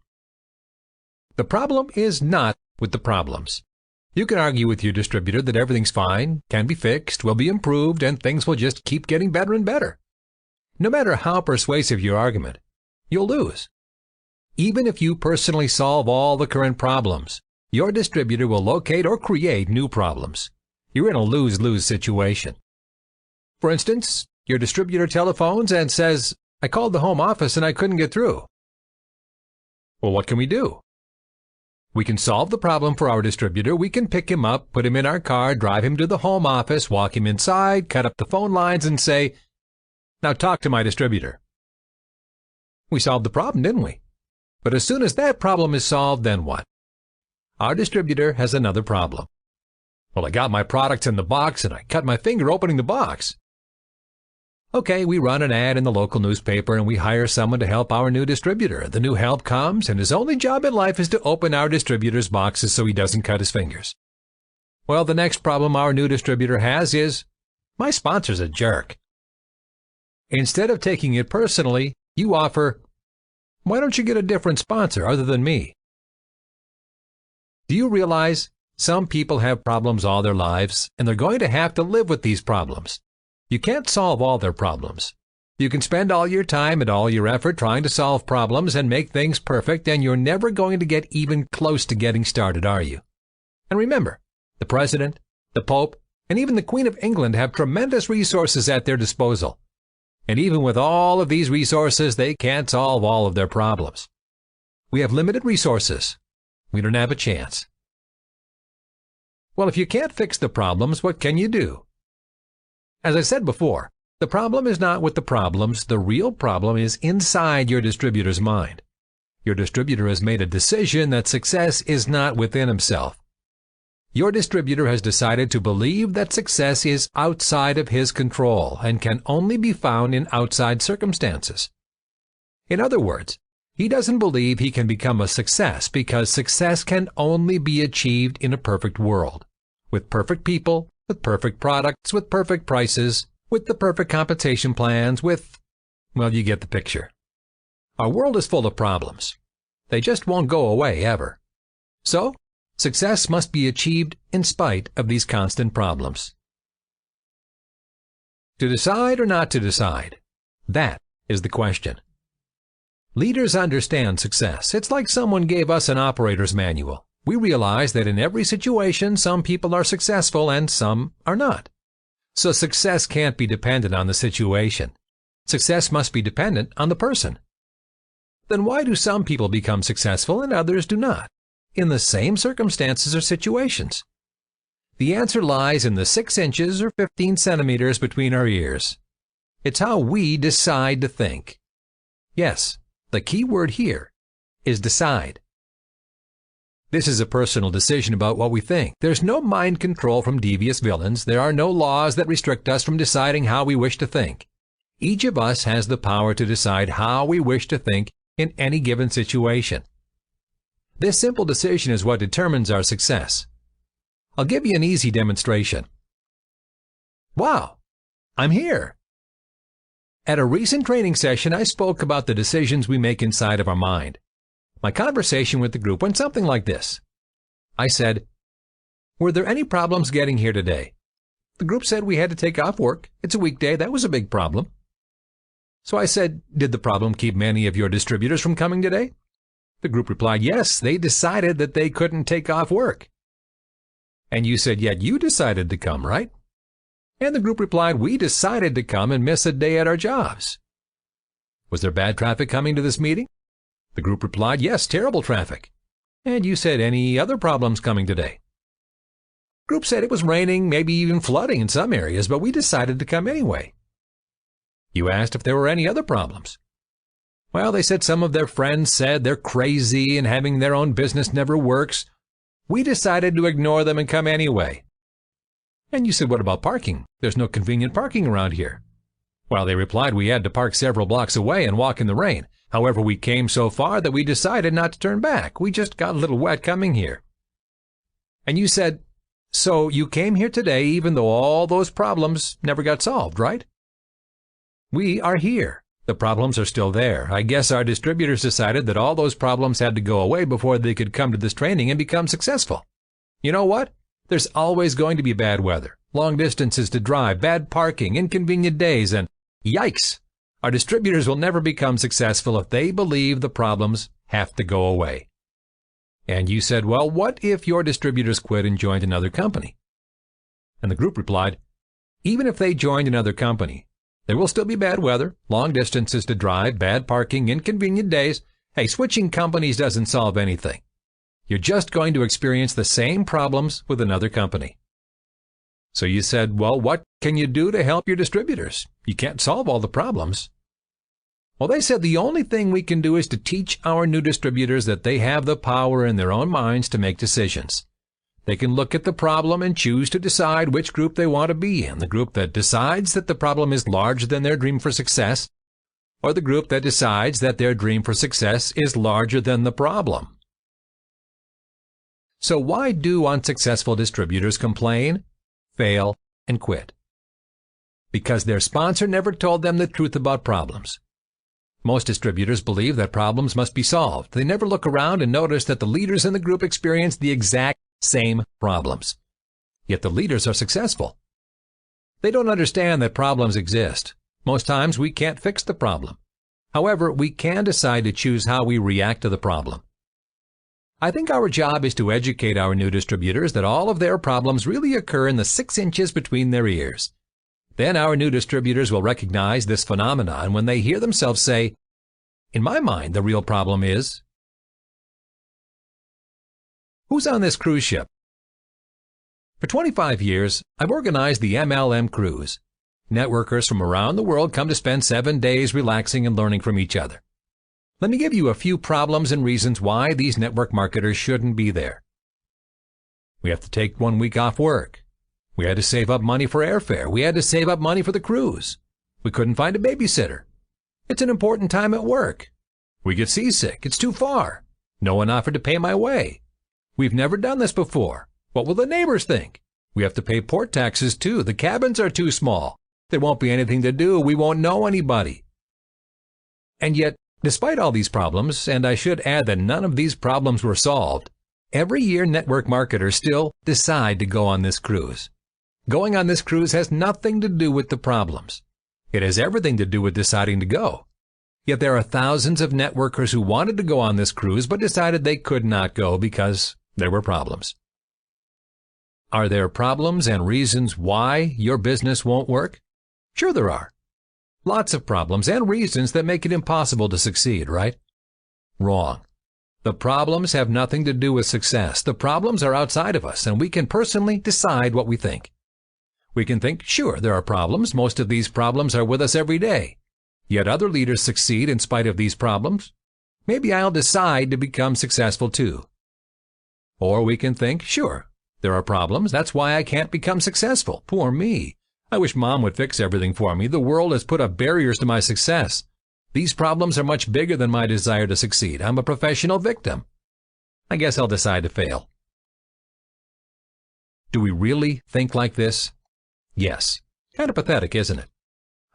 The problem is not with the problems. You can argue with your distributor that everything's fine, can be fixed, will be improved, and things will just keep getting better and better. No matter how persuasive your argument, you'll lose. Even if you personally solve all the current problems, your distributor will locate or create new problems. You're in a lose-lose situation. For instance, your distributor telephones and says, "I called the home office and I couldn't get through." Well, what can we do? We can solve the problem for our distributor. We can pick him up, put him in our car, drive him to the home office, walk him inside, cut up the phone lines, and say, "Now talk to my distributor." We solved the problem, didn't we? But as soon as that problem is solved, then what? Our distributor has another problem. "Well, I got my products in the box and I cut my finger opening the box." Okay, we run an ad in the local newspaper and we hire someone to help our new distributor. The new help comes and his only job in life is to open our distributor's boxes so he doesn't cut his fingers. Well, the next problem our new distributor has is, "My sponsor's a jerk." Instead of taking it personally, you offer, "Why don't you get a different sponsor other than me?" Do you realize some people have problems all their lives and they're going to have to live with these problems? You can't solve all their problems. You can spend all your time and all your effort trying to solve problems and make things perfect, and you're never going to get even close to getting started, are you? And remember, the President, the Pope, and even the Queen of England have tremendous resources at their disposal. And even with all of these resources, they can't solve all of their problems. We have limited resources. We don't have a chance. Well, if you can't fix the problems, what can you do? As I said before, the problem is not with the problems. The real problem is inside your distributor's mind. Your distributor has made a decision that success is not within himself. Your distributor has decided to believe that success is outside of his control and can only be found in outside circumstances. In other words, he doesn't believe he can become a success because success can only be achieved in a perfect world, with perfect people, with perfect products, with perfect prices, with the perfect compensation plans, well, you get the picture. Our world is full of problems. They just won't go away ever. So, success must be achieved in spite of these constant problems. To decide or not to decide? That is the question. Leaders understand success. It's like someone gave us an operator's manual. We realize that in every situation, some people are successful and some are not. So success can't be dependent on the situation. Success must be dependent on the person. Then why do some people become successful and others do not, in the same circumstances or situations? The answer lies in the 6 inches or 15 centimeters between our ears. It's how we decide to think. Yes, the key word here is decide. This is a personal decision about what we think. There's no mind control from devious villains. There are no laws that restrict us from deciding how we wish to think. Each of us has the power to decide how we wish to think in any given situation. This simple decision is what determines our success. I'll give you an easy demonstration. Wow, I'm here. At a recent training session, I spoke about the decisions we make inside of our mind. My conversation with the group went something like this. I said, Were there any problems getting here today? The group said we had to take off work. It's a weekday. That was a big problem. So I said, did the problem keep many of your distributors from coming today? The group replied, yes, they decided that they couldn't take off work. And you said, yet you decided to come, right? And the group replied, we decided to come and miss a day at our jobs. Was there bad traffic coming to this meeting? The group replied, yes, terrible traffic. And you said, any other problems coming today? The group said it was raining, maybe even flooding in some areas, but we decided to come anyway. You asked if there were any other problems. Well, they said some of their friends said they're crazy and having their own business never works. We decided to ignore them and come anyway. And you said, what about parking? There's no convenient parking around here. Well, they replied, we had to park several blocks away and walk in the rain. However, we came so far that we decided not to turn back. We just got a little wet coming here. And you said, so you came here today even though all those problems never got solved, right? We are here. The problems are still there. I guess our distributors decided that all those problems had to go away before they could come to this training and become successful. You know what? There's always going to be bad weather, long distances to drive, bad parking, inconvenient days, and yikes! Our distributors will never become successful if they believe the problems have to go away. And you said, well, what if your distributors quit and joined another company? And the group replied, even if they joined another company, there will still be bad weather, long distances to drive, bad parking, inconvenient days. Hey, switching companies doesn't solve anything. You're just going to experience the same problems with another company. So you said, well, what can you do to help your distributors? You can't solve all the problems. Well, they said the only thing we can do is to teach our new distributors that they have the power in their own minds to make decisions. They can look at the problem and choose to decide which group they want to be in, the group that decides that the problem is larger than their dream for success, or the group that decides that their dream for success is larger than the problem. So why do unsuccessful distributors complain, fail, and quit? Because their sponsor never told them the truth about problems. Most distributors believe that problems must be solved. They never look around and notice that the leaders in the group experience the exact same problems. Yet the leaders are successful. They don't understand that problems exist. Most times we can't fix the problem. However, we can decide to choose how we react to the problem. I think our job is to educate our new distributors that all of their problems really occur in the 6 inches between their ears. Then our new distributors will recognize this phenomenon when they hear themselves say, in my mind, the real problem is... Who's on this cruise ship? For 25 years, I've organized the MLM Cruise. Networkers from around the world come to spend 7 days relaxing and learning from each other. Let me give you a few problems and reasons why these network marketers shouldn't be there. We have to take 1 week off work. We had to save up money for airfare. We had to save up money for the cruise. We couldn't find a babysitter. It's an important time at work. We get seasick. It's too far. No one offered to pay my way. We've never done this before. What will the neighbors think? We have to pay port taxes too. The cabins are too small. There won't be anything to do. We won't know anybody. And yet, despite all these problems, and I should add that none of these problems were solved, every year network marketers still decide to go on this cruise. Going on this cruise has nothing to do with the problems. It has everything to do with deciding to go. Yet there are thousands of networkers who wanted to go on this cruise but decided they could not go because there were problems. Are there problems and reasons why your business won't work? Sure there are. Lots of problems and reasons that make it impossible to succeed, right? Wrong. The problems have nothing to do with success. The problems are outside of us, and we can personally decide what we think. We can think, sure, there are problems. Most of these problems are with us every day. Yet other leaders succeed in spite of these problems. Maybe I'll decide to become successful too. Or we can think, sure, there are problems. That's why I can't become successful. Poor me. I wish Mom would fix everything for me. The world has put up barriers to my success. These problems are much bigger than my desire to succeed. I'm a professional victim. I guess I'll decide to fail. Do we really think like this? Yes. Kind of pathetic, isn't it?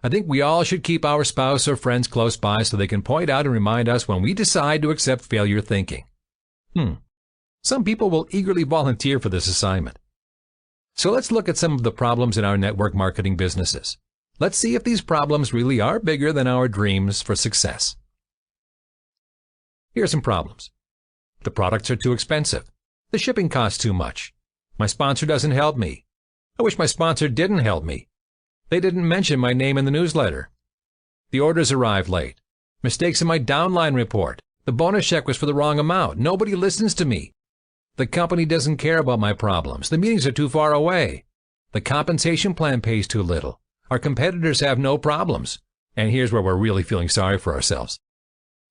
I think we all should keep our spouse or friends close by so they can point out and remind us when we decide to accept failure thinking. Some people will eagerly volunteer for this assignment. So let's look at some of the problems in our network marketing businesses. Let's see if these problems really are bigger than our dreams for success. Here are some problems. The products are too expensive. The shipping costs too much. My sponsor doesn't help me. I wish my sponsor didn't help me. They didn't mention my name in the newsletter. The orders arrived late. Mistakes in my downline report. The bonus check was for the wrong amount. Nobody listens to me. The company doesn't care about my problems. The meetings are too far away. The compensation plan pays too little. Our competitors have no problems. And here's where we're really feeling sorry for ourselves.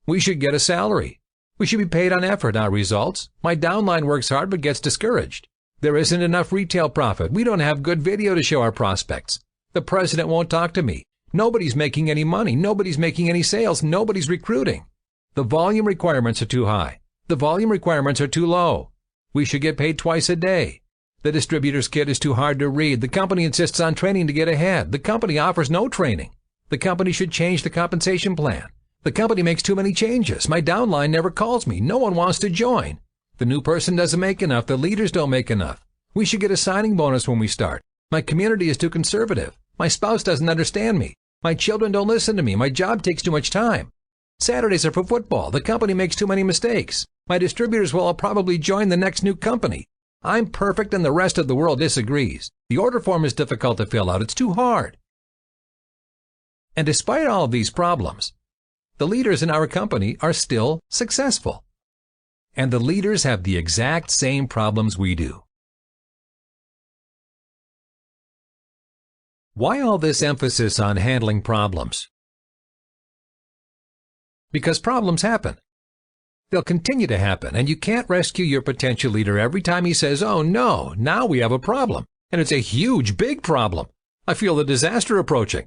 We should get a salary. We should be paid on effort, not results. My downline works hard but gets discouraged. There isn't enough retail profit. We don't have good video to show our prospects. The president won't talk to me. Nobody's making any money. Nobody's making any sales. Nobody's recruiting. The volume requirements are too high. The volume requirements are too low. We should get paid twice a day. The distributor's kit is too hard to read. The company insists on training to get ahead. The company offers no training. The company should change the compensation plan. The company makes too many changes. My downline never calls me. No one wants to join. The new person doesn't make enough. The leaders don't make enough. We should get a signing bonus when we start. My community is too conservative. My spouse doesn't understand me. My children don't listen to me. My job takes too much time. Saturdays are for football. The company makes too many mistakes. My distributors will all probably join the next new company. I'm perfect and the rest of the world disagrees. The order form is difficult to fill out. It's too hard. And despite all of these problems, the leaders in our company are still successful. And the leaders have the exact same problems we do. Why all this emphasis on handling problems? Because problems happen. They'll continue to happen, and you can't rescue your potential leader every time he says, "Oh no, now we have a problem, and it's a huge, big problem. I feel the disaster approaching."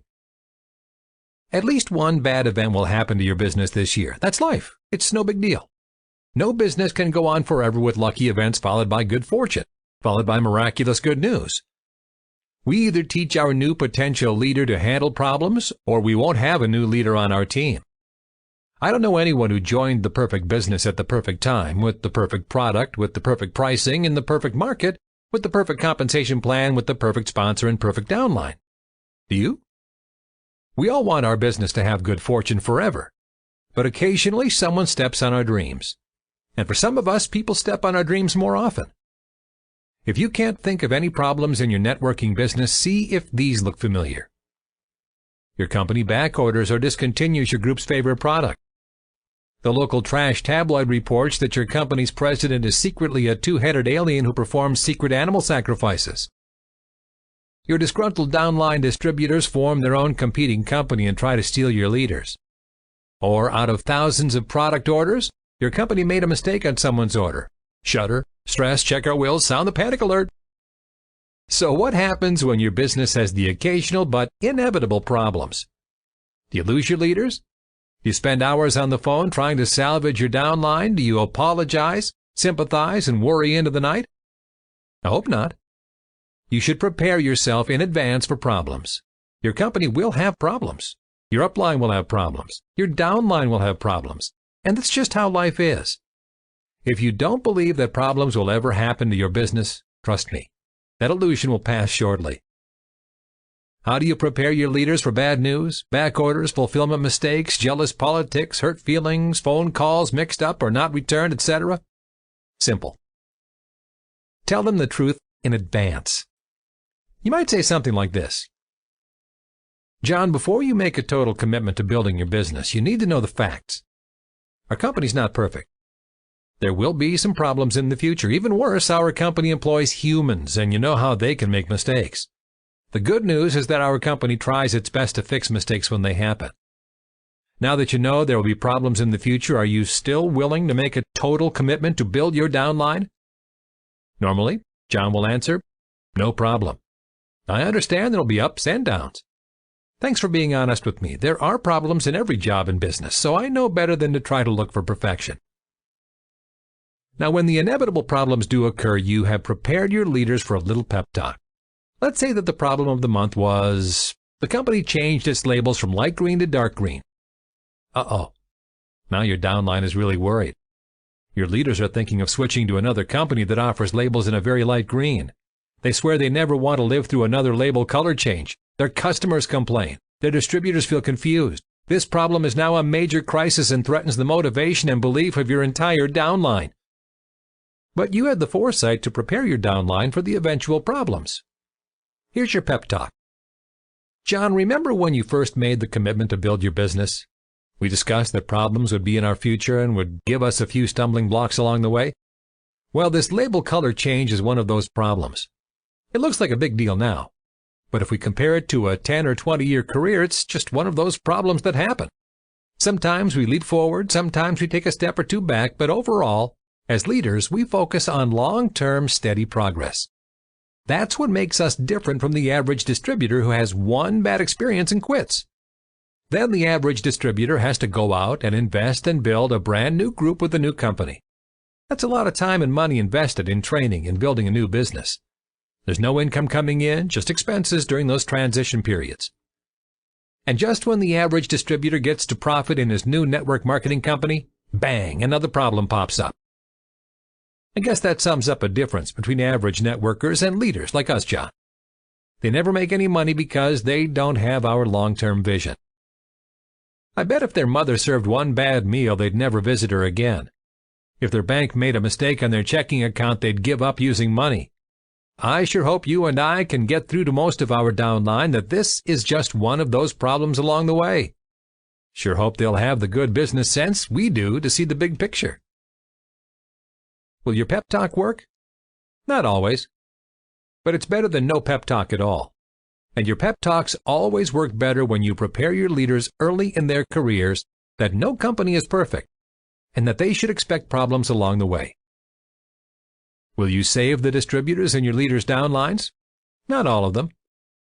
At least one bad event will happen to your business this year. That's life. It's no big deal. No business can go on forever with lucky events followed by good fortune, followed by miraculous good news. We either teach our new potential leader to handle problems, or we won't have a new leader on our team. I don't know anyone who joined the perfect business at the perfect time, with the perfect product, with the perfect pricing, in the perfect market, with the perfect compensation plan, with the perfect sponsor and perfect downline. Do you? We all want our business to have good fortune forever, but occasionally someone steps on our dreams. And for some of us, people step on our dreams more often. If you can't think of any problems in your networking business, see if these look familiar. Your company back orders or discontinues your group's favorite product. The local trash tabloid reports that your company's president is secretly a two-headed alien who performs secret animal sacrifices. Your disgruntled downline distributors form their own competing company and try to steal your leaders. Or out of thousands of product orders, your company made a mistake on someone's order. Shudder, stress, check our wills, sound the panic alert. So what happens when your business has the occasional but inevitable problems? Do you lose your leaders? Do you spend hours on the phone trying to salvage your downline? Do you apologize, sympathize, and worry into the night? I hope not. You should prepare yourself in advance for problems. Your company will have problems. Your upline will have problems. Your downline will have problems. And that's just how life is. If you don't believe that problems will ever happen to your business, trust me, that illusion will pass shortly. How do you prepare your leaders for bad news, back orders, fulfillment mistakes, jealous politics, hurt feelings, phone calls mixed up or not returned, etc.? Simple. Tell them the truth in advance. You might say something like this. John, before you make a total commitment to building your business, you need to know the facts. Our company's not perfect. There will be some problems in the future. Even worse, our company employs humans, and you know how they can make mistakes. The good news is that our company tries its best to fix mistakes when they happen. Now that you know there will be problems in the future, are you still willing to make a total commitment to build your downline? Normally, John will answer, no problem. I understand there will be ups and downs. Thanks for being honest with me. There are problems in every job and business, so I know better than to try to look for perfection. Now, when the inevitable problems do occur, you have prepared your leaders for a little pep talk. Let's say that the problem of the month was the company changed its labels from light green to dark green. Uh-oh. Now your downline is really worried. Your leaders are thinking of switching to another company that offers labels in a very light green. They swear they never want to live through another label color change. Their customers complain. Their distributors feel confused. This problem is now a major crisis and threatens the motivation and belief of your entire downline. But you had the foresight to prepare your downline for the eventual problems. Here's your pep talk. John, remember when you first made the commitment to build your business? We discussed that problems would be in our future and would give us a few stumbling blocks along the way. Well, this label color change is one of those problems. It looks like a big deal now, but if we compare it to a 10 or 20-year career, it's just one of those problems that happen. Sometimes we leap forward, sometimes we take a step or two back, but overall, as leaders, we focus on long-term steady progress. That's what makes us different from the average distributor who has one bad experience and quits. Then the average distributor has to go out and invest and build a brand new group with a new company. That's a lot of time and money invested in training and building a new business. There's no income coming in, just expenses during those transition periods. And just when the average distributor gets to profit in his new network marketing company, bang, another problem pops up. I guess that sums up a difference between average networkers and leaders like us, John. They never make any money because they don't have our long-term vision. I bet if their mother served one bad meal, they'd never visit her again. If their bank made a mistake on their checking account, they'd give up using money. I sure hope you and I can get through to most of our downline that this is just one of those problems along the way. Sure hope they'll have the good business sense we do to see the big picture. Will your pep talk work? Not always. But it's better than no pep talk at all. And your pep talks always work better when you prepare your leaders early in their careers that no company is perfect and that they should expect problems along the way. Will you save the distributors and your leaders' downlines? Not all of them.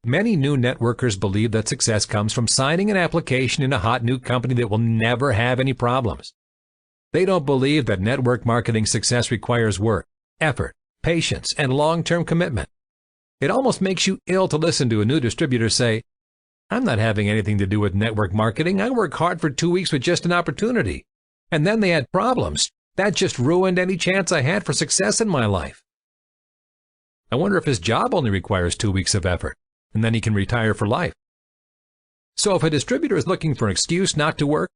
Many new networkers believe that success comes from signing an application in a hot new company that will never have any problems. They don't believe that network marketing success requires work, effort, patience, and long-term commitment. It almost makes you ill to listen to a new distributor say, "I'm not having anything to do with network marketing. I worked hard for 2 weeks with just an opportunity. And then they had problems. That just ruined any chance I had for success in my life." I wonder if his job only requires 2 weeks of effort, and then he can retire for life. So if a distributor is looking for an excuse not to work,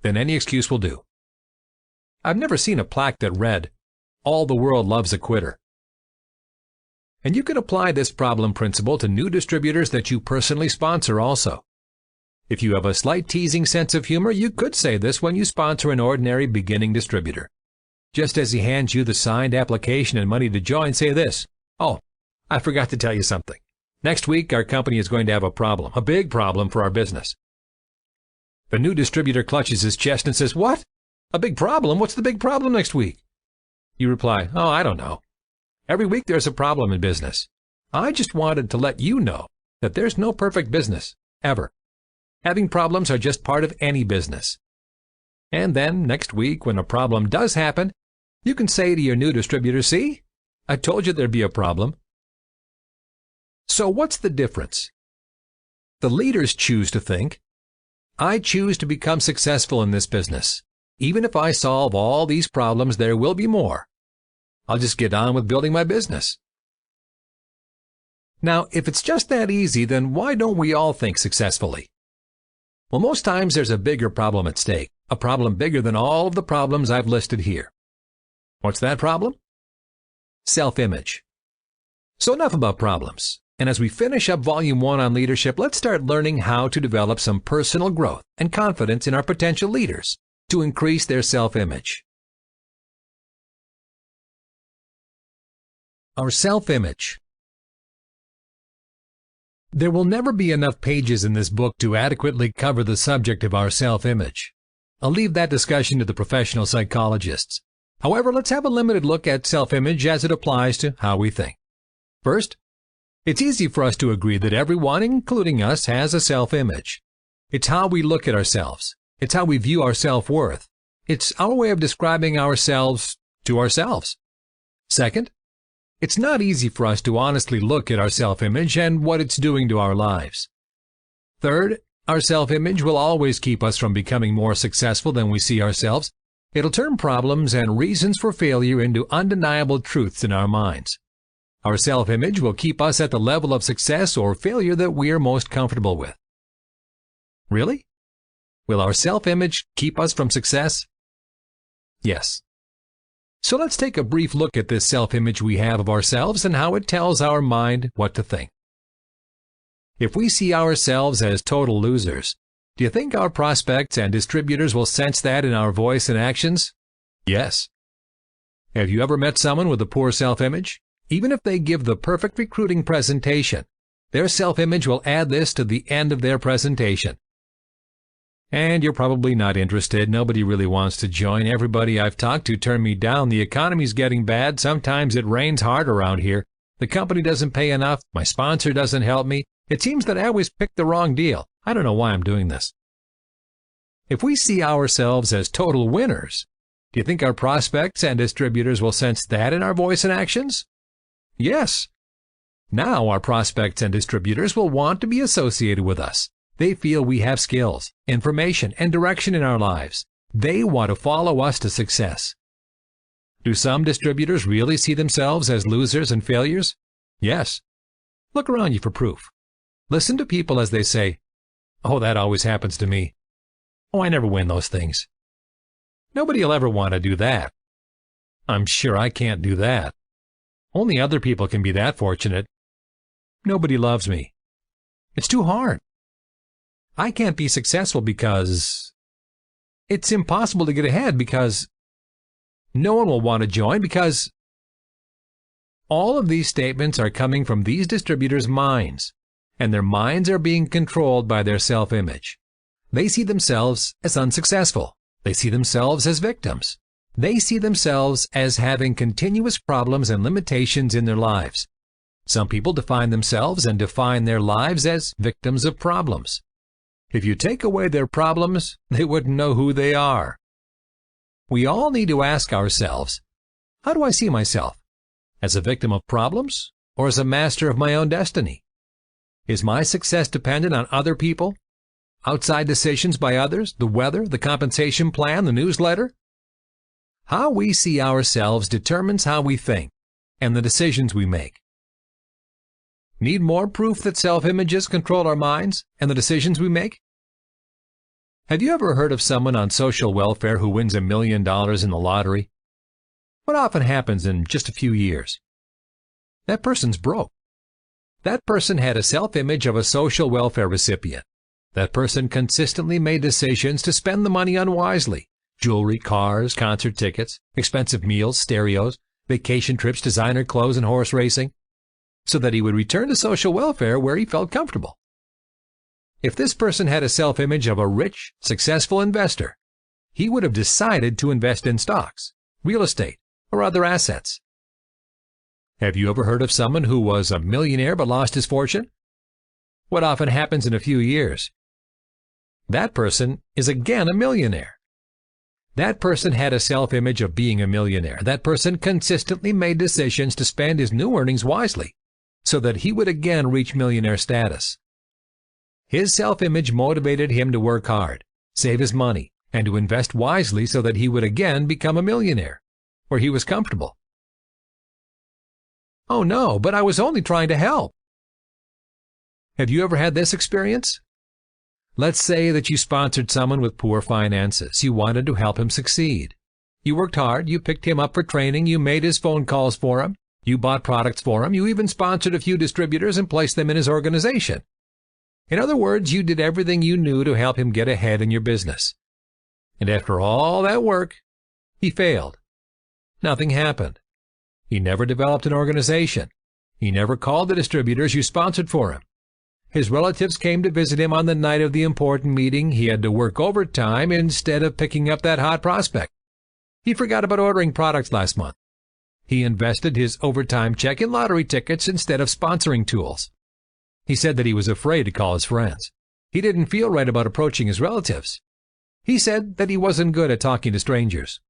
then any excuse will do. I've never seen a plaque that read, "All the world loves a quitter." And you can apply this problem principle to new distributors that you personally sponsor also. If you have a slight teasing sense of humor, you could say this when you sponsor an ordinary beginning distributor. Just as he hands you the signed application and money to join, say this, "Oh, I forgot to tell you something. Next week, our company is going to have a problem, a big problem for our business." The new distributor clutches his chest and says, "What? A big problem? What's the big problem next week?" You reply, "Oh, I don't know. Every week there's a problem in business. I just wanted to let you know that there's no perfect business, ever. Having problems are just part of any business." And then, next week, when a problem does happen, you can say to your new distributor, "See? I told you there'd be a problem." So what's the difference? The leaders choose to think, "I choose to become successful in this business. Even if I solve all these problems, there will be more. I'll just get on with building my business." Now, if it's just that easy, then why don't we all think successfully? Well, most times there's a bigger problem at stake, a problem bigger than all of the problems I've listed here. What's that problem? Self-image. So enough about problems. And as we finish up Volume 1 on leadership, let's start learning how to develop some personal growth and confidence in our potential leaders to increase their self-image. Our self-image. There will never be enough pages in this book to adequately cover the subject of our self-image. I'll leave that discussion to the professional psychologists. However, let's have a limited look at self-image as it applies to how we think. First, it's easy for us to agree that everyone, including us, has a self-image. It's how we look at ourselves. It's how we view our self-worth. It's our way of describing ourselves to ourselves. Second, it's not easy for us to honestly look at our self-image and what it's doing to our lives. Third, our self-image will always keep us from becoming more successful than we see ourselves. It'll turn problems and reasons for failure into undeniable truths in our minds. Our self-image will keep us at the level of success or failure that we are most comfortable with. Really? Will our self-image keep us from success? Yes. So let's take a brief look at this self-image we have of ourselves and how it tells our mind what to think. If we see ourselves as total losers, do you think our prospects and distributors will sense that in our voice and actions? Yes. Have you ever met someone with a poor self-image? Even if they give the perfect recruiting presentation, their self-image will add this to the end of their presentation. And you're probably not interested. Nobody really wants to join. Everybody I've talked to turned me down. The economy's getting bad. Sometimes it rains hard around here. The company doesn't pay enough. My sponsor doesn't help me. It seems that I always pick the wrong deal. I don't know why I'm doing this. If we see ourselves as total winners, do you think our prospects and distributors will sense that in our voice and actions? Yes. Now our prospects and distributors will want to be associated with us. They feel we have skills, information, and direction in our lives. They want to follow us to success. Do some distributors really see themselves as losers and failures? Yes. Look around you for proof. Listen to people as they say, "Oh, that always happens to me. Oh, I never win those things. Nobody will ever want to do that. I'm sure I can't do that. Only other people can be that fortunate. Nobody loves me. It's too hard. I can't be successful because it's impossible to get ahead because no one will want to join because..." All of these statements are coming from these distributors' minds, and their minds are being controlled by their self-image. They see themselves as unsuccessful. They see themselves as victims. They see themselves as having continuous problems and limitations in their lives. Some people define themselves and define their lives as victims of problems. If you take away their problems, they wouldn't know who they are. We all need to ask ourselves, how do I see myself? As a victim of problems or as a master of my own destiny? Is my success dependent on other people? Outside decisions by others, the weather, the compensation plan, the newsletter? How we see ourselves determines how we think and the decisions we make. Need more proof that self-images control our minds and the decisions we make? Have you ever heard of someone on social welfare who wins $1 million in the lottery? What often happens in just a few years? That person's broke. That person had a self-image of a social welfare recipient. That person consistently made decisions to spend the money unwisely. Jewelry, cars, concert tickets, expensive meals, stereos, vacation trips, designer clothes, and horse racing, so that he would return to social welfare where he felt comfortable. If this person had a self-image of a rich, successful investor, he would have decided to invest in stocks, real estate, or other assets. Have you ever heard of someone who was a millionaire but lost his fortune? What often happens in a few years? That person is again a millionaire. That person had a self-image of being a millionaire. That person consistently made decisions to spend his new earnings wisely, so that he would again reach millionaire status. His self-image motivated him to work hard, save his money, and to invest wisely so that he would again become a millionaire, where he was comfortable. Oh no, but I was only trying to help. Have you ever had this experience? Let's say that you sponsored someone with poor finances. You wanted to help him succeed. You worked hard, you picked him up for training, you made his phone calls for him, you bought products for him, you even sponsored a few distributors and placed them in his organization. In other words, you did everything you knew to help him get ahead in your business. And after all that work, he failed. Nothing happened. He never developed an organization. He never called the distributors you sponsored for him. His relatives came to visit him on the night of the important meeting. He had to work overtime instead of picking up that hot prospect. He forgot about ordering products last month. He invested his overtime check in lottery tickets instead of sponsoring tools. He said that he was afraid to call his friends. He didn't feel right about approaching his relatives. He said that he wasn't good at talking to strangers.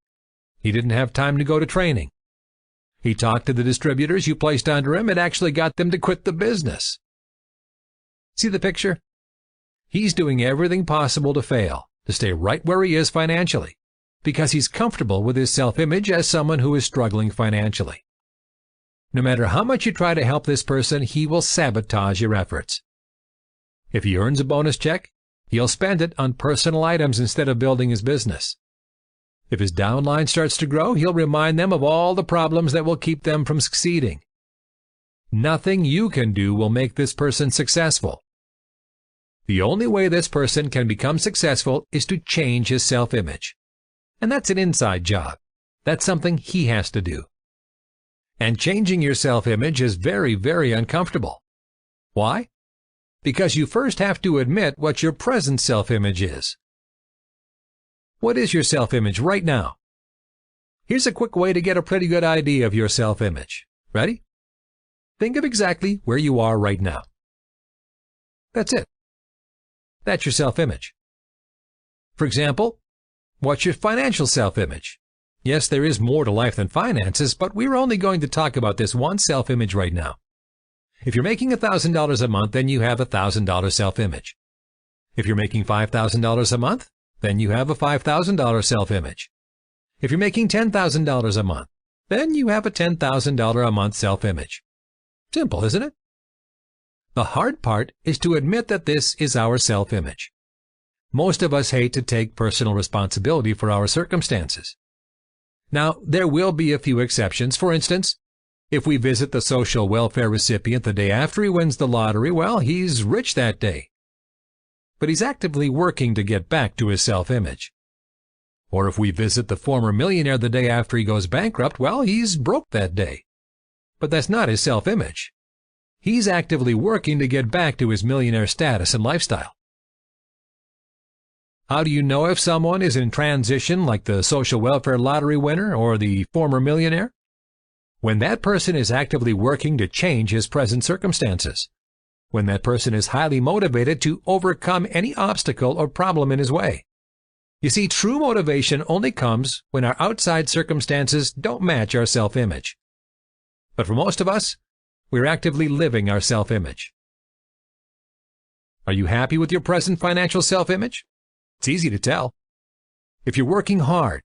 He didn't have time to go to training. He talked to the distributors you placed under him and actually got them to quit the business. See the picture? He's doing everything possible to fail, to stay right where he is financially, because he's comfortable with his self-image as someone who is struggling financially. No matter how much you try to help this person, he will sabotage your efforts. If he earns a bonus check, he'll spend it on personal items instead of building his business. If his downline starts to grow, he'll remind them of all the problems that will keep them from succeeding. Nothing you can do will make this person successful. The only way this person can become successful is to change his self-image. And that's an inside job. That's something he has to do. And changing your self-image is very, very uncomfortable. Why? Because you first have to admit what your present self-image is. What is your self-image right now? Here's a quick way to get a pretty good idea of your self-image. Ready? Think of exactly where you are right now. That's it. That's your self-image. For example, what's your financial self-image? Yes, there is more to life than finances, but we're only going to talk about this one self-image right now. If you're making $1,000 a month, then you have a $1,000 self-image. If you're making $5,000 a month, then you have a $5,000 self-image. If you're making $10,000 a month, then you have a $10,000 a month self-image. Simple, isn't it? The hard part is to admit that this is our self-image. Most of us hate to take personal responsibility for our circumstances. Now, there will be a few exceptions. For instance, if we visit the social welfare recipient the day after he wins the lottery, well, he's rich that day. But he's actively working to get back to his self-image. Or if we visit the former millionaire the day after he goes bankrupt, well, he's broke that day. But that's not his self-image. He's actively working to get back to his millionaire status and lifestyle. How do you know if someone is in transition like the social welfare lottery winner or the former millionaire? When that person is actively working to change his present circumstances. When that person is highly motivated to overcome any obstacle or problem in his way. You see, true motivation only comes when our outside circumstances don't match our self-image. But for most of us, we're actively living our self-image. Are you happy with your present financial self-image? It's easy to tell. If you're working hard,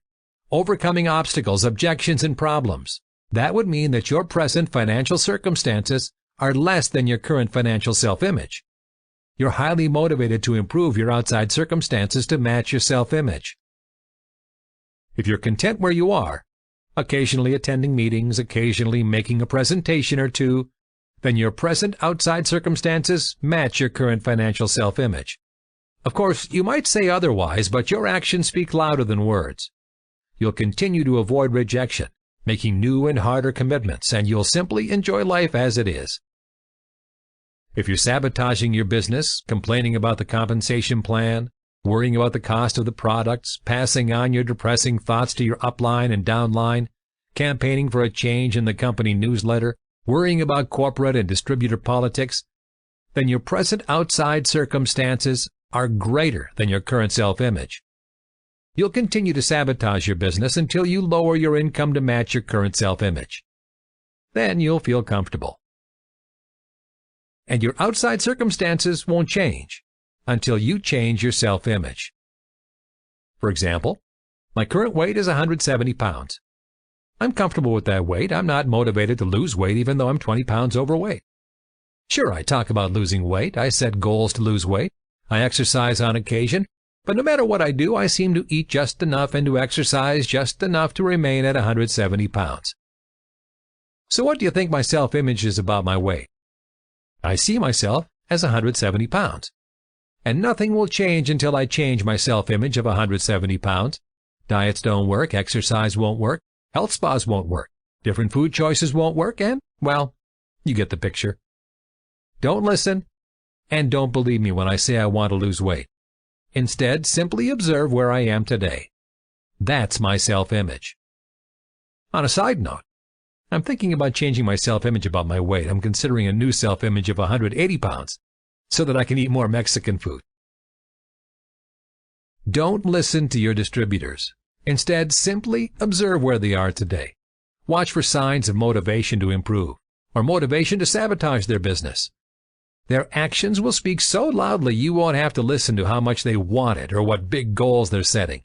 overcoming obstacles, objections, and problems, that would mean that your present financial circumstances are less than your current financial self-image. You're highly motivated to improve your outside circumstances to match your self-image. If you're content where you are, occasionally attending meetings, occasionally making a presentation or two, then your present outside circumstances match your current financial self-image. Of course, you might say otherwise, but your actions speak louder than words. You'll continue to avoid rejection, making new and harder commitments, and you'll simply enjoy life as it is. If you're sabotaging your business, complaining about the compensation plan, worrying about the cost of the products, passing on your depressing thoughts to your upline and downline, campaigning for a change in the company newsletter, worrying about corporate and distributor politics, then your present outside circumstances are greater than your current self-image. You'll continue to sabotage your business until you lower your income to match your current self-image. Then you'll feel comfortable. And your outside circumstances won't change until you change your self-image. For example, my current weight is 170 pounds. I'm comfortable with that weight. I'm not motivated to lose weight even though I'm 20 pounds overweight. Sure, I talk about losing weight. I set goals to lose weight. I exercise on occasion. But no matter what I do, I seem to eat just enough and to exercise just enough to remain at 170 pounds. So what do you think my self-image is about my weight? I see myself as 170 pounds. And nothing will change until I change my self-image of 170 pounds. Diets don't work, exercise won't work, health spas won't work, different food choices won't work, and, well, you get the picture. Don't listen, and don't believe me when I say I want to lose weight. Instead, simply observe where I am today. That's my self-image. On a side note, I'm thinking about changing my self-image about my weight. I'm considering a new self-image of 180 pounds so that I can eat more Mexican food. Don't listen to your distributors. Instead, simply observe where they are today. Watch for signs of motivation to improve or motivation to sabotage their business. Their actions will speak so loudly you won't have to listen to how much they want it or what big goals they're setting.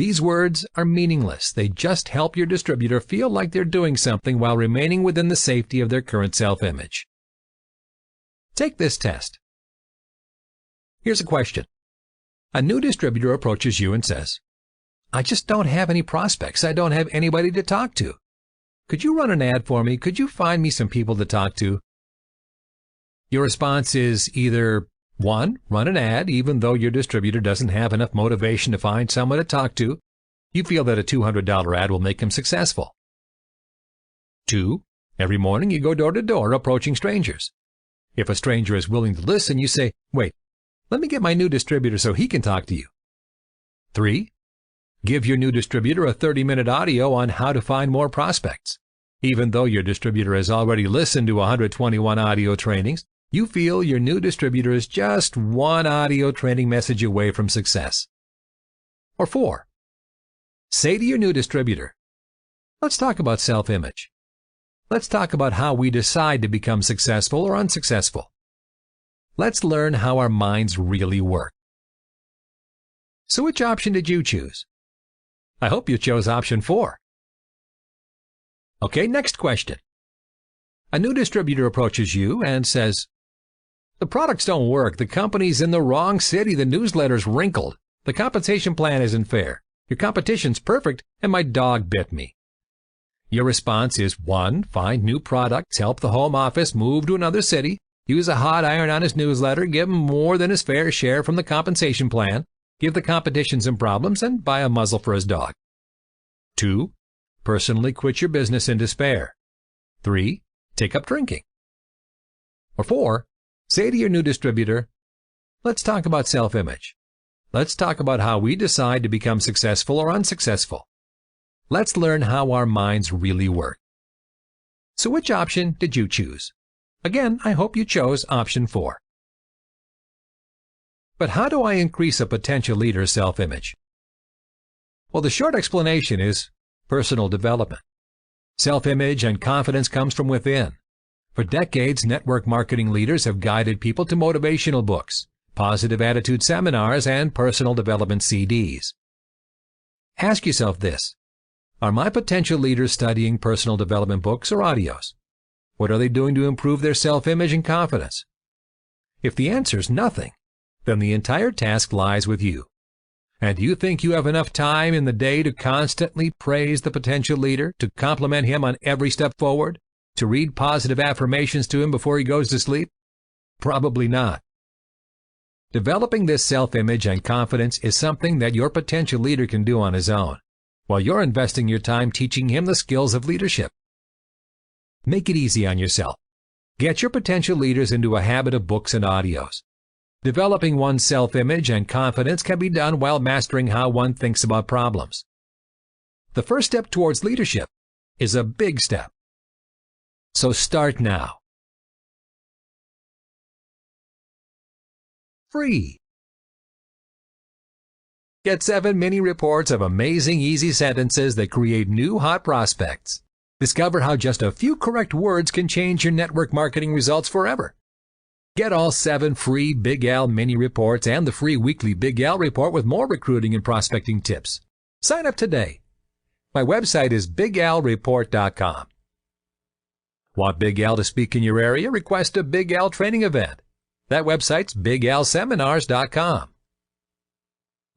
These words are meaningless. They just help your distributor feel like they're doing something while remaining within the safety of their current self-image. Take this test. Here's a question. A new distributor approaches you and says, "I just don't have any prospects. I don't have anybody to talk to. Could you run an ad for me? Could you find me some people to talk to?" Your response is either 1. Run an ad even though your distributor doesn't have enough motivation to find someone to talk to. You feel that a $200 ad will make him successful. 2. Every morning you go door to door approaching strangers. If a stranger is willing to listen, you say, "Wait, let me get my new distributor so he can talk to you." 3. Give your new distributor a 30-minute audio on how to find more prospects. Even though your distributor has already listened to 121 audio trainings, you feel your new distributor is just one audio training message away from success. Or 4. Say to your new distributor, "Let's talk about self-image. Let's talk about how we decide to become successful or unsuccessful. Let's learn how our minds really work." So which option did you choose? I hope you chose option 4. Okay, next question. A new distributor approaches you and says, "The products don't work. The company's in the wrong city. The newsletter's wrinkled. The compensation plan isn't fair. Your competition's perfect, and my dog bit me." Your response is 1. Find new products, help the home office move to another city, use a hot iron on his newsletter, give him more than his fair share from the compensation plan, give the competition some problems, and buy a muzzle for his dog. 2. Personally quit your business in despair. 3. Take up drinking. Or 4. Say to your new distributor, "Let's talk about self-image. Let's talk about how we decide to become successful or unsuccessful. Let's learn how our minds really work." So which option did you choose? Again, I hope you chose option 4. But how do I increase a potential leader's self-image? Well, the short explanation is personal development. Self-image and confidence comes from within. For decades, network marketing leaders have guided people to motivational books, positive attitude seminars, and personal development CDs. Ask yourself this. Are my potential leaders studying personal development books or audios? What are they doing to improve their self-image and confidence? If the answer is nothing, then the entire task lies with you. And do you think you have enough time in the day to constantly praise the potential leader, to compliment him on every step forward, to read positive affirmations to him before he goes to sleep? Probably not. Developing this self-image and confidence is something that your potential leader can do on his own, while you're investing your time teaching him the skills of leadership. Make it easy on yourself. Get your potential leaders into a habit of books and audios. Developing one's self-image and confidence can be done while mastering how one thinks about problems. The first step towards leadership is a big step. So start now. Free. Get 7 mini reports of amazing, easy sentences that create new hot prospects. Discover how just a few correct words can change your network marketing results forever. Get all 7 free Big Al mini reports and the free weekly Big Al report with more recruiting and prospecting tips. Sign up today. My website is bigalreport.com. Want Big Al to speak in your area? Request a Big Al training event. That website's bigalseminars.com.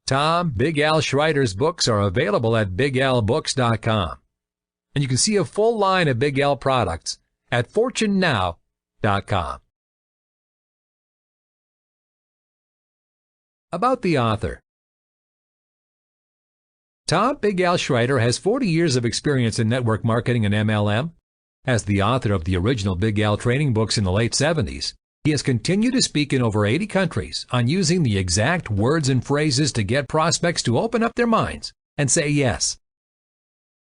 Tom Big Al Schreiter's books are available at bigalbooks.com. And you can see a full line of Big Al products at fortunenow.com. About the author. Tom Big Al Schreiter has 40 years of experience in network marketing and MLM. As the author of the original Big Al training books in the late 70s, he has continued to speak in over 80 countries on using the exact words and phrases to get prospects to open up their minds and say yes.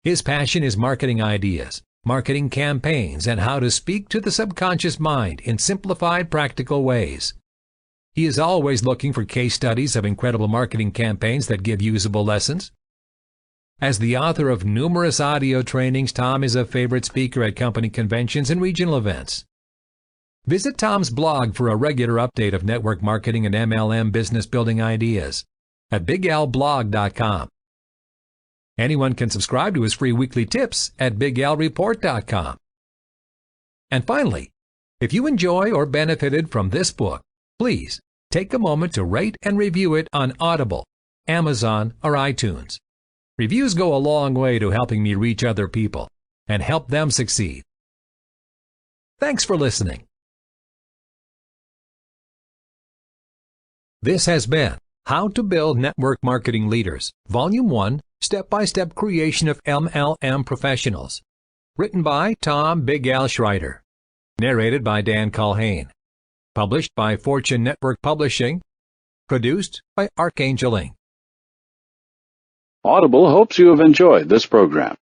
His passion is marketing ideas, marketing campaigns, and how to speak to the subconscious mind in simplified, practical ways. He is always looking for case studies of incredible marketing campaigns that give usable lessons. As the author of numerous audio trainings, Tom is a favorite speaker at company conventions and regional events. Visit Tom's blog for a regular update of network marketing and MLM business building ideas at bigalblog.com. Anyone can subscribe to his free weekly tips at BigAlReport.com. And finally, if you enjoy or benefited from this book, please take a moment to rate and review it on Audible, Amazon, or iTunes. Reviews go a long way to helping me reach other people and help them succeed. Thanks for listening. This has been How to Build Network Marketing Leaders, Volume 1, Step-by-Step Creation of MLM Professionals. Written by Tom Big Al Schreider. Narrated by Dan Culhane. Published by Fortune Network Publishing. Produced by Archangel Inc. Audible hopes you have enjoyed this program.